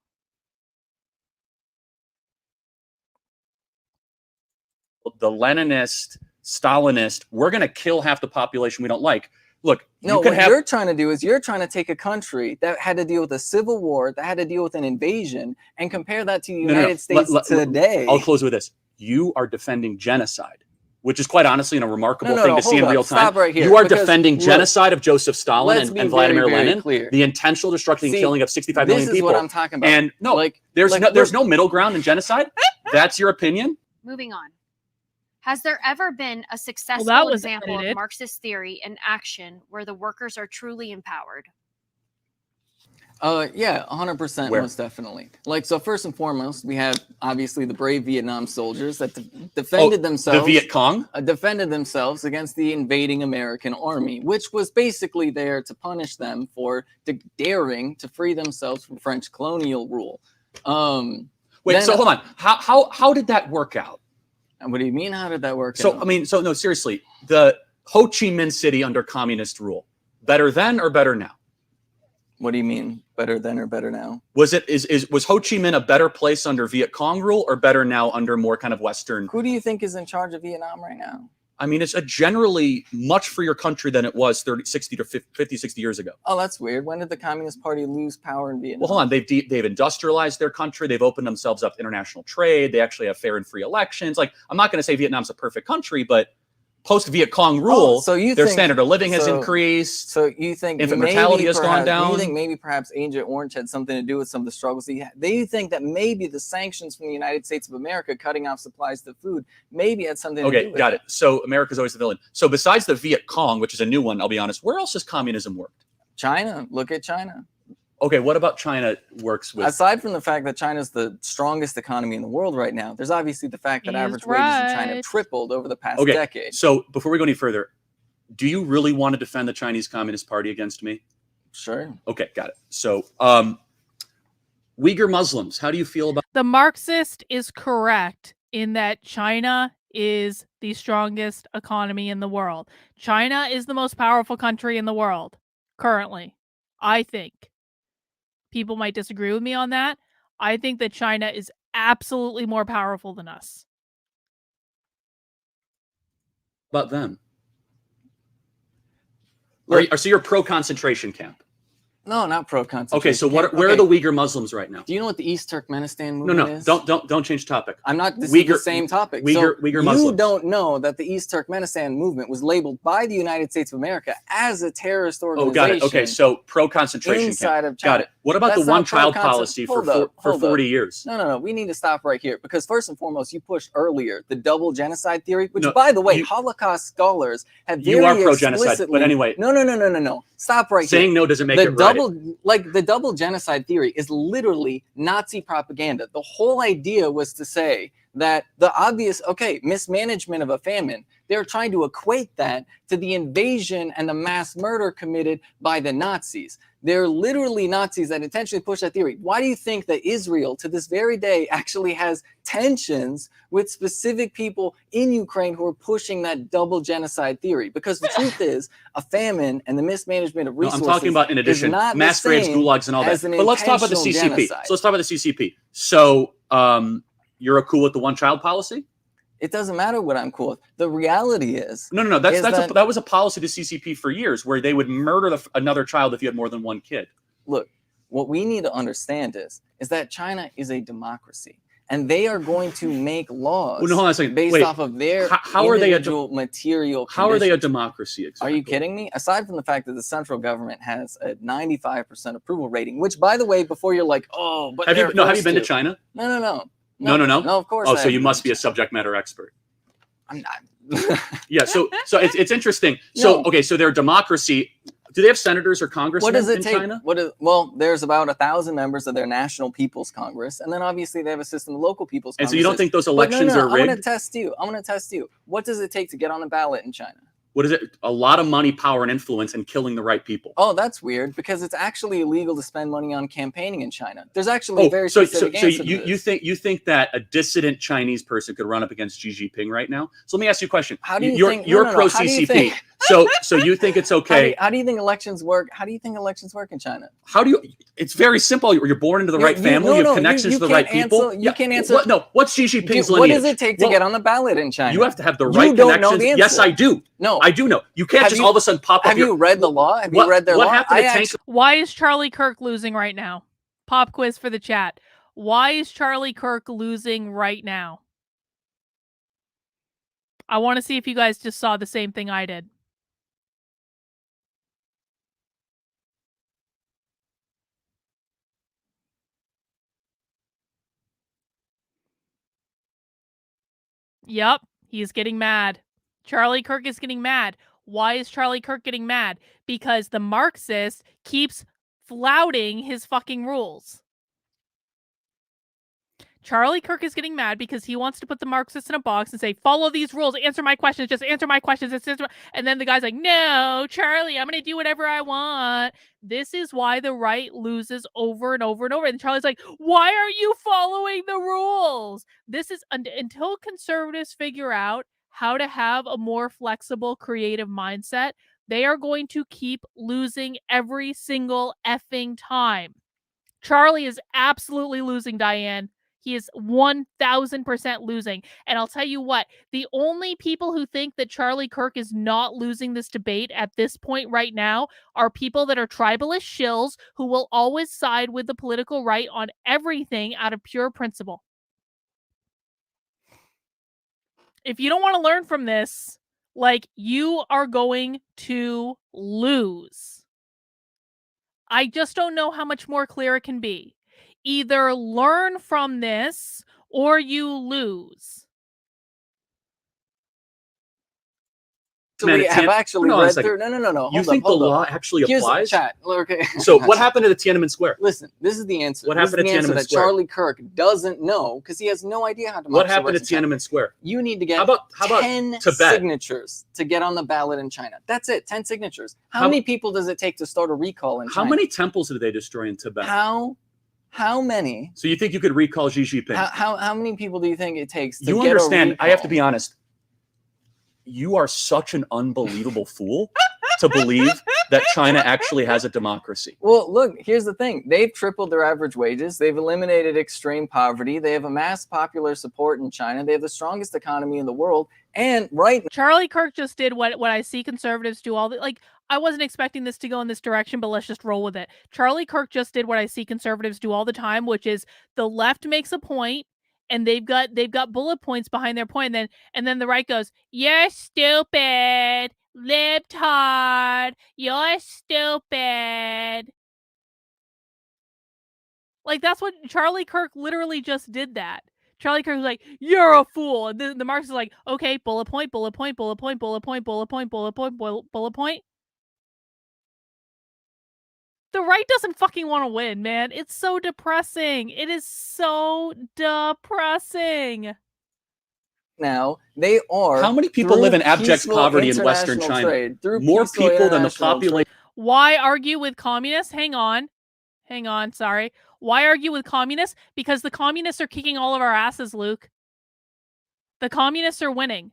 The Leninist, Stalinist, we're going to kill half the population we don't like. Look, no, what you're trying to do is you're trying to take a country that had to deal with a civil war, that had to deal with an invasion, and compare that to the United States today. I'll close with this. You are defending genocide, which is quite honestly a remarkable thing to see in real time. Stop right here, you are defending genocide of Joseph Stalin and Vladimir Lenin, the intentional destruction and killing of 65 million people. This is what I'm talking about. And no, there's no middle ground in genocide. That's your opinion. Moving on. Has there ever been a successful example of Marxist theory in action where the workers are truly empowered? Yeah, 100%, most definitely. Like, so first and foremost, we have obviously the brave Vietnam soldiers that defended themselves. The Viet Cong? Defended themselves against the invading American army, which was basically there to punish them for daring to free themselves from French colonial rule. Wait, so hold on. How did that work out? What do you mean? How did that work out? So, I mean, so no, seriously, the Ho Chi Minh City under communist rule, better then or better now? What do you mean, better then or better now? Was Ho Chi Minh a better place under Viet Cong rule or better now under more kind of Western? Who do you think is in charge of Vietnam right now? I mean, it's a generally much freer country than it was 50, 60 years ago. Oh, that's weird. When did the Communist Party lose power in Vietnam? Well, hold on. They've industrialized their country. They've opened themselves up to international trade. They actually have fair and free elections. Like, I'm not going to say Vietnam's a perfect country, but post-Viet Cong rule, their standard of living has increased. So you think infant mortality has gone down? You think maybe perhaps Agent Orange had something to do with some of the struggles he had? They think that maybe the sanctions from the United States of America cutting off supplies to food maybe had something to do with it. Okay, got it. So America's always the villain. So besides the Viet Cong, which is a new one, I'll be honest, where else has communism worked? China. Look at China. Okay, what about China works with? Aside from the fact that China's the strongest economy in the world right now, there's obviously the fact that average wages in China have tripled over the past decade. So before we go any further, do you really want to defend the Chinese Communist Party against me? Sure. Okay, got it. So Uyghur Muslims, how do you feel about? The Marxist is correct in that China is the strongest economy in the world. China is the most powerful country in the world currently, I think. People might disagree with me on that. I think that China is absolutely more powerful than us. About them? So you're pro-concentration camp? No, not pro-concentration. Okay, so where are the Uyghur Muslims right now? Do you know what the East Turkmenistan movement is? Don't change topic. I'm not. This is the same topic. Uyghur Muslims. You don't know that the East Turkmenistan movement was labeled by the United States of America as a terrorist organization. Oh, got it. Okay, so pro-concentration inside camp. of China. Got it. What about the one-child policy for 40 years? No. We need to stop right here because first and foremost, you pushed earlier the double genocide theory, which, by the way, Holocaust scholars have very explicitly. You are pro-genocide, but anyway. No. Stop right here. Saying no doesn't make it right. The double genocide theory is literally Nazi propaganda. The whole idea was to say that the obvious, mismanagement of a famine, they're trying to equate that to the invasion and the mass murder committed by the Nazis. They're literally Nazis that intentionally push that theory. Why do you think that Israel, to this very day, actually has tensions with specific people in Ukraine who are pushing that double genocide theory? Because the truth is, a famine and the mismanagement of resources. I'm talking about, in addition, mass graves, gulags, and all that. But let's talk about the CCP. Genocide. So let's talk about the CCP. So you're cool with the one-child policy? It doesn't matter what I'm cool with. The reality is no. That was a policy to CCP for years, where they would murder another child if you had more than one kid. Look, what we need to understand is that China is a democracy, and they are going to make laws based off of their individual material conditions. How are they a democracy? Exactly? Are you kidding me? Aside from the fact that the central government has a 95% approval rating, which, by the way, before you're like, oh, but have you been to China? No. No, of course. Oh, so you must be a subject matter expert. I'm not. Yeah, so it's interesting. So they're a democracy. Do they have senators or congressmen What does it in take? China? Well, there's about 1,000 members of their National People's Congress, and then obviously they have a system of local people's And Congress. so you don't think those elections no, are rigged? I'm going to test you. I'm going to test you. What does it take to get on the ballot in China? What is it? A lot of money, power, and influence, and killing the right people. Oh, that's weird, because it's actually illegal to spend money on campaigning in China. There's actually a very specific answer to this. you think that a dissident Chinese person could run up against Xi Jinping right now? So let me ask you a question. How do you think? You're pro CCP. So you think it's okay? How do you think elections work? How do you think elections work in China? How do you? It's very simple. You're born into the right family. You have connections to the right people. You can't answer. What's Xi Jinping's lineage? What does it take to get on the ballot in China? You have to have the right You don't know connections. the answer. Yes, I do. No, I do know. You can't just all of a sudden pop up. Have you read the law? Have you read their law? Happened to Tank? Why is Charlie Kirk losing right now? Pop quiz for the chat. Why is Charlie Kirk losing right now? I want to see if you guys just saw the same thing I did. Yep, he's getting mad. Charlie Kirk is getting mad. Why is Charlie Kirk getting mad? Because the Marxist keeps flouting his fucking rules. Charlie Kirk is getting mad because he wants to put the Marxists in a box and say, follow these rules, answer my questions, just answer my questions. And then the guy's like, no, Charlie, I'm going to do whatever I want. This is why the right loses over and over and over. And Charlie's like, why are you following the rules? This is until conservatives figure out how to have a more flexible, creative mindset, they are going to keep losing every single effing time. Charlie is absolutely losing, Diane. He is 1,000% losing. And I'll tell you what, the only people who think that Charlie Kirk is not losing this debate at this point right now are people that are tribalist shills who will always side with the political right on everything out of pure principle. If you don't want to learn from this, like, you are going to lose. I just don't know how much more clear it can be. Either learn from this or you lose. So we have actually read through. No. You think the law actually applies? Chat. Okay. So what happened to the Tiananmen Square? Listen, this is the answer. What happened to Tiananmen Square? Charlie Kirk doesn't know because he has no idea how to. What happened to Tiananmen Square? You need to get how about 10 Tibet? Signatures to get on the ballot in China. That's it. 10 signatures. How many people does it take to start a recall in China? How many temples did they destroy in Tibet? How many? So you think you could recall Xi Jinping? How many people do you think it takes to you get understand? A recall? I have to be honest. You are such an unbelievable fool to believe that China actually has a democracy. Well, look, here's the thing. They've tripled their average wages. They've eliminated extreme poverty. They have amassed popular support in China. They have the strongest economy in the world. And Charlie Kirk just did what I see conservatives do all the, like, I wasn't expecting this to go in this direction, but let's just roll with it. Charlie Kirk just did what I see conservatives do all the time, which is the left makes a point and they've got bullet points behind their point, and then the right goes, "You're stupid, libtard, you're stupid." Like, that's what Charlie Kirk literally just did. That Charlie Kirk was like, "You're a fool," and the Marxist is like, "Okay, bullet point, bullet point, bullet point, bullet point, bullet point, bullet point, bullet point." The right doesn't fucking want to win, man. It's so depressing. It is so depressing. Now they are. How many people live in abject poverty in Western China? More people than the population. Why argue with communists? Hang on. Sorry. Why argue with communists? Because the communists are kicking all of our asses, Luke. The communists are winning.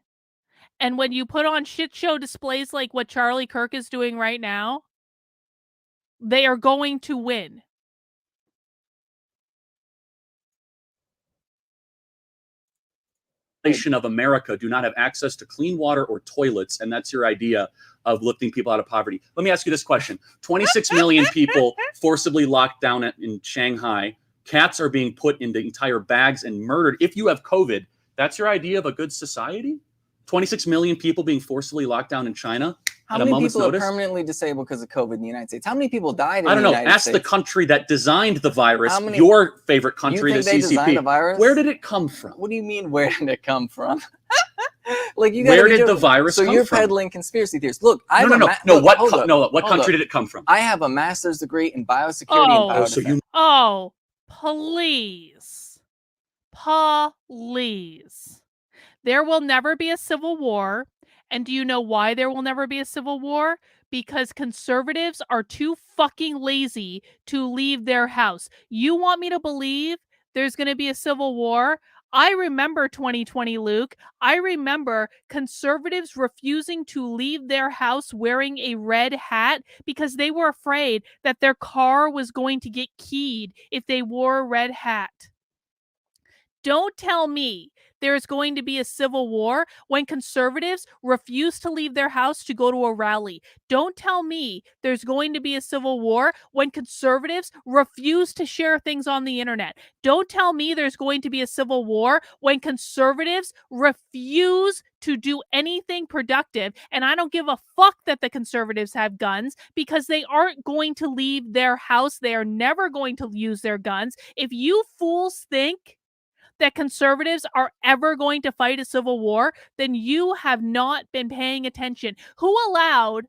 And when you put on shit show displays like what Charlie Kirk is doing right now, they are going to win. Of America do not have access to clean water or toilets, and that's your idea of lifting people out of poverty. Let me ask you this question. 26 million people forcibly locked down in Shanghai. Cats are being put into entire bags and murdered. If you have COVID, that's your idea of a good society? 26 million people being forcibly locked down in China? How many people are permanently disabled because of COVID in the United States? How many people died in I don't the know. United Ask States? the country that designed the virus, How many- your favorite country, You the think they designed the CCP. virus? Where did it come from? What do you mean, where did it come from? Like, you Where did the virus come from? So you're peddling conspiracy theories. Look, I what country did it come from? I have a master's degree in biosecurity and biodefense. Please. Please. There will never be a civil war. And do you know why there will never be a civil war? Because conservatives are too fucking lazy to leave their house. You want me to believe there's going to be a civil war? I remember 2020, Luke. I remember conservatives refusing to leave their house wearing a red hat because they were afraid that their car was going to get keyed if they wore a red hat. Don't tell me there's going to be a civil war when conservatives refuse to leave their house to go to a rally. Don't tell me there's going to be a civil war when conservatives refuse to share things on the internet. Don't tell me there's going to be a civil war when conservatives refuse to do anything productive. And I don't give a fuck that the conservatives have guns, because they aren't going to leave their house. They are never going to use their guns. If you fools think that conservatives are ever going to fight a civil war, then you have not been paying attention. Who allowed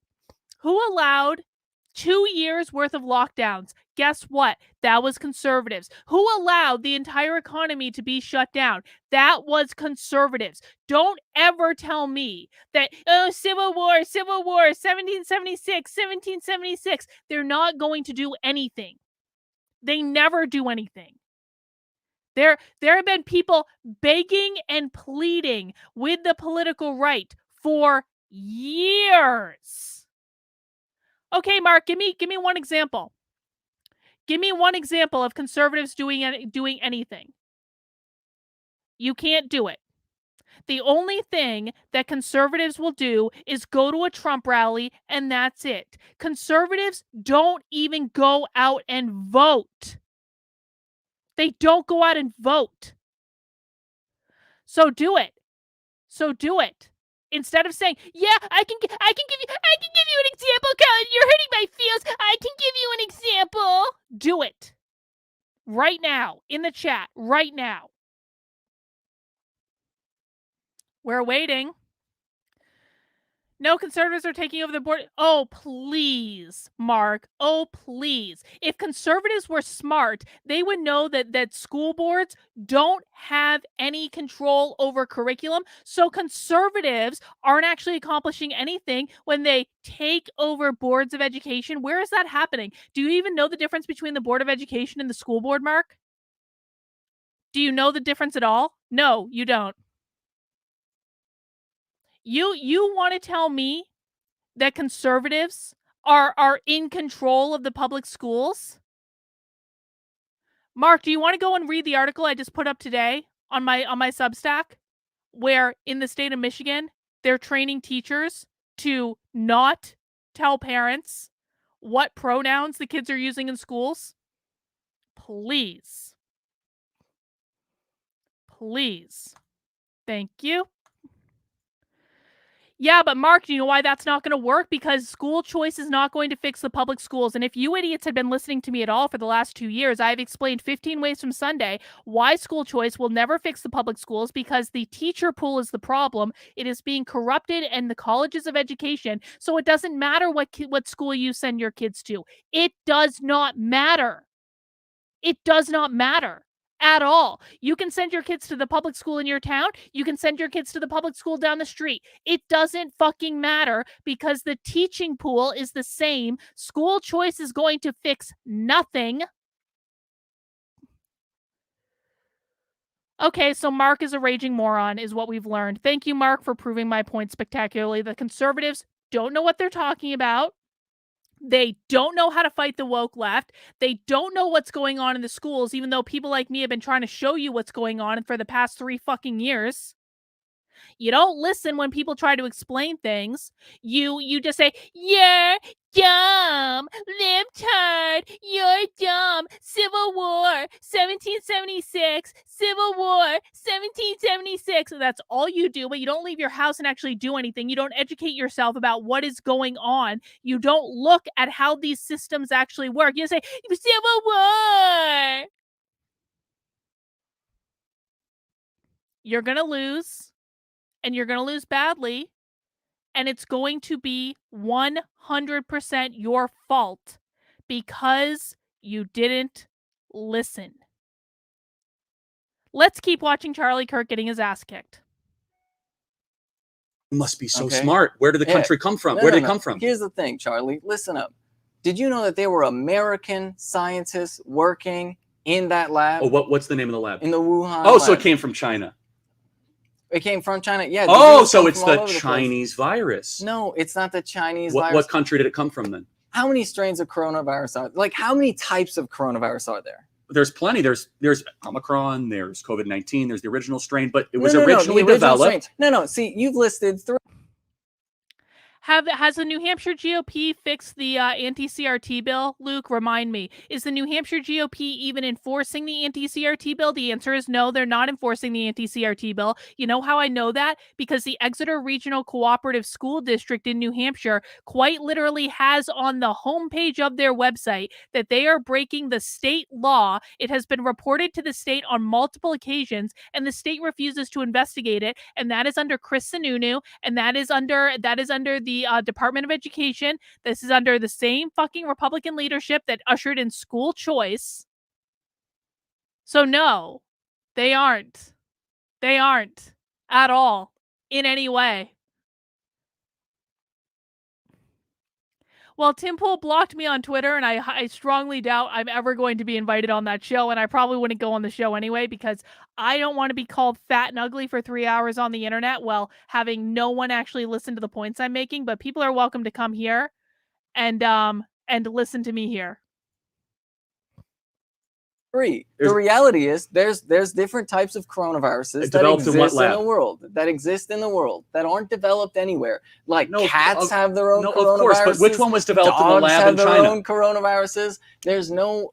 2 years worth of lockdowns? Guess what? That was conservatives. Who allowed the entire economy to be shut down? That was conservatives. Don't ever tell me that, Civil War, 1776. They're not going to do anything. They never do anything. There have been people begging and pleading with the political right for years. Okay, Mark, give me one example. Give me one example of conservatives doing anything. You can't do it. The only thing that conservatives will do is go to a Trump rally, and that's it. Conservatives don't even go out and vote. They don't go out and vote. So do it. Instead of saying, "Yeah, I can give you an example, Colin. You're hurting my feels. I can give you an example." Do it. Right now, in the chat, right now. We're waiting. No, conservatives are taking over the board. Oh, please, Mark. Oh, please. If conservatives were smart, they would know that school boards don't have any control over curriculum. So conservatives aren't actually accomplishing anything when they take over boards of education. Where is that happening? Do you even know the difference between the Board of Education and the school board, Mark? Do you know the difference at all? No, you don't. You want to tell me that conservatives are in control of the public schools? Mark, do you want to go and read the article I just put up today on my Substack, where in the state of Michigan, they're training teachers to not tell parents what pronouns the kids are using in schools? Please. Please. Thank you. Yeah, but Mark, do you know why that's not going to work? Because school choice is not going to fix the public schools. And if you idiots had been listening to me at all for the last 2 years, I've explained 15 ways from Sunday why school choice will never fix the public schools, because the teacher pool is the problem. It is being corrupted in the colleges of education. So it doesn't matter what school you send your kids to. It does not matter. It does not matter at all. You can send your kids to the public school in your town. You can send your kids to the public school down the street. It doesn't fucking matter, because the teaching pool is the same. School choice is going to fix nothing. Okay, so Mark is a raging moron, is what we've learned. Thank you, Mark, for proving my point spectacularly. The conservatives don't know what they're talking about. They don't know how to fight the woke left. They don't know what's going on in the schools, even though people like me have been trying to show you what's going on for the past 3 fucking years. You don't listen when people try to explain things. You just say, you're dumb, libtard, you're dumb, Civil War, 1776, Civil War, 1776. That's all you do, but you don't leave your house and actually do anything. You don't educate yourself about what is going on. You don't look at how these systems actually work. You say, Civil War. You're going to lose, and you're going to lose badly. And it's going to be 100% your fault because you didn't listen. Let's keep watching Charlie Kirk getting his ass kicked. You must be so smart. Where did the country come from? Where did it come from? Here's the thing, Charlie. Listen up. Did you know that there were American scientists working in that lab? Oh, what's the name of the lab? In the Wuhan lab. So it came from China. It came from China, yeah. Oh, so it's the Chinese virus. No, it's not the Chinese virus. What country did it come from then? How many strains of coronavirus are there? Like, how many types of coronavirus are there? There's plenty. There's Omicron, there's COVID-19, there's the original strain, but it was originally developed. No. See, you've listed 3. Has the New Hampshire GOP fixed the anti-CRT bill? Luke, remind me. Is the New Hampshire GOP even enforcing the anti-CRT bill? The answer is no, they're not enforcing the anti-CRT bill. You know how I know that? Because the Exeter Regional Cooperative School District in New Hampshire quite literally has on the homepage of their website that they are breaking the state law. It has been reported to the state on multiple occasions, and the state refuses to investigate it. And that is under Chris Sununu, and that is under the Department of Education. This is under the same fucking Republican leadership that ushered in school choice. So no, they aren't. They aren't at all in any way. Well, Tim Pool blocked me on Twitter, and I strongly doubt I'm ever going to be invited on that show, and I probably wouldn't go on the show anyway because I don't want to be called fat and ugly for 3 hours on the internet while having no one actually listen to the points I'm making, but people are welcome to come here and listen to me here. The reality is there's different types of coronaviruses that exist in the world that aren't developed anywhere. Like cats have their own coronaviruses. Of course, but which one was developed in the lab in China? Dogs have their own coronaviruses. There's no,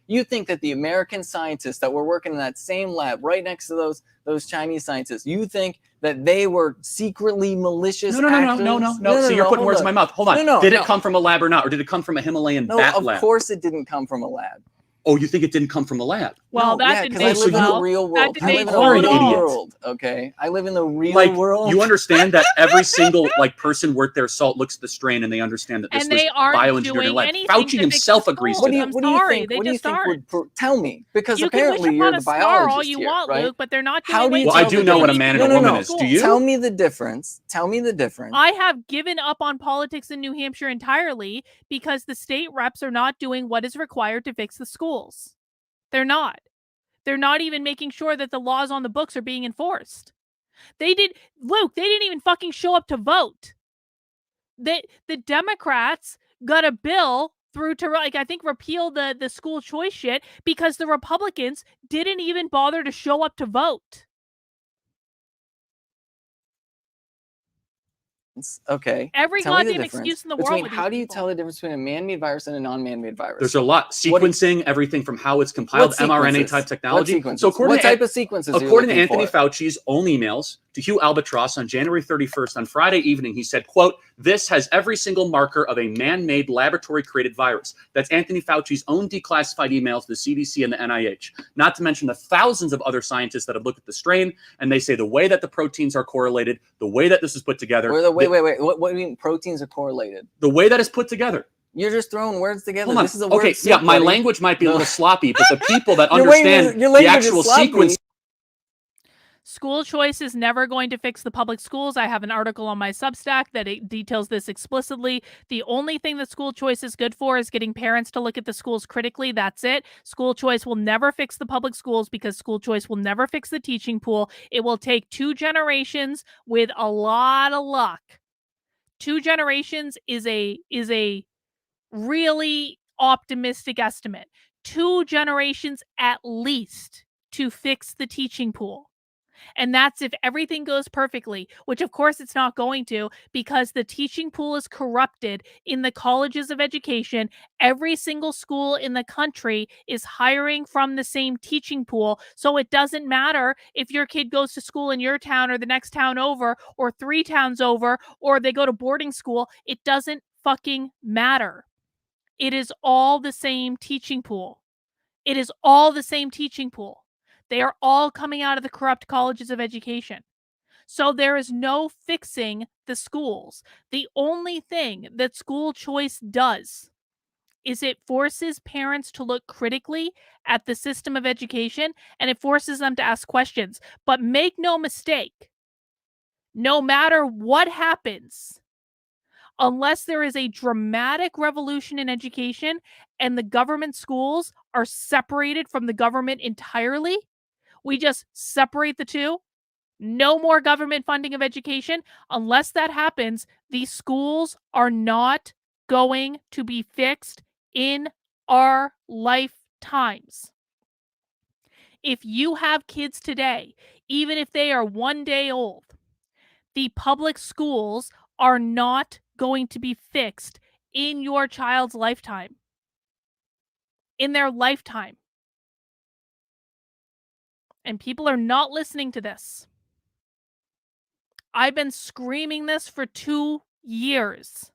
you think that the American scientists that were working in that same lab right next to those Chinese scientists, you think that they were secretly malicious actors? No. So you're putting words in my mouth. Hold on. Did it come from a lab or not? Or did it come from a Himalayan bat lab? Of course it didn't come from a lab. Oh, you think it didn't come from a lab? Well, that didn't make I live in the real world. I live in the real world. Okay, I live in the real world. You understand that every single person worth their salt looks at the strain and they understand that this was bioengineered in lab. Fauci himself agrees to that. What do you think would tell me? Because apparently you're the biologist all you here, want, right? Luke, but they're not doing Well, I do know what a man and a woman is. Do you? Tell me the difference. Tell me the difference. I have given up on politics in New Hampshire entirely because the state reps are not doing what is required to fix the schools. They're not. They're not even making sure that the laws on the books are being enforced. They didn't even fucking show up to vote. The Democrats got a bill through to, I think, repeal the school choice shit because the Republicans didn't even bother to show up to vote. Okay. Every goddamn excuse in the world. How do you tell the difference between a man-made virus and a non-man-made virus? There's a lot. Sequencing, everything from how it's compiled, mRNA type technology. So what type of sequences? According to Anthony Fauci's own emails to Hugh Albatross on January 31st, on Friday evening, he said, quote, "This has every single marker of a man-made laboratory-created virus." That's Anthony Fauci's own declassified emails to the CDC and the NIH, not to mention the thousands of other scientists that have looked at the strain, and they say the way that the proteins are correlated, the way that this is put together. Wait. What do you mean proteins are correlated? The way that it's put together. You're just throwing words together. Hold on. This is a word okay, soup, yeah, my buddy. language might be a little sloppy, but the people that understand the actual sequence. School choice is never going to fix the public schools. I have an article on my Substack that details this explicitly. The only thing that school choice is good for is getting parents to look at the schools critically. That's it. School choice will never fix the public schools because school choice will never fix the teaching pool. It will take 2 generations with a lot of luck. 2 generations is a really optimistic estimate. 2 generations at least to fix the teaching pool. And that's if everything goes perfectly, which of course it's not going to, because the teaching pool is corrupted in the colleges of education. Every single school in the country is hiring from the same teaching pool. So it doesn't matter if your kid goes to school in your town or the next town over or 3 towns over, or they go to boarding school. It doesn't fucking matter. It is all the same teaching pool. It is all the same teaching pool. They are all coming out of the corrupt colleges of education. So there is no fixing the schools. The only thing that school choice does is it forces parents to look critically at the system of education, and it forces them to ask questions. But make no mistake, no matter what happens, unless there is a dramatic revolution in education and the government schools are separated from the government entirely, we just separate the two. No more government funding of education. Unless that happens, these schools are not going to be fixed in our lifetimes. If you have kids today, even if they are 1 day old, the public schools are not going to be fixed in your child's lifetime. In their lifetime. And people are not listening to this. I've been screaming this for 2 years.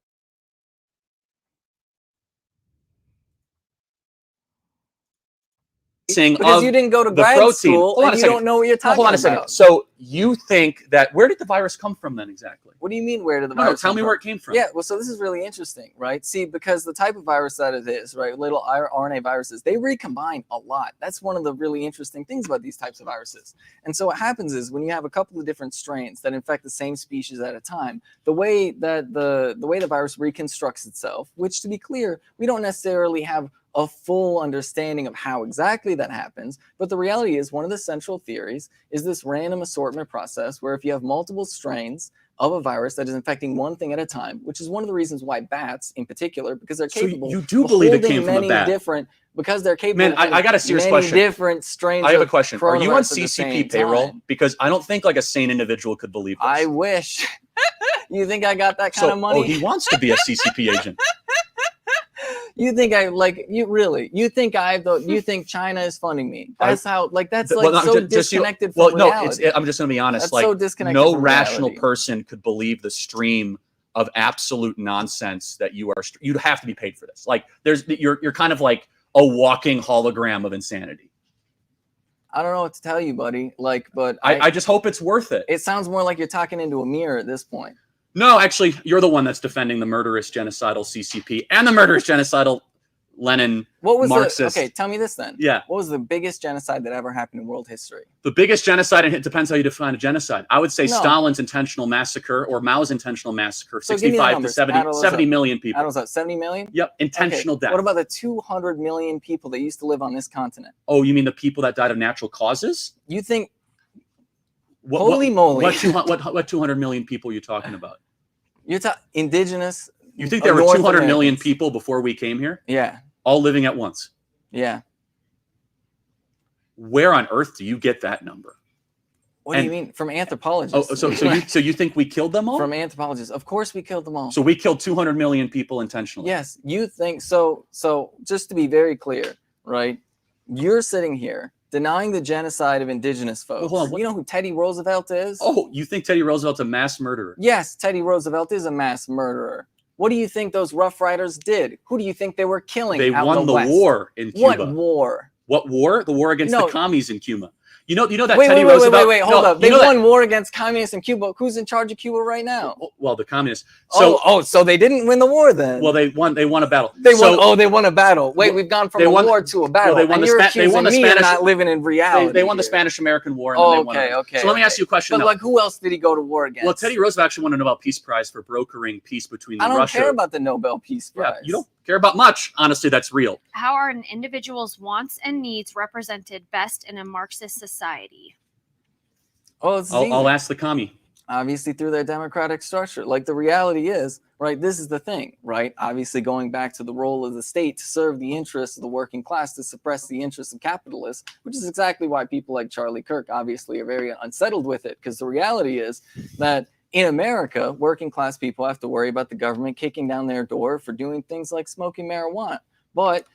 Because you didn't go to grad school and you don't know what you're talking about. Hold on a second. So you think that, where did the virus come from then exactly? What do you mean, where did the virus come from? Tell me where it came from. Yeah, well, so this is really interesting, right? See, because the type of virus that it is, right, little RNA viruses, they recombine a lot. That's one of the really interesting things about these types of viruses. And so what happens is when you have a couple of different strains that infect the same species at a time, the way that the virus reconstructs itself, which to be clear, we don't necessarily have a full understanding of how exactly that happens. But the reality is one of the central theories is this random assortment process where if you have multiple strains of a virus that is infecting one thing at a time, which is one of the reasons why bats in particular, because they're capable you do believe it came from a bat. Because they're capable Man, I got a serious question. Different strains. I have a question. Are you on CCP payroll? Because I don't think like a sane individual could believe this. I wish. You think I got that kind of money? Oh, he wants to be a CCP agent. You think you think China is funding me? That's so disconnected from reality. I'm just going to be honest. That's so disconnected no from rational reality. person could believe the stream of absolute nonsense that you'd have to be paid for this. Like you're kind of like a walking hologram of insanity. I don't know what to tell you, buddy. But I just hope it's worth it. It sounds more like you're talking into a mirror at this point. No, actually, you're the one that's defending the murderous genocidal CCP and the murderous genocidal Lenin Marxist. Okay, tell me this then. Yeah. What was the biggest genocide that ever happened in world history? The biggest genocide, and it depends how you define a genocide. I would say Stalin's intentional massacre or Mao's intentional massacre, so 65 to 70 million people. That was 70 million? Yep, intentional death. What about the 200 million people that used to live on this continent? Oh, you mean the people that died of natural causes? You think... Holy moly. What 200 million people are you talking about? You're talking indigenous... You think there were 200 million people before we came here? Yeah. All living at once? Yeah. Where on earth do you get that number? What do you mean? From anthropologists. Oh, so you think we killed them all? From anthropologists. Of course we killed them all. So we killed 200 million people intentionally? Yes. You think so. So just to be very clear, right? You're sitting here denying the genocide of indigenous folks. Well, hold on. You know who Teddy Roosevelt is? Oh, you think Teddy Roosevelt's a mass murderer? Yes, Teddy Roosevelt is a mass murderer. What do you think those Rough Riders did? Who do you think they were killing? They won the war in Cuba. What war? What war? The war against the commies in Cuba. You know that wait, Teddy wait, Roosevelt. Wait, hold up. They won war against communists in Cuba. Who's in charge of Cuba right now? Well, the communists. So, so they didn't win the war then? Well, they won a battle. They won a battle. Wait, we've gone from a war to a battle. Well, they won the Spanish. Not living in reality. They won the Spanish-American War. And Okay. So let me ask you a question. But who else did he go to war against? Well, Teddy Roosevelt actually won a Nobel Peace Prize for brokering peace between Russia. I don't care about the Nobel Peace Prize. Yeah, you don't care about much. Honestly, that's real. How are an individual's wants and needs represented best in a Marxist society? Oh, I'll ask the commie. Obviously through their democratic structure. Like the reality is, right, this is the thing, right? Obviously going back to the role of the state to serve the interests of the working class, to suppress the interests of capitalists, which is exactly why people like Charlie Kirk obviously are very unsettled with it, because the reality is that in America, working class people have to worry about the government kicking down their door for doing things like smoking marijuana. But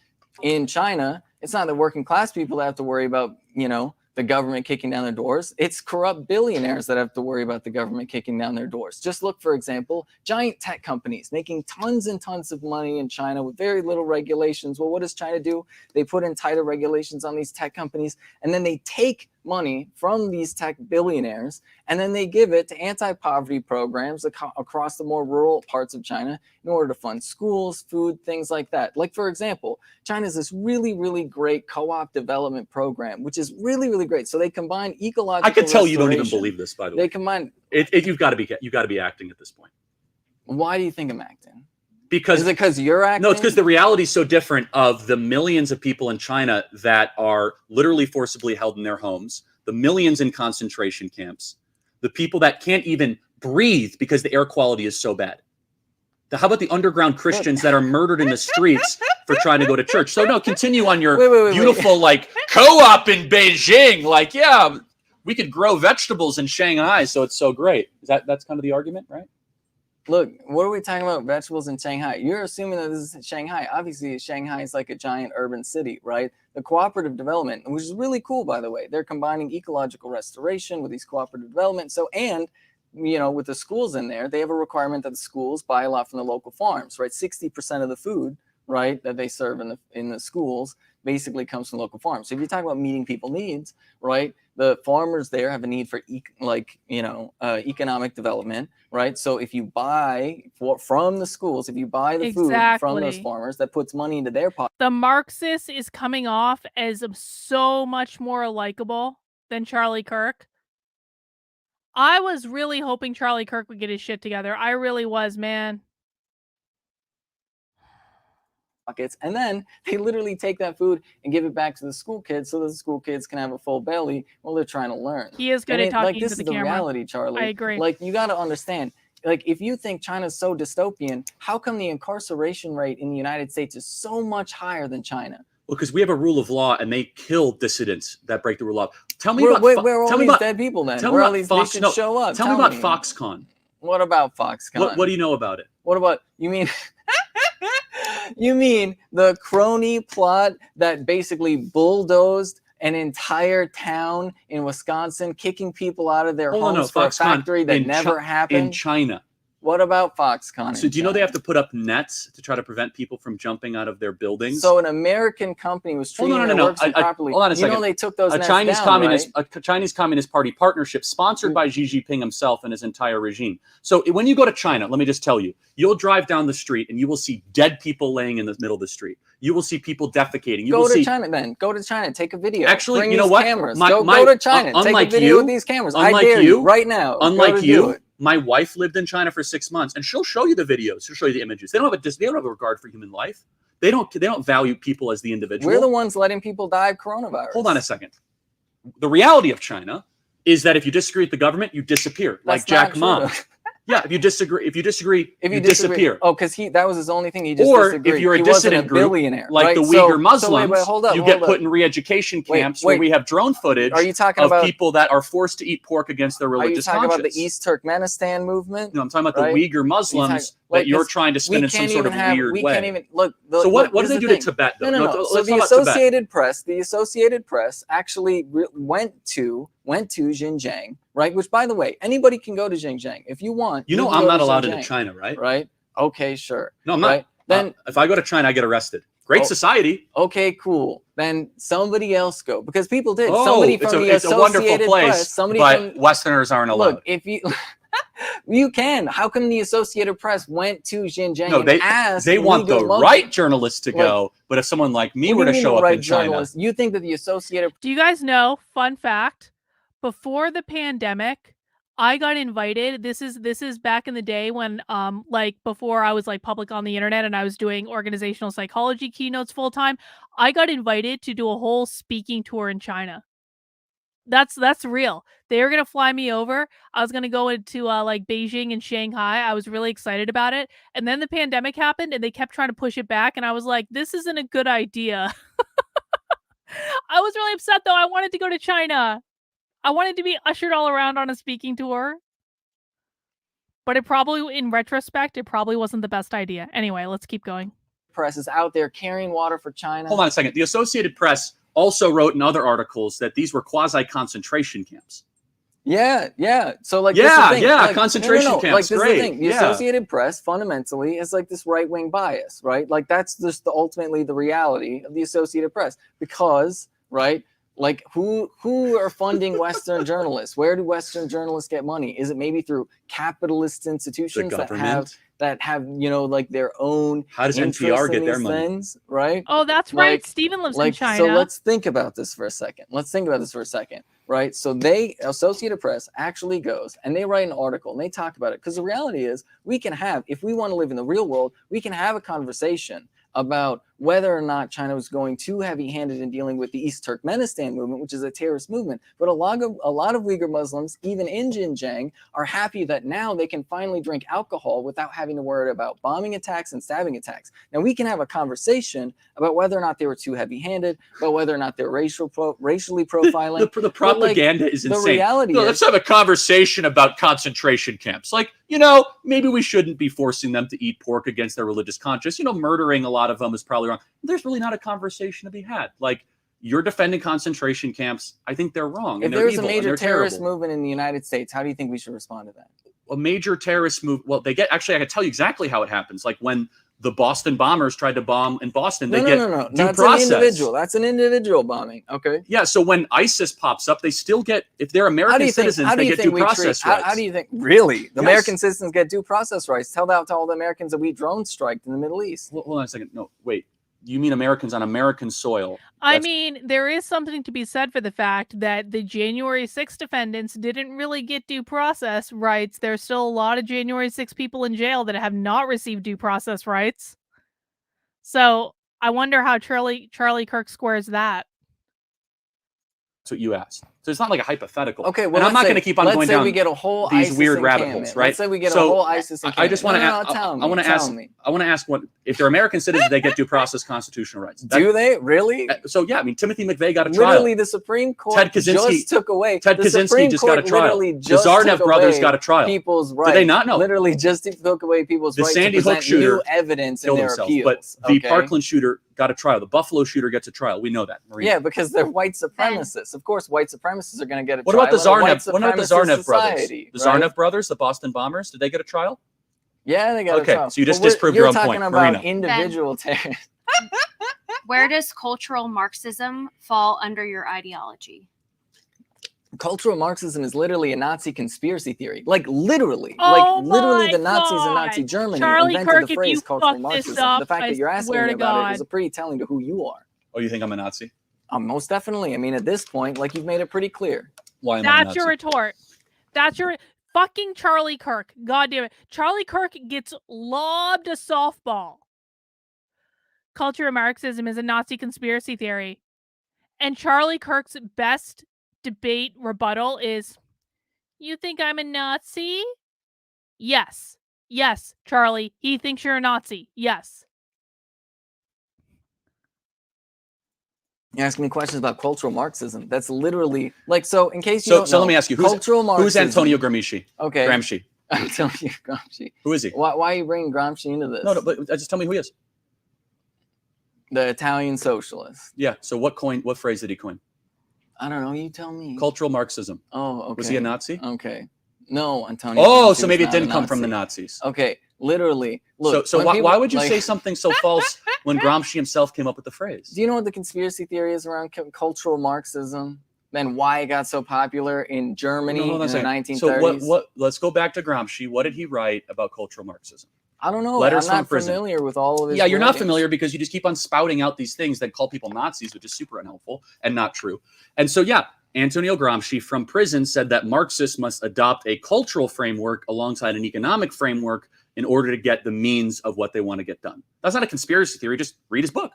in China, it's not the working class people that have to worry about, you know, the government kicking down their doors. It's corrupt billionaires that have to worry about the government kicking down their doors. Just look, for example, giant tech companies making tons and tons of money in China with very little regulations. Well, what does China do? They put in tighter regulations on these tech companies, and then they take money from these tech billionaires, and then they give it to anti-poverty programs across the more rural parts of China in order to fund schools, food, things like that. Like, for example, China has this really, really great co-op development program, which is really, really great. So they combine ecological I could tell you don't even believe this, by the way. They combine you've got to be acting at this point. Why do you think I'm acting? Because is it because you're acting? No, it's because the reality is so different of the millions of people in China that are literally forcibly held in their homes, the millions in concentration camps, the people that can't even breathe because the air quality is so bad. How about the underground Christians that are murdered in the streets for trying to go to church? So no, continue on your beautiful like co-op in Beijing. Like, yeah, we could grow vegetables in Shanghai, so it's so great. That's kind of the argument, right? Look, what are we talking about? Vegetables in Shanghai. You're assuming that this is Shanghai. Obviously, Shanghai is like a giant urban city, right? The cooperative development, which is really cool, by the way. They're combining ecological restoration with these cooperative development. So, and, you know, with the schools in there, they have a requirement that the schools buy a lot from the local farms, right? 60% of the food, right, that they serve in the schools basically comes from local farms. So if you talk about meeting people's needs, right, the farmers there have a need for economic development, right? So if you buy from the schools, if you buy the food from those farmers, that puts money into their pocket. The Marxist is coming off as so much more likable than Charlie Kirk. I was really hoping Charlie Kirk would get his shit together. I really was, man. And then they literally take that food and give it back to the school kids so that the school kids can have a full belly while they're trying to learn. He is good at talking this to the is the camera. reality, Charlie. I agree. Like, you got to understand, like, if you think China's so dystopian, how come the incarceration rate in the United States is so much higher than China? Well, because we have a rule of law, and they kill dissidents that break the rule of law. Tell me where about all these dead people then? Tell where me all these Fox, they should show up? Tell me about Foxconn. What about Foxconn? What do you know about it? What about, you mean you mean the crony plot that basically bulldozed an entire town in Wisconsin, kicking people out of their homes for a factory that never happened? In China. What about Foxconn? So do you know they have to put up nets to try to prevent people from jumping out of their buildings? So an American company was treating their workers improperly. Hold on a second. You know they took those nets Chinese down, communist, right? A Chinese Communist Party partnership sponsored by Xi Jinping himself and his entire regime. So when you go to China, let me just tell you, you'll drive down the street and you will see dead people laying in the middle of the street. You will see people defecating. You go will to see... China then. Go to China. Take a video. Actually, Bring you know these what? Cameras. Go to China. Take a video with these cameras. I dare you right now. Unlike you, my wife lived in China for 6 months, and she'll show you the videos. She'll show you the images. They don't have a regard for human life. They don't value people as the individual. We're the ones letting people die of coronavirus. Hold on a second. The reality of China is that if you disagree with the government, you disappear, like Jack Ma. Yeah, if you disagree, you disappear. Oh, because that was his only thing. He just disagreed. If you're a dissident group, like the Uyghur Muslims, you get put in re-education camps where we have drone footage of people that are forced to eat pork against their religious conscience. Are you talking about the East Turkmenistan movement? No, I'm talking about the Uyghur Muslims that you're trying to spin in some sort of weird way. We can't even look. So what do they do to Tibet, though? No. So the Associated Press actually went to Xinjiang, right? Which, by the way, anybody can go to Xinjiang if you want. You know, I'm not allowed into China, right? Right. Okay, sure. No, I'm not. Right? Then if I go to China, I get arrested. Great society. Okay, cool. Then somebody else go, because people did. Oh, somebody from the it's a wonderful Associated place, Press. Somebody but Westerners aren't allowed. Look, if you. You can. How come the Associated Press went to Xinjiang and asked they want the right journalists to go, but if someone like me were to show up in China... You think that the Associated... Do you guys know, fun fact, before the pandemic, I got invited. This is back in the day when, like, before I was, like, public on the internet and I was doing organizational psychology keynotes full-time, I got invited to do a whole speaking tour in China. That's real. They were gonna fly me over. I was gonna go into like Beijing and Shanghai. I was really excited about it, and then the pandemic happened, and they kept trying to push it back, and I was like, "This isn't a good idea." I was really upset though. I wanted to go to China. I wanted to be ushered all around on a speaking tour. But it probably, in retrospect, it probably wasn't the best idea. Anyway, let's keep going. Press is out there carrying water for China. Hold on a second. The Associated Press also wrote in other articles that these were quasi-concentration camps. Yeah. So like, concentration camps. Like, this great. Is the thing. The Associated Press fundamentally is like this right-wing bias, right? Like that's just ultimately the reality of the Associated Press, because like who are that Western journalists? Where do Western journalists get money? Is it maybe through capitalist institutions that have like their own? How does NPR get their money? Things, right? Oh, that's right. Stephen lives in China. So let's think about this for a second. Right? So Associated Press actually goes and they write an article and they talk about it, because the reality is if we want to live in the real world, we can have a conversation about whether or not China was going too heavy-handed in dealing with the East Turkmenistan movement, which is a terrorist movement. But a lot of Uyghur Muslims, even in Xinjiang, are happy that now they can finally drink alcohol without having to worry about bombing attacks and stabbing attacks. Now we can have a conversation about whether or not they were too heavy-handed, about whether or not they're racially profiling. The propaganda is insane. The reality is, let's have a conversation about concentration camps. Like, maybe we shouldn't be forcing them to eat pork against their religious conscience. Murdering a lot of them is probably wrong. There's really not a conversation to be had. Like, you're defending concentration camps. I think they're wrong. If there's a major terrorist movement in the United States, how do you think we should respond to that? A major terrorist move. Well, I can tell you exactly how it happens. Like when the Boston bombers tried to bomb in Boston, they get due process. That's an individual bombing. Okay. Yeah. So when ISIS pops up, they still get, if they're American citizens, they get due process rights. How do you think? Really? The American citizens get due process rights. Tell that to all the Americans that we drone striked in the Middle East. Hold on a second. No, wait. You mean Americans on American soil? I mean, there is something to be said for the fact that the January 6 defendants didn't really get due process rights. There's still a lot of January 6 people in jail that have not received due process rights. So I wonder how Charlie Kirk squares that. That's what you asked. So it's not like a hypothetical. Okay, well, and I'm not going to keep on going down we get a whole these ISIS weird rabbit holes, right? Let's say we get a whole ISIS encampment. I just want to ask. I want to ask what if they're American citizens, they get due process constitutional rights. Do they really? So yeah, I mean Timothy McVeigh got a trial. Literally, the Supreme Court just took away. Ted Kaczynski just got a trial. The Tsarnaev brothers got a trial. People's rights. Did they not know? Literally just took away people's rights to present new evidence in their appeals. But the Parkland shooter got a trial. The Buffalo shooter gets a trial. We know that. Yeah, because they're white supremacists. Of course, white supremacists are going to get a trial. What about the Tsarnaev? What about the Tsarnaev brothers? The Tsarnaev brothers, the Boston bombers, did they get a trial? Yeah, they got a trial. Okay, so you just disproved your own point. You're talking about individual terrorists. Where does cultural Marxism fall under your ideology? Cultural Marxism is literally a Nazi conspiracy theory. Like literally, the Nazis in Nazi Germany invented the phrase cultural Marxism. The fact that you're asking me about it is pretty telling to who you are. Oh, you think I'm a Nazi? Most definitely. I mean, at this point, like you've made it pretty clear. Why am I a Nazi? That's your retort. That's your fucking Charlie Kirk. God damn it. Charlie Kirk gets lobbed a softball. Cultural Marxism is a Nazi conspiracy theory. And Charlie Kirk's best debate rebuttal is, you think I'm a Nazi? Yes. Yes, Charlie. He thinks you're a Nazi. Yes. You're asking me questions about cultural Marxism. That's literally like, so in case you don't know, let me ask you, who's Antonio Gramsci? Okay. Gramsci. Antonio Gramsci. Who is he? Why are you bringing Gramsci into this? No, but just tell me who he is. The Italian socialist. Yeah. So what phrase did he coin? I don't know. You tell me. Cultural Marxism. Oh, okay. Was he a Nazi? Okay. No, Antonio. Oh, so maybe it didn't come from the Nazis. Okay. Literally. Look, so why would you say something so false when Gramsci himself came up with the phrase? Do you know what the conspiracy theory is around cultural Marxism? And why it got so popular in Germany in the 1930s? So let's go back to Gramsci. What did he write about cultural Marxism? I don't know. Letters I'm not from prison. familiar with all of his you're not writings. familiar because you just keep on spouting out these things that call people Nazis, which is super unhelpful and not true. And so, Antonio Gramsci from prison said that Marxists must adopt a cultural framework alongside an economic framework in order to get the means of what they want to get done. That's not a conspiracy theory. Just read his book.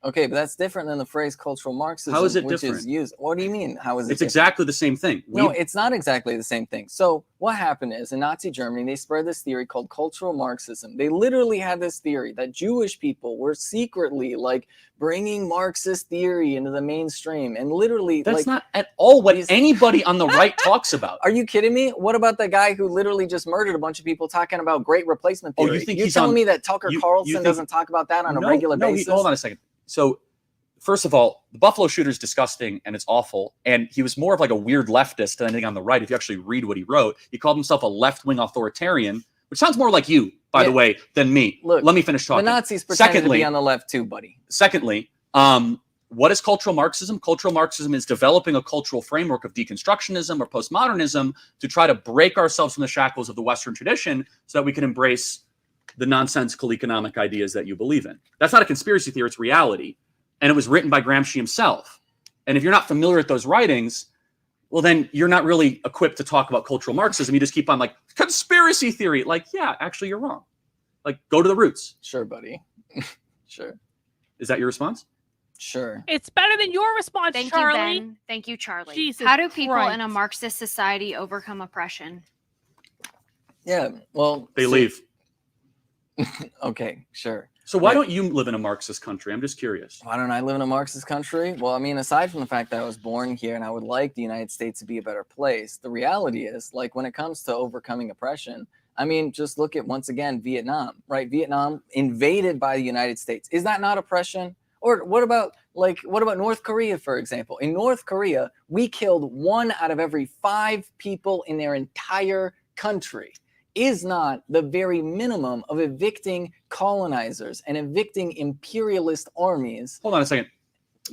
Okay, but that's different than the phrase cultural Marxism. How is it which different? Is used. What do you mean? How is it? It's exactly the same thing. No, it's not exactly the same thing. So what happened is in Nazi Germany, they spread this theory called cultural Marxism. They literally had this theory that Jewish people were secretly like bringing Marxist theory into the mainstream, and literally that's like, not at all what anybody on the right talks about. Are you kidding me? What about the guy who literally just murdered a bunch of people talking about great replacement theory? Oh, you think you're he's telling on, me that Tucker Carlson doesn't talk about that on a regular basis? Hold on a second. So first of all, the Buffalo shooter is disgusting and it's awful. And he was more of like a weird leftist than anything on the right. If you actually read what he wrote, he called himself a left-wing authoritarian, which sounds more like you, by the way, than me. Look, let me finish talking. The Nazis pretended to be on the left too, buddy. Secondly, what is cultural Marxism? Cultural Marxism is developing a cultural framework of deconstructionism or postmodernism to try to break ourselves from the shackles of the Western tradition so that we can embrace the nonsensical economic ideas that you believe in. That's not a conspiracy theory, it's reality. And it was written by Gramsci himself. And if you're not familiar with those writings, well, then you're not really equipped to talk about cultural Marxism. You just keep on like, conspiracy theory. Like, yeah, actually, you're wrong. Like, go to the roots. Sure, buddy. Sure. Is that your response? Sure. It's better than your response, Thank Charlie. you, Ben. Thank you, Charlie. Jesus How do people Christ. in a Marxist society overcome oppression? Yeah, well... They leave. Okay, sure. So why don't you live in a Marxist country? I'm just curious. Why don't I live in a Marxist country? Well, I mean, aside from the fact that I was born here and I would like the United States to be a better place, the reality is, like, when it comes to overcoming oppression, I mean, just look at, once again, Vietnam, right? Vietnam invaded by the United States. Is that not oppression? Or what about North Korea, for example? In North Korea, we killed 1 out of every 5 people in their entire country. Is not the very minimum of evicting colonizers and evicting imperialist armies. Hold on a second.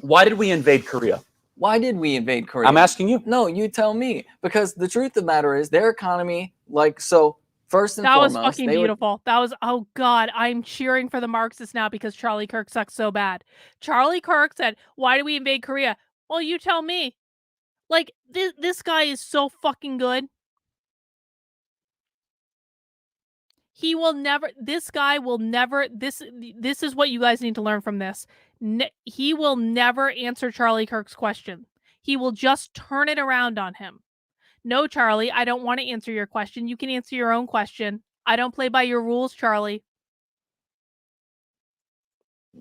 Why did we invade Korea? Why did we invade Korea? I'm asking you. No, you tell me. Because the truth of the matter is their economy, like, so first and foremost. That was fucking beautiful. That was, oh God, I'm cheering for the Marxists now because Charlie Kirk sucks so bad. Charlie Kirk said, why do we invade Korea? Well, you tell me. Like, this guy is so fucking good. He will never, this guy will never, this is what you guys need to learn from this. He will never answer Charlie Kirk's question. He will just turn it around on him. No, Charlie, I don't want to answer your question. You can answer your own question. I don't play by your rules, Charlie.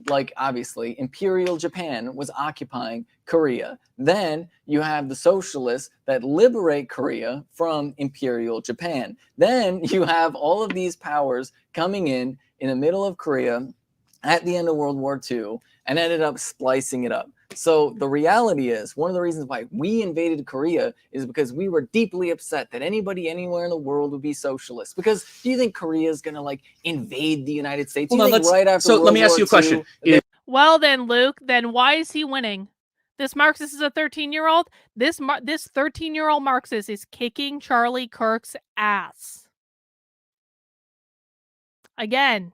Like, obviously, Imperial Japan was occupying Korea. Then you have the socialists that liberate Korea from Imperial Japan. Then you have all of these powers coming in the middle of Korea at the end of World War II and ended up splicing it up. So the reality is, one of the reasons why we invaded Korea is because we were deeply upset that anybody anywhere in the world would be socialist. Because do you think Korea is going to like invade the United States? Well, no, right after so let me ask you a question. Well then, Luke, then why is he winning? This Marxist is a 13-year-old. This 13-year-old Marxist is kicking Charlie Kirk's ass. Again,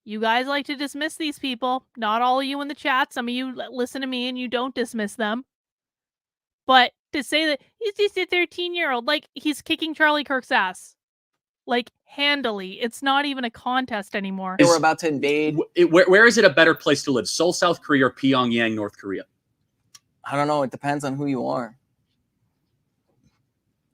you guys like to dismiss these people. Not all of you in the chat. Some of you listen to me and you don't dismiss them. But to say that he's just a 13-year-old, like, he's kicking Charlie Kirk's ass. Like, handily. It's not even a contest anymore. We're about to invade. Where is it a better place to live? Seoul, South Korea, or Pyongyang, North Korea? I don't know. It depends on who you are.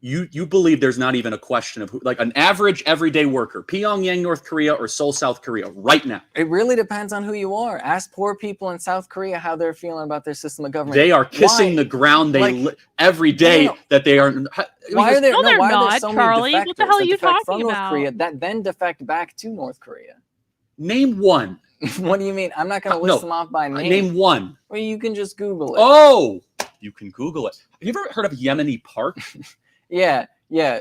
You believe there's not even a question of who, like an average everyday worker, Pyongyang, North Korea, or Seoul, South Korea, right now? It really depends on who you are. Ask poor people in South Korea how they're feeling about their system of government. They are kissing the ground every day that they are. Why are there so Charlie? many What the hell are you talking from about? North Korea that then defect back to North Korea? Name one. What do you mean? I'm not going to list them off by name. Name one. Well, you can just Google it. Oh, you can Google it. Have you ever heard of Yemeni Park? Yeah.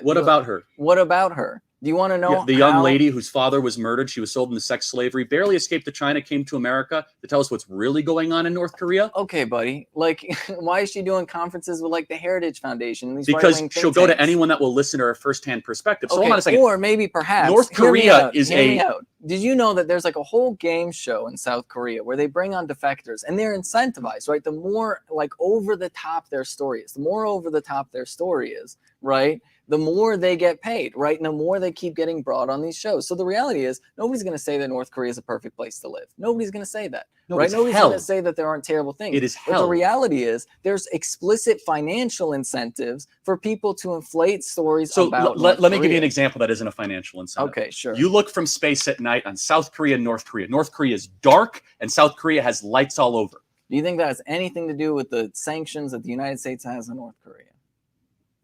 What about her? What about her? Do you want to know? Yeah, the young lady whose father was murdered. She was sold into sex slavery, barely escaped to China, came to America to tell us what's really going on in North Korea. Okay, buddy. Like, why is she doing conferences with like the Heritage Foundation? These because she'll go to anyone that will listen to her firsthand perspective. So okay, hold on a second. Or maybe perhaps North Korea is Hear me out. Did you know that there's like a whole game show in South Korea where they bring on defectors and they're incentivized, right? The more like over the top their story is, right? the more they get paid, right? And the more they keep getting brought on these shows. So the reality is, nobody's going to say that North Korea is a perfect place to live. Nobody's going to say that, right? Nobody's going to say that there aren't terrible things. It is But hell. the reality is, there's explicit financial incentives for people to inflate stories about let me give you Korea. an example that isn't a financial incentive. Okay, sure. You look from space at night on South Korea and North Korea. North Korea is dark, and South Korea has lights all over. Do you think that has anything to do with the sanctions that the United States has on North Korea?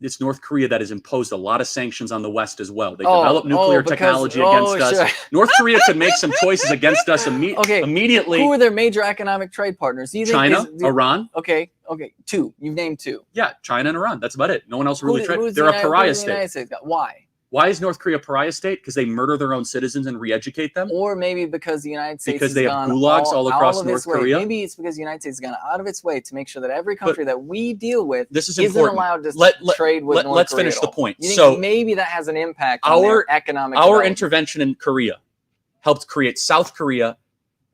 It's North Korea that has imposed a lot of sanctions on the West as well. They developed nuclear technology against us. Sure. North Korea could make some choices against us immediately. Who are their major economic trade partners? Do you think China, Iran. Okay, two. You've named two. Yeah, China and Iran. That's about it. No one else really tried. Who's They're the a pariah United state. States got? Why? Why is North Korea a pariah state? Because they murder their own citizens and re-educate them? Or maybe because the United States because they have gulags all across North Korea? Maybe it's because the United States has gone out of its way to make sure that every country that we deal with isn't allowed to trade with North Korea. Let's finish the point. You think so maybe that has an impact on their economic development? Intervention in Korea helped create South Korea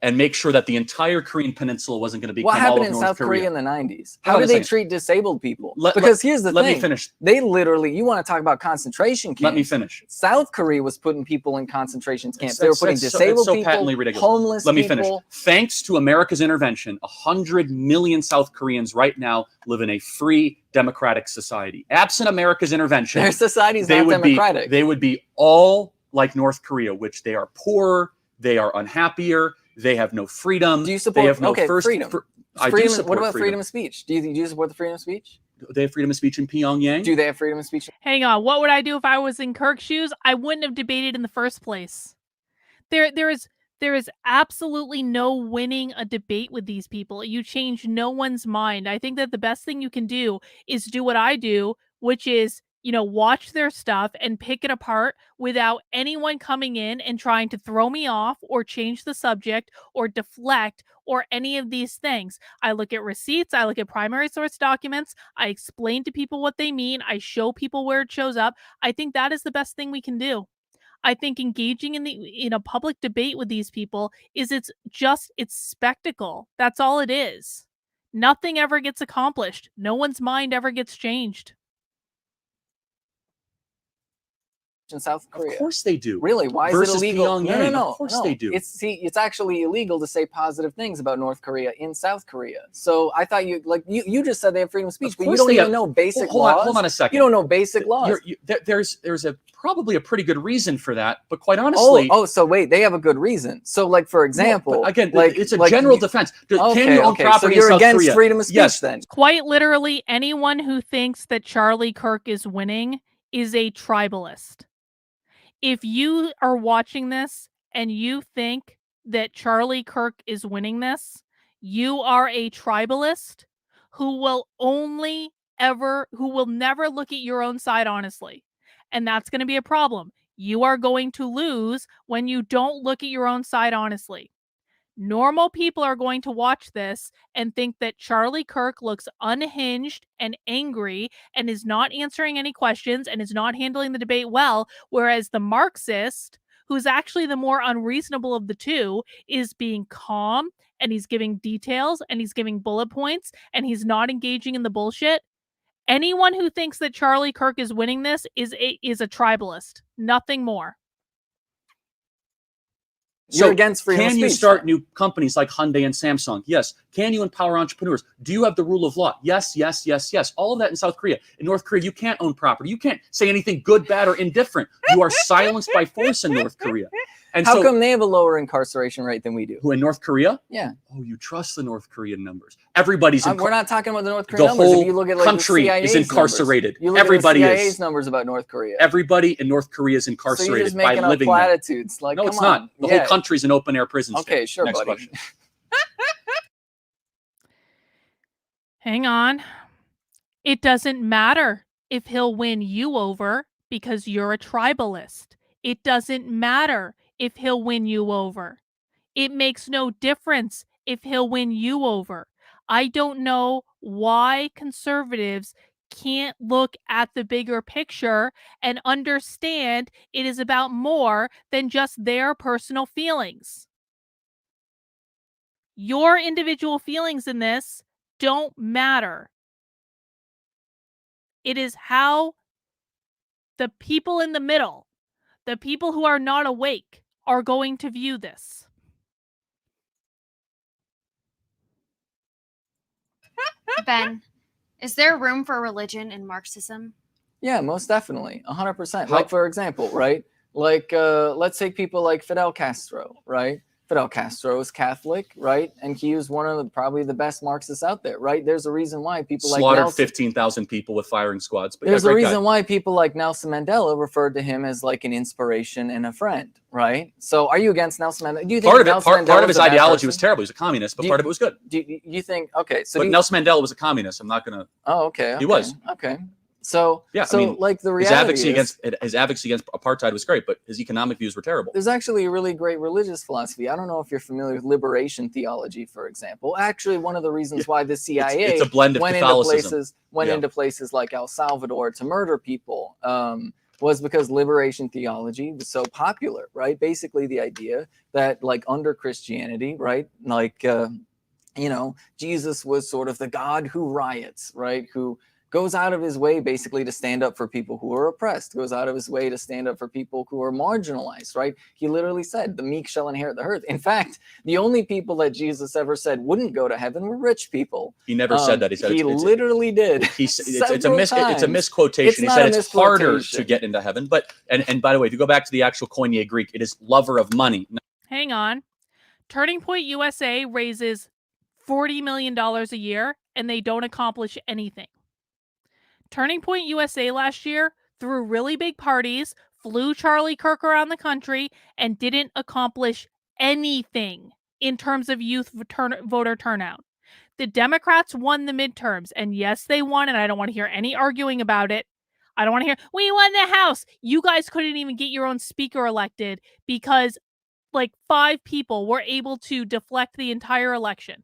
and make sure that the entire Korean peninsula wasn't going to become all of North Korea. What happened in South Korea in the 90s? How did they treat disabled people? Because here's the thing. Let me finish. They literally, you want to talk about concentration camps. Let me finish. South Korea was putting people in concentration camps. They were putting disabled people, patently ridiculous. Homeless people. Let me people. finish. Thanks to America's intervention, 100 million South Koreans right now live in a free democratic society. Absent America's intervention, their society's not democratic. They would be all like North Korea, which they are poorer, they are unhappier, they have no freedom. Do you support? They have no freedom. I do support what about freedom of speech? Do you support the freedom of speech? They have freedom of speech in Pyongyang. Do they have freedom of speech? Hang on. What would I do if I was in Kirk's shoes? I wouldn't have debated in the first place. There is absolutely no winning a debate with these people. You change no one's mind. I think that the best thing you can do is do what I do, which is, watch their stuff and pick it apart without anyone coming in and trying to throw me off or change the subject or deflect or any of these things. I look at receipts. I look at primary source documents. I explain to people what they mean. I show people where it shows up. I think that is the best thing we can do. I think engaging in a public debate with these people it's spectacle. That's all it is. Nothing ever gets accomplished. No one's mind ever gets changed. In South Korea. Of course they do. Really? Why is it illegal? No. Of course they do. It's actually illegal to say positive things about North Korea in South Korea. So I thought you just said they have freedom of speech, but you don't even know basic laws. Hold on a second. You don't know basic laws. There's probably a pretty good reason for that, but quite honestly, so wait, they have a good reason. So like for example, again, it's a general defense. Can you own property so you're in South against Korea? freedom of speech then? Quite literally, anyone who thinks that Charlie Kirk is winning is a tribalist. If you are watching this and you think that Charlie Kirk is winning this, you are a tribalist who will never look at your own side honestly. And that's going to be a problem. You are going to lose when you don't look at your own side honestly. Normal people are going to watch this and think that Charlie Kirk looks unhinged and angry and is not answering any questions and is not handling the debate well, whereas the Marxist, who's actually the more unreasonable of the two, is being calm and he's giving details and he's giving bullet points and he's not engaging in the bullshit. Anyone who thinks that Charlie Kirk is winning this is a tribalist. Nothing more. You're against freedom of speech. Can you start new companies like Hyundai and Samsung? Yes. Can you empower entrepreneurs? Do you have the rule of law? Yes. All of that in South Korea. In North Korea, you can't own property. You can't say anything good, bad, or indifferent. You are silenced by force in North Korea. And how come they have a lower incarceration rate than we do? Who, in North Korea? Yeah. Oh, you trust the North Korean numbers. Everybody's we're not talking about the North Korean numbers. The whole if you look at, country is incarcerated. You look Everybody at the CIA's is. numbers about North Korea. Everybody in North Korea is incarcerated so you're just making by living up platitudes. there. Like, no, it's not. The whole country's an open air prison state. Okay, sure, Next buddy. question. Hang on. It doesn't matter if he'll win you over because you're a tribalist. It doesn't matter if he'll win you over. It makes no difference if he'll win you over. I don't know why conservatives can't look at the bigger picture and understand it is about more than just their personal feelings. Your individual feelings in this don't matter. It is how The people in the middle, the people who are not awake, are going to view this. Ben, is there room for religion in Marxism? Yeah, most definitely, 100%. Like, for example, right? Like, let's take people like Fidel Castro, right? Fidel Castro is Catholic, right? And he was one of probably the best Marxists out there, right? There's a reason why people slaughtered like 15,000 people with firing squads. But there's a reason why people like Nelson Mandela referred to him as like an inspiration and a friend, right? So, are you against Nelson Mandela? Do you think part of his ideology was terrible? He was a communist, but part of it was good. Do you think? Okay, so but Nelson Mandela was a communist. I'm not gonna. Oh, okay. He was. Okay. So yeah, so I mean, like the reality his advocacy against apartheid was great, but his economic views were terrible. There's actually a really great religious philosophy. I don't know if you're familiar with liberation theology, for example. Actually, one of the reasons why the CIA it's a blend of went into places like El Salvador to murder people was because liberation theology was so popular, right? Basically, the idea that like under Christianity, right, like Jesus was sort of the God who riots, right, who goes out of his way basically to stand up for people who are oppressed, goes out of his way to stand up for people who are marginalized, right? He literally said, the meek shall inherit the earth. In fact, the only people that Jesus ever said wouldn't go to heaven were rich people. He never said that. He said he literally did. It's a misquotation. He said it's harder to get into heaven. But and by the way, if you go back to the actual Koine Greek, it is lover of money. Hang on. Turning Point USA raises $40 million a year, and they don't accomplish anything. Turning Point USA last year threw really big parties, flew Charlie Kirk around the country, and didn't accomplish anything in terms of youth voter turnout. The Democrats won the midterms, and yes, they won, and I don't want to hear any arguing about it. I don't want to hear, we won the House. You guys couldn't even get your own speaker elected because like 5 people were able to deflect the entire election.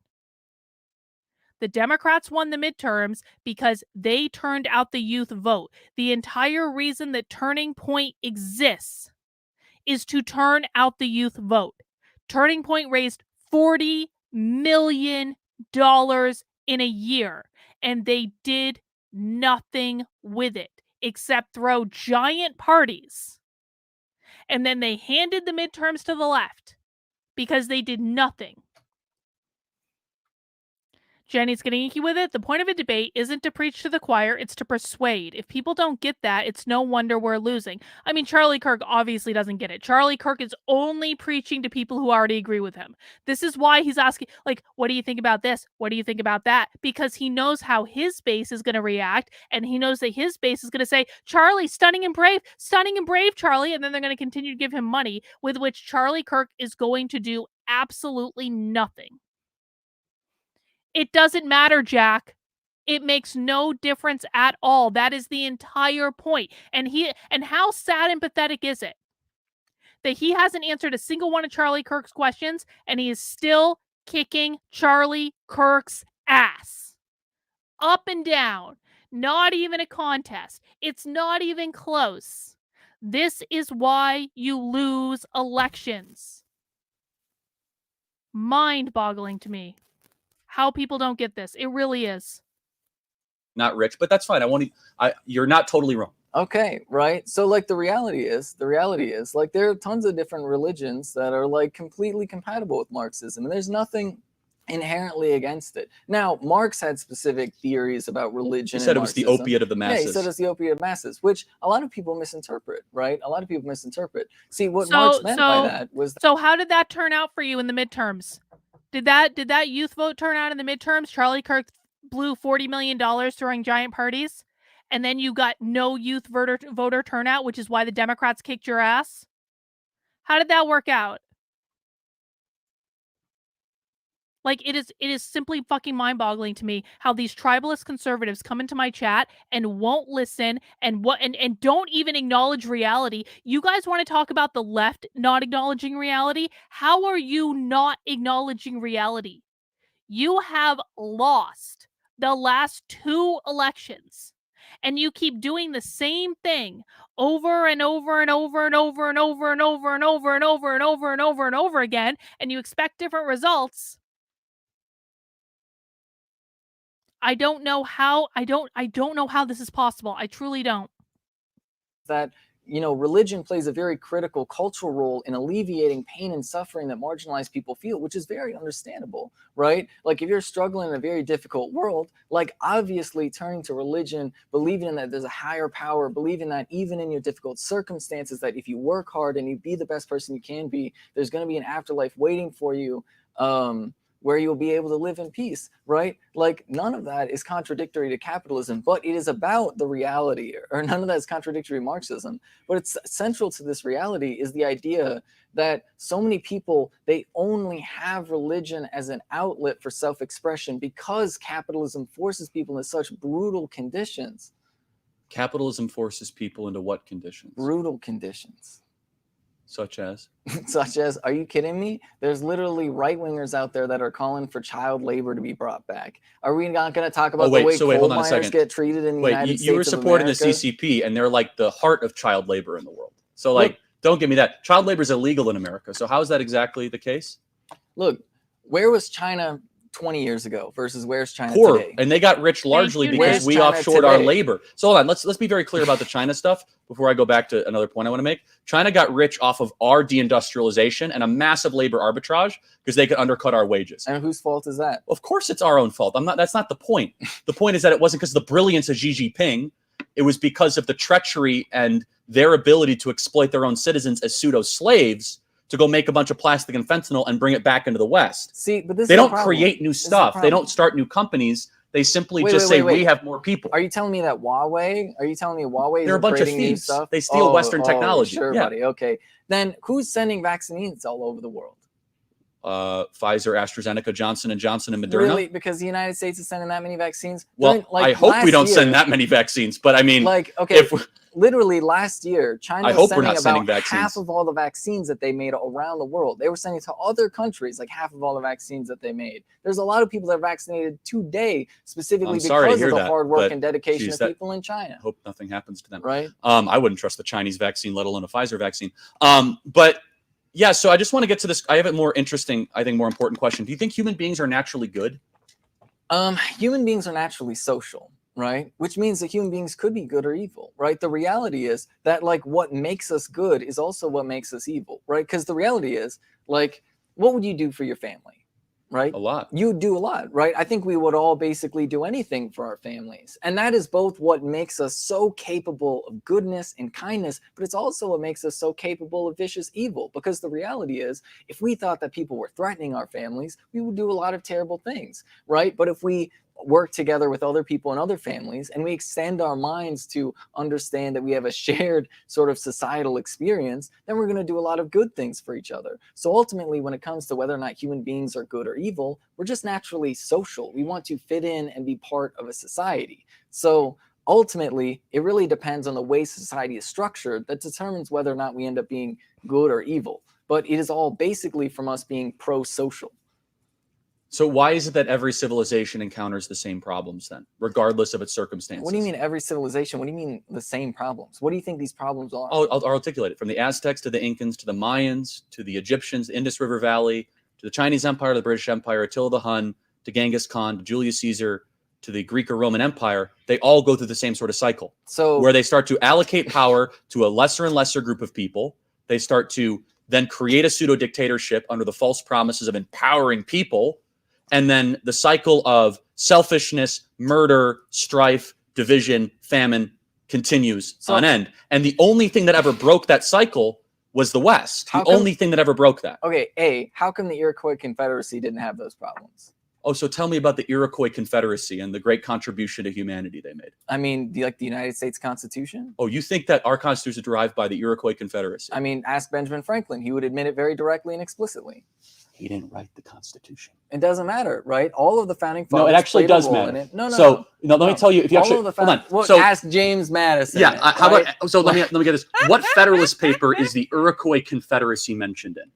The Democrats won the midterms because they turned out the youth vote. The entire reason that Turning Point exists is to turn out the youth vote. Turning Point raised $40 million in a year, and they did nothing with it except throw giant parties. And then they handed the midterms to the left because they did nothing. Jenny's getting inky with it. The point of a debate isn't to preach to the choir, it's to persuade. If people don't get that, it's no wonder we're losing. I mean, Charlie Kirk obviously doesn't get it. Charlie Kirk is only preaching to people who already agree with him. This is why he's asking, like, what do you think about this? What do you think about that? Because he knows how his base is going to react, and he knows that his base is going to say, Charlie, stunning and brave, Charlie, and then they're going to continue to give him money, with which Charlie Kirk is going to do absolutely nothing. It doesn't matter, Jack. It makes no difference at all. That is the entire point. And how sad and pathetic is it that he hasn't answered a single one of Charlie Kirk's questions, and he is still kicking Charlie Kirk's ass. Up and down. Not even a contest. It's not even close. This is why you lose elections. Mind-boggling to me. How people don't get this. It really is. Not rich, but that's fine. You're not totally wrong. Okay, right. So like the reality is like there are tons of different religions that are like completely compatible with Marxism, and there's nothing inherently against it. Now, Marx had specific theories about religion. He said it was the opiate of the masses. Yeah, he said it's the opiate of masses, which a lot of people misinterpret, right? A lot of people misinterpret. See, what Marx meant by that was... So how did that turn out for you in the midterms? Did that youth vote turn out in the midterms? Charlie Kirk blew $40 million throwing giant parties, and then you got no youth voter turnout, which is why the Democrats kicked your ass? How did that work out? Like, it is simply fucking mind-boggling to me how these tribalist conservatives come into my chat and won't listen and don't even acknowledge reality. You guys want to talk about the left not acknowledging reality? How are you not acknowledging reality? You have lost the last 2 elections, and you keep doing the same thing over and over and over and over and over and over and over and over and over and over and over again, and you expect different results. I don't know how this is possible. I truly don't. that, you know, religion plays a very critical cultural role in alleviating pain and suffering that marginalized people feel, which is very understandable, right? Like if you're struggling in a very difficult world, like obviously turning to religion, believing that there's a higher power, believing that even in your difficult circumstances, that if you work hard and you be the best person you can be, there's going to be an afterlife waiting for you, where you'll be able to live in peace, right? Like none of that is contradictory to capitalism, but it is about the reality, or none of that is contradictory to Marxism, but it's central to this reality is the idea that so many people, they only have religion as an outlet for self-expression because capitalism forces people into such brutal conditions. Capitalism forces people into what conditions? Brutal conditions. Such as? Such as, are you kidding me? There's literally right-wingers out there that are calling for child labor to be brought back. Are we not going to talk about the way coal miners get treated in the United States of America? You were supporting the CCP, and they're like the heart of child labor in the world. So, like, don't give me that. Child labor is illegal in America. So how is that exactly the case? Look, where was China 20 years ago versus where's China Poor, today? and they got rich largely because we offshored our labor. So hold on, let's be very clear about the China stuff before I go back to another point I want to make. China got rich off of our deindustrialization and a massive labor arbitrage because they could undercut our wages. And whose fault is that? Of course it's our own fault. That's not the point. The point is that it wasn't because of the brilliance of Xi Jinping. It was because of the treachery and their ability to exploit their own citizens as pseudo-slaves to go make a bunch of plastic and fentanyl and bring it back into the West. See, but this they don't create new stuff. They don't start new companies. They simply just say we have more people. Are you telling me that Huawei? Are you telling me Huawei They're a bunch of thieves. Stuff? They steal Western technology. Sure, buddy. Okay. Then who's sending vaccines all over the world? Pfizer, AstraZeneca, Johnson & Johnson, and Moderna. Really? Because the United States is sending that many vaccines? Well, I hope we don't send that many vaccines. But I mean, like, okay, literally last year, China was sending about half of all the vaccines that they made around the world. They were sending to other countries like half of all the vaccines that they made. There's a lot of people that are vaccinated today, specifically because of the hard work and dedication of people in China. Hope nothing happens to them. Right. I wouldn't trust the Chinese vaccine, let alone a Pfizer vaccine. But yeah, so I just want to get to this. I have a more interesting, I think more important question. Do you think human beings are naturally good? Human beings are naturally social, right? Which means that human beings could be good or evil, right? The reality is that like what makes us good is also what makes us evil, right? Because the reality is like, what would you do for your family? Right? A lot. You do a lot, right? I think we would all basically do anything for our families. And that is both what makes us so capable of goodness and kindness, but it's also what makes us so capable of vicious evil. Because the reality is, if we thought that people were threatening our families, we would do a lot of terrible things, right? But if we work together with other people and other families, and we extend our minds to understand that we have a shared sort of societal experience, then we're going to do a lot of good things for each other. So ultimately, when it comes to whether or not human beings are good or evil, we're just naturally social. We want to fit in and be part of a society. So ultimately, it really depends on the way society is structured that determines whether or not we end up being good or evil. But it is all basically from us being pro-social. So why is it that every civilization encounters the same problems then, regardless of its circumstances? What do you mean every civilization? What do you mean the same problems? What do you think these problems are? I'll articulate it. From the Aztecs to the Incans to the Mayans to the Egyptians, the Indus River Valley, to the Chinese Empire, the British Empire, Attila the Hun, to Genghis Khan, to Julius Caesar, to the Greek or Roman Empire, they all go through the same sort of cycle. So where they start to allocate power to a lesser and lesser group of people. They start to then create a pseudo dictatorship under the false promises of empowering people. And then the cycle of selfishness, murder, strife, division, famine continues on end. And the only thing that ever broke that cycle was the West. The only thing that ever broke that. Okay, how come the Iroquois Confederacy didn't have those problems? Oh, so tell me about the Iroquois Confederacy and the great contribution to humanity they made. I mean, the United States Constitution? Oh, you think that our Constitution is derived by the Iroquois Confederacy? I mean, ask Benjamin Franklin. He would admit it very directly and explicitly. He didn't write the Constitution. It doesn't matter, right? All of the founding fathers. No, it actually does matter. No. Let me tell you. If you actually hold on. Well, so ask James Madison. Yeah. How about? So let me get this. What Federalist paper is the Iroquois Confederacy mentioned in?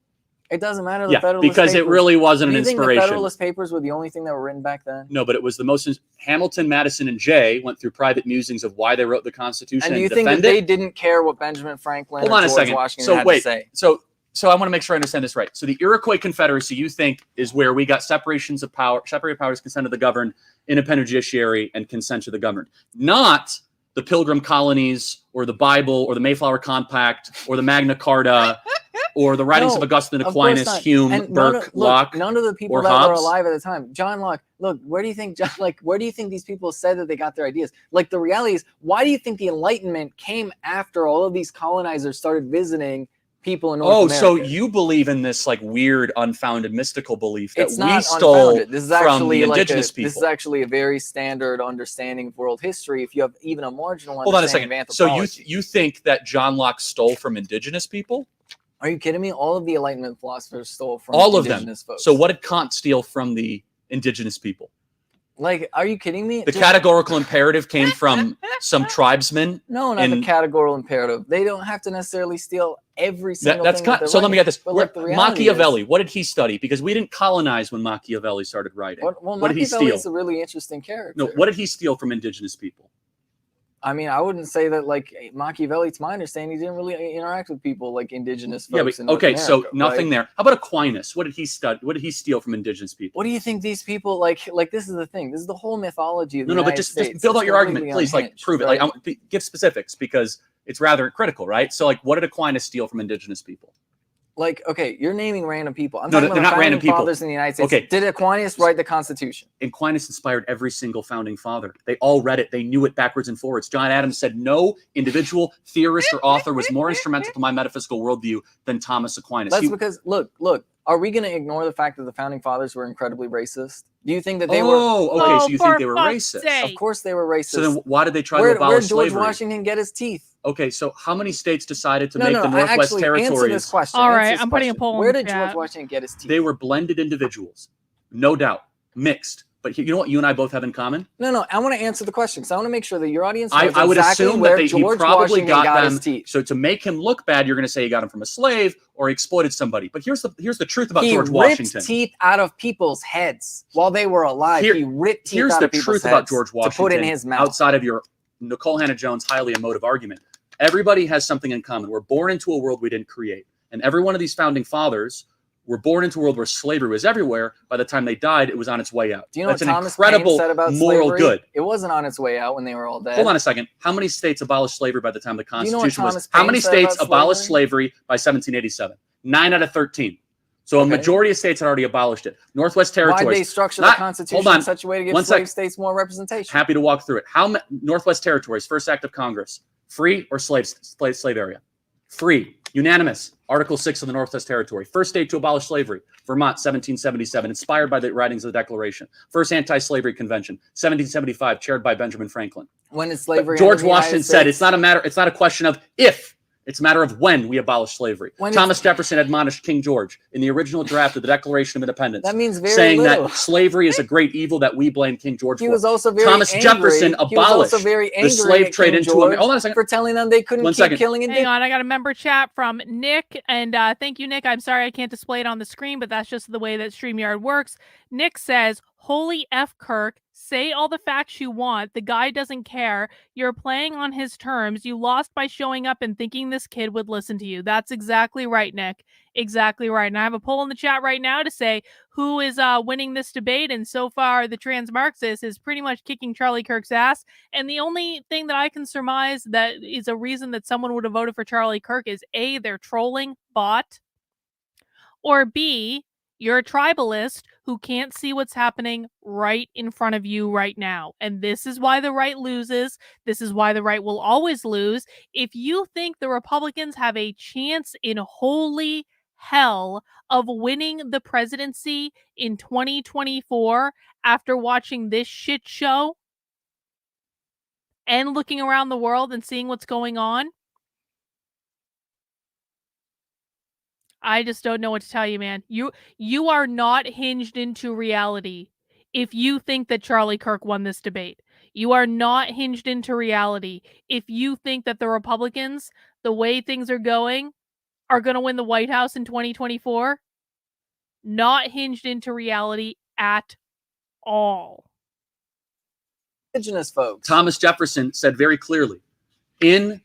It doesn't matter. Because it really wasn't an inspiration. The Federalist Papers were the only thing that were written back then. No, but it was the most. Hamilton, Madison, and Jay went through private musings of why they wrote the Constitution. And do you think that they didn't care what Benjamin Franklin or George Washington had to say? So I want to make sure I understand this right. So the Iroquois Confederacy, you think, is where we got separations of power, separated powers, consent of the governed, independent judiciary, and consent to the governed. Not the Pilgrim colonies or the Bible or the Mayflower Compact or the Magna Carta or the writings of Augustine, Aquinas, Hume, Burke, Locke. None of the people that were alive at the time. John Locke. Look, where do you think where do you think these people said that they got their ideas? Like, the reality is, why do you think the Enlightenment came after all of these colonizers started visiting people in North America? So you believe in this like weird, unfounded, mystical belief that it's we not stole this is from actually the indigenous people. This is actually a very standard understanding of world history. If you have even a marginal Hold on a understanding second. of So anthropology. you think that John Locke stole from indigenous people? Are you kidding me? All of the Enlightenment philosophers stole from all of them. indigenous folks. So what did Kant steal from the indigenous people? Like, are you kidding me? The categorical imperative came from some tribesmen. No, not the categorical imperative. They don't have to necessarily steal every single thing. So let me get this. Like, Machiavelli, what did he study? Because we didn't colonize when Machiavelli started writing. What did he steal? Machiavelli's a really interesting character. No, what did he steal from indigenous people? I mean, I wouldn't say that, like, Machiavelli, to my understanding, he didn't really interact with people like indigenous folks. Yeah, but, okay, so nothing there. How about Aquinas? What did he study? What did he steal from indigenous people? What do you think these people like? This is the thing. This is the whole mythology of the No, United but just States. build out your argument, please. Like, prove it. Right? Like, give specifics because it's rather critical, right? So, like, what did Aquinas steal from indigenous people? Like, okay, you're naming random people. I'm No, talking they're about not random people. fathers in the United States. Okay. Did Aquinas write the Constitution? Aquinas inspired every single founding father. They all read it. They knew it backwards and forwards. John Adams said no individual theorist or author was more instrumental to my metaphysical worldview than Thomas Aquinas. That's because, look, are we going to ignore the fact that the founding fathers were incredibly racist? Do you think that they were? Okay, so you think they were racist? Of course they were racist. So then why did they try to abolish slavery? Where did George Washington get his teeth? Okay, so how many states decided to make the Northwest actually, Territories? Answer this question. All right, I'm putting a poll in Where the did chat. George Washington get his teeth? They were blended individuals, no doubt, mixed. But you know what you and I both have in common? No, I want to answer the question because I want to make sure that your audience knows I would exactly assume where that he George probably Washington got his them. teeth. So to make him look bad, you're going to say he got him from a slave or he exploited somebody. But here's the truth about George Washington. He ripped teeth out of people's heads while they were alive. He ripped teeth out of people's heads. Here's the truth about George Washington to put in his mouth. Outside of your Nicole Hannah-Jones highly emotive argument. Everybody has something in common. We're born into a world we didn't create. And every one of these founding fathers were born into a world where slavery was everywhere. By the time they died, it was on its way out. Do you know That's what an Thomas incredible Paine said about moral slavery? good. It wasn't on its way out when they were all dead. Hold on a second. How many states abolished slavery by the time the Constitution was? Thomas How Paine many said states about abolished slavery by 1787? 9 out of 13. So a majority of states had already abolished it. Northwest Territories. Why did they structure the Constitution in such a way to give slave states more representation? Happy to walk through it. Northwest Territories, first act of Congress, free or slave area? Free. Unanimous. Article 6 of the Northwest Territory. First state to abolish slavery, Vermont, 1777, inspired by the writings of the Declaration. First anti-slavery convention, 1775, chaired by Benjamin Franklin. When is slavery? George Washington said it's not a question of if, it's a matter of when we abolish slavery. Thomas Jefferson admonished King George in the original draft of the Declaration of Independence. That means very saying little. that slavery is a great evil that we blame King George for. He was also very Thomas angry. Jefferson abolished the slave trade into America. Hold on a second. For telling them they couldn't keep killing and Hang on, I got a member chat from Nick, and thank you, Nick. I'm sorry I can't display it on the screen, but that's just the way that StreamYard works. Nick says, "Holy F. Kirk, say all the facts you want. The guy doesn't care. You're playing on his terms. You lost by showing up and thinking this kid would listen to you." That's exactly right, Nick. Exactly right. And I have a poll in the chat right now to say who is winning this debate. And so far, the trans Marxist is pretty much kicking Charlie Kirk's ass. And the only thing that I can surmise that is a reason that someone would have voted for Charlie Kirk is A, they're trolling bot, or B, you're a tribalist who can't see what's happening right in front of you right now. And this is why the right loses. This is why the right will always lose. If you think the Republicans have a chance in holy hell of winning the presidency in 2024 after watching this shit show and looking around the world and seeing what's going on, I just don't know what to tell you, man. You are not hinged into reality if you think that Charlie Kirk won this debate. You are not hinged into reality if you think that the Republicans, the way things are going to win the White House in 2024. Not hinged into reality at all. Indigenous folks. Thomas Jefferson said very clearly in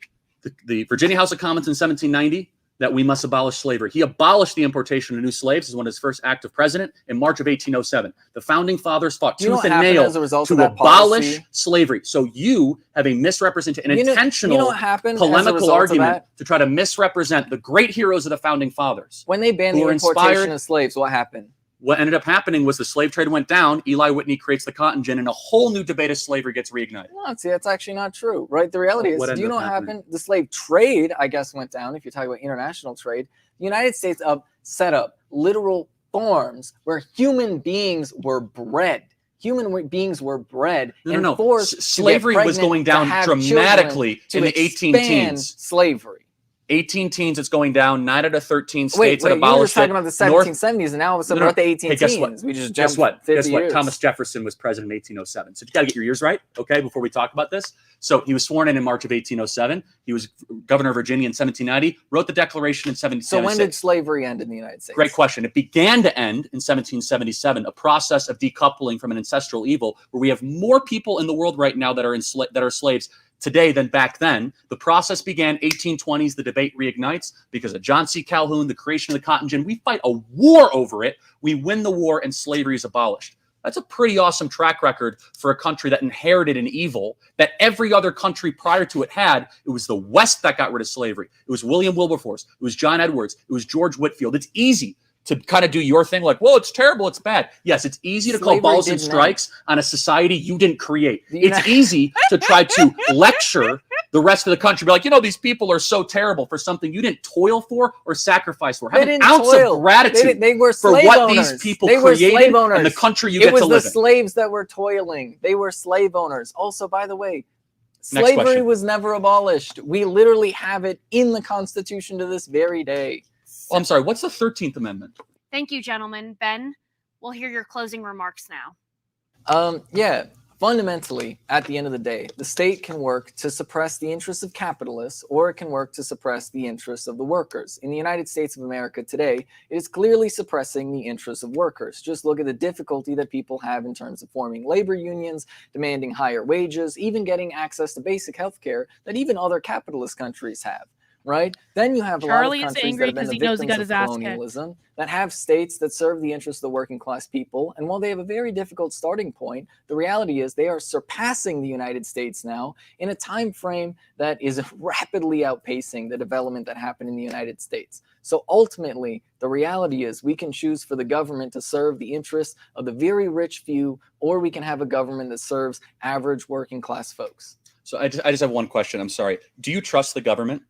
the Virginia House of Commons in 1790, that we must abolish slavery. He abolished the importation of new slaves as one of his first active president in March of 1807. The founding fathers fought tooth and nail to abolish slavery. So you have a misrepresentation, an intentional polemical argument to try to misrepresent the great heroes of the founding fathers. When they banned the importation of slaves, what happened? What ended up happening was the slave trade went down. Eli Whitney creates the cotton gin, and a whole new debate of slavery gets reignited. No, see, that's actually not true, right? The reality is, do you know what happened? The slave trade, I guess, went down. If you're talking about international trade, the United States set up literal farms where human beings were bred. Human beings were bred and forced. Slavery was going down dramatically in the 18 teens. Slavery. 18 teens, it's going down. 9 out of 13 states that abolished it. You were talking about the 1770s, and now all of a sudden we're at the 18 teens. Guess what? We just guess what? 50 Guess what? years. Thomas Jefferson was president in 1807. So you got to get your years right, okay, before we talk about this. So he was sworn in March of 1807. He was governor of Virginia in 1790, wrote the Declaration in 1776. So when did slavery end in the United States? Great question. It began to end in 1777, a process of decoupling from an ancestral evil where we have more people in the world right now that are slaves today than back then. The process began 1820s. The debate reignites because of John C. Calhoun, the creation of the cotton gin. We fight a war over it. We win the war and slavery is abolished. That's a pretty awesome track record for a country that inherited an evil that every other country prior to it had. It was the West that got rid of slavery. It was William Wilberforce. It was John Edwards. It was George Whitefield. It's easy to kind of do your thing like, well, it's terrible, it's bad. Yes, it's easy to call balls and strikes on a society you didn't create. It's easy to try to lecture the rest of the country, be like, you know, these people are so terrible for something you didn't toil for or sacrifice for. Have an ounce of gratitude for what these people created and the country you get to live in. It was the slaves that were toiling. They were slave owners. Also, by the way, slavery was never abolished. We literally have it in the Constitution to this very day. Oh, I'm sorry. What's the 13th Amendment? Thank you, gentlemen. Ben, we'll hear your closing remarks now. Yeah, fundamentally, at the end of the day, the state can work to suppress the interests of capitalists, or it can work to suppress the interests of the workers. In the United States of America today, it is clearly suppressing the interests of workers. Just look at the difficulty that people have in terms of forming labor unions, demanding higher wages, even getting access to basic health care that even other capitalist countries have. Right? Then you have a lot of countries that have been the victims of colonialism, that have states that serve the interests of the working class people. And while they have a very difficult starting point, the reality is they are surpassing the United States now in a time frame that is rapidly outpacing the development that happened in the United States. So ultimately, the reality is we can choose for the government to serve the interests of the very rich few, or we can have a government that serves average working class folks. So I just have one question. I'm sorry. Do you trust the government?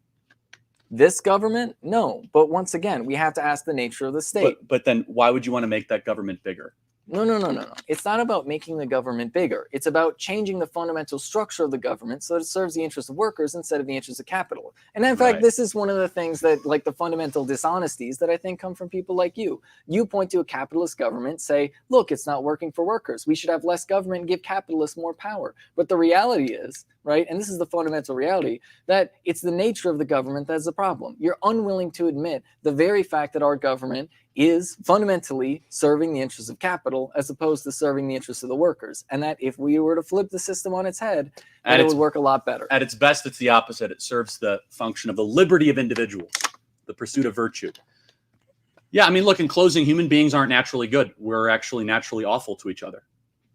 This government? No. But once again, we have to ask the nature of the state. But then why would you want to make that government bigger? No. It's not about making the government bigger. It's about changing the fundamental structure of the government so that it serves the interests of workers instead of the interests of capital. And in fact, this is one of the things that, like the fundamental dishonesties that I think come from people like you. You point to a capitalist government, say, look, it's not working for workers. We should have less government and give capitalists more power. But the reality is, right, and this is the fundamental reality, that it's the nature of the government that's the problem. You're unwilling to admit the very fact that our government is fundamentally serving the interests of capital as opposed to serving the interests of the workers. And that if we were to flip the system on its head, then it would work a lot better. At its best, it's the opposite. It serves the function of the liberty of individuals, the pursuit of virtue. Yeah, I mean, look, in closing, human beings aren't naturally good. We're actually naturally awful to each other.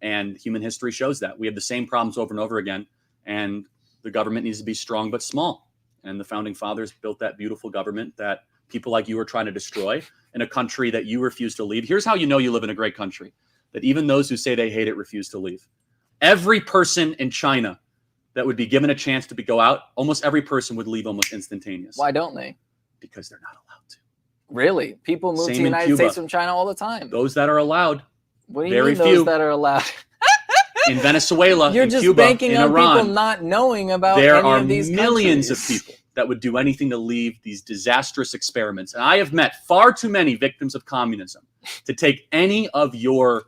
And human history shows that. We have the same problems over and over again. And the government needs to be strong but small. And the founding fathers built that beautiful government that people like you are trying to destroy in a country that you refuse to leave. Here's how you know you live in a great country, that even those who say they hate it refuse to leave. Every person in China that would be given a chance to go out, almost every person would leave almost instantaneously. Why don't they? Because they're not allowed to. Really? People move to the United States from China all the time. Those that are allowed. What do you mean those that are allowed? In Venezuela, You're in just Cuba, banking in on Iran, people not knowing about there any are of these millions countries. of people that would do anything to leave these disastrous experiments. And I have met far too many victims of communism to take any of your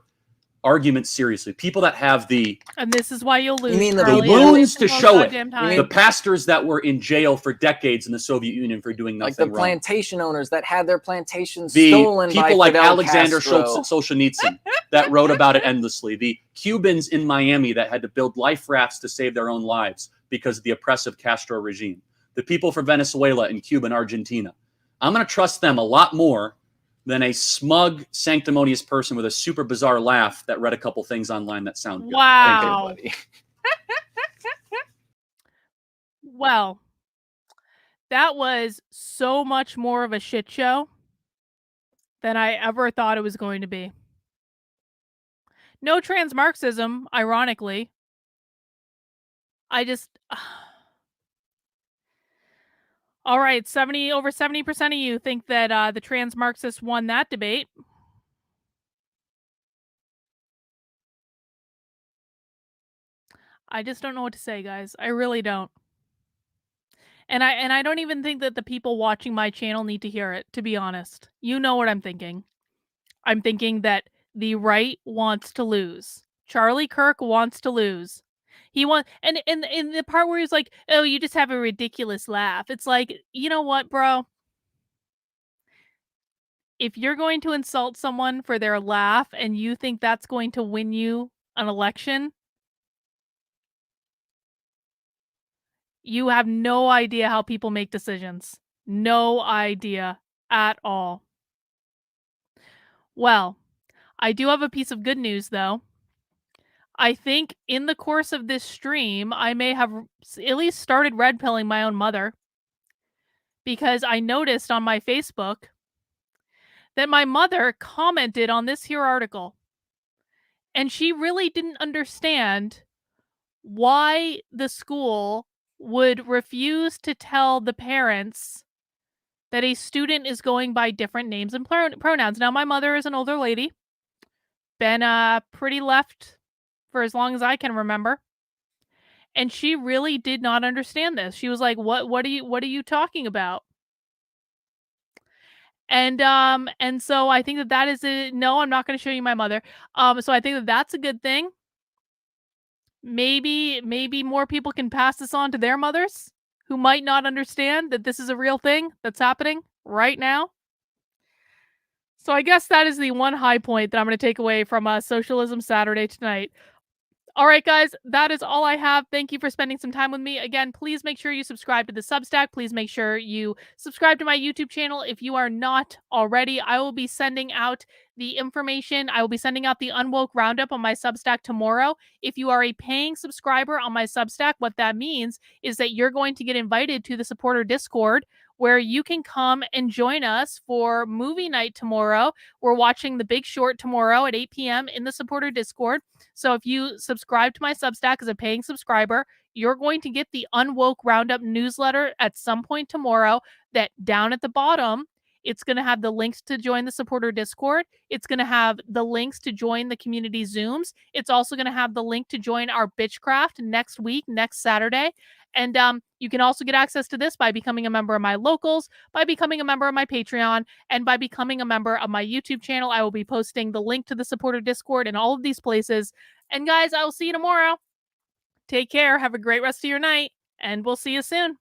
arguments seriously. People that have the... And this is why you'll lose. You mean the wounds to show it. Time. The pastors that were in jail for decades in the Soviet Union for doing nothing wrong. Like the wrong. plantation owners that had their plantations stolen by people like Fidel Alexander Castro. Solzhenitsyn that wrote about it endlessly. The Cubans in Miami that had to build life rafts to save their own lives because of the oppressive Castro regime. The people from Venezuela and Cuba and Argentina. I'm going to trust them a lot more than a smug, sanctimonious person with a super bizarre laugh that read a couple things online that sound good. Wow. Thank you, buddy. Well, that was so much more of a shit show than I ever thought it was going to be. No trans Marxism, ironically. I just... All right, over 70% of you think that the trans Marxists won that debate. I just don't know what to say, guys. I really don't. And I don't even think that the people watching my channel need to hear it, to be honest. You know what I'm thinking. I'm thinking that the right wants to lose. Charlie Kirk wants to lose. He wants, and in the part where he's like, "Oh, you just have a ridiculous laugh." It's like, you know what, bro? If you're going to insult someone for their laugh and you think that's going to win you an election, you have no idea how people make decisions. No idea at all. Well, I do have a piece of good news, though. I think in the course of this stream, I may have at least started red pilling my own mother, because I noticed on my Facebook that my mother commented on this here article, and she really didn't understand why the school would refuse to tell the parents that a student is going by different names and pronouns. Now, my mother is an older lady, been pretty left for as long as I can remember, and she really did not understand this. She was like, "What are you talking about?" And so I think that is a no. I'm not going to show you my mother. So I think that that's a good thing. Maybe more people can pass this on to their mothers who might not understand that this is a real thing that's happening right now. So I guess that is the one high point that I'm going to take away from Socialism Saturday tonight. All right, guys, that is all I have. Thank you for spending some time with me. Again, please make sure you subscribe to the Substack. Please make sure you subscribe to my YouTube channel if you are not already. I will be sending out the information. I will be sending out the Unwoke Roundup on my Substack tomorrow. If you are a paying subscriber on my Substack, what that means is that you're going to get invited to the supporter Discord, where you can come and join us for movie night tomorrow. We're watching The Big Short tomorrow at 8 p.m. in the supporter Discord. So if you subscribe to my Substack as a paying subscriber, you're going to get the Unwoke Roundup newsletter at some point tomorrow. That down at the bottom, it's going to have the links to join the supporter Discord. It's going to have the links to join the community Zooms. It's also going to have the link to join our Bitchcraft next week, next Saturday. And you can also get access to this by becoming a member of my locals, by becoming a member of my Patreon, and by becoming a member of my YouTube channel. I will be posting the link to the supporter Discord in all of these places. And guys, I will see you tomorrow. Take care. Have a great rest of your night, and we'll see you soon.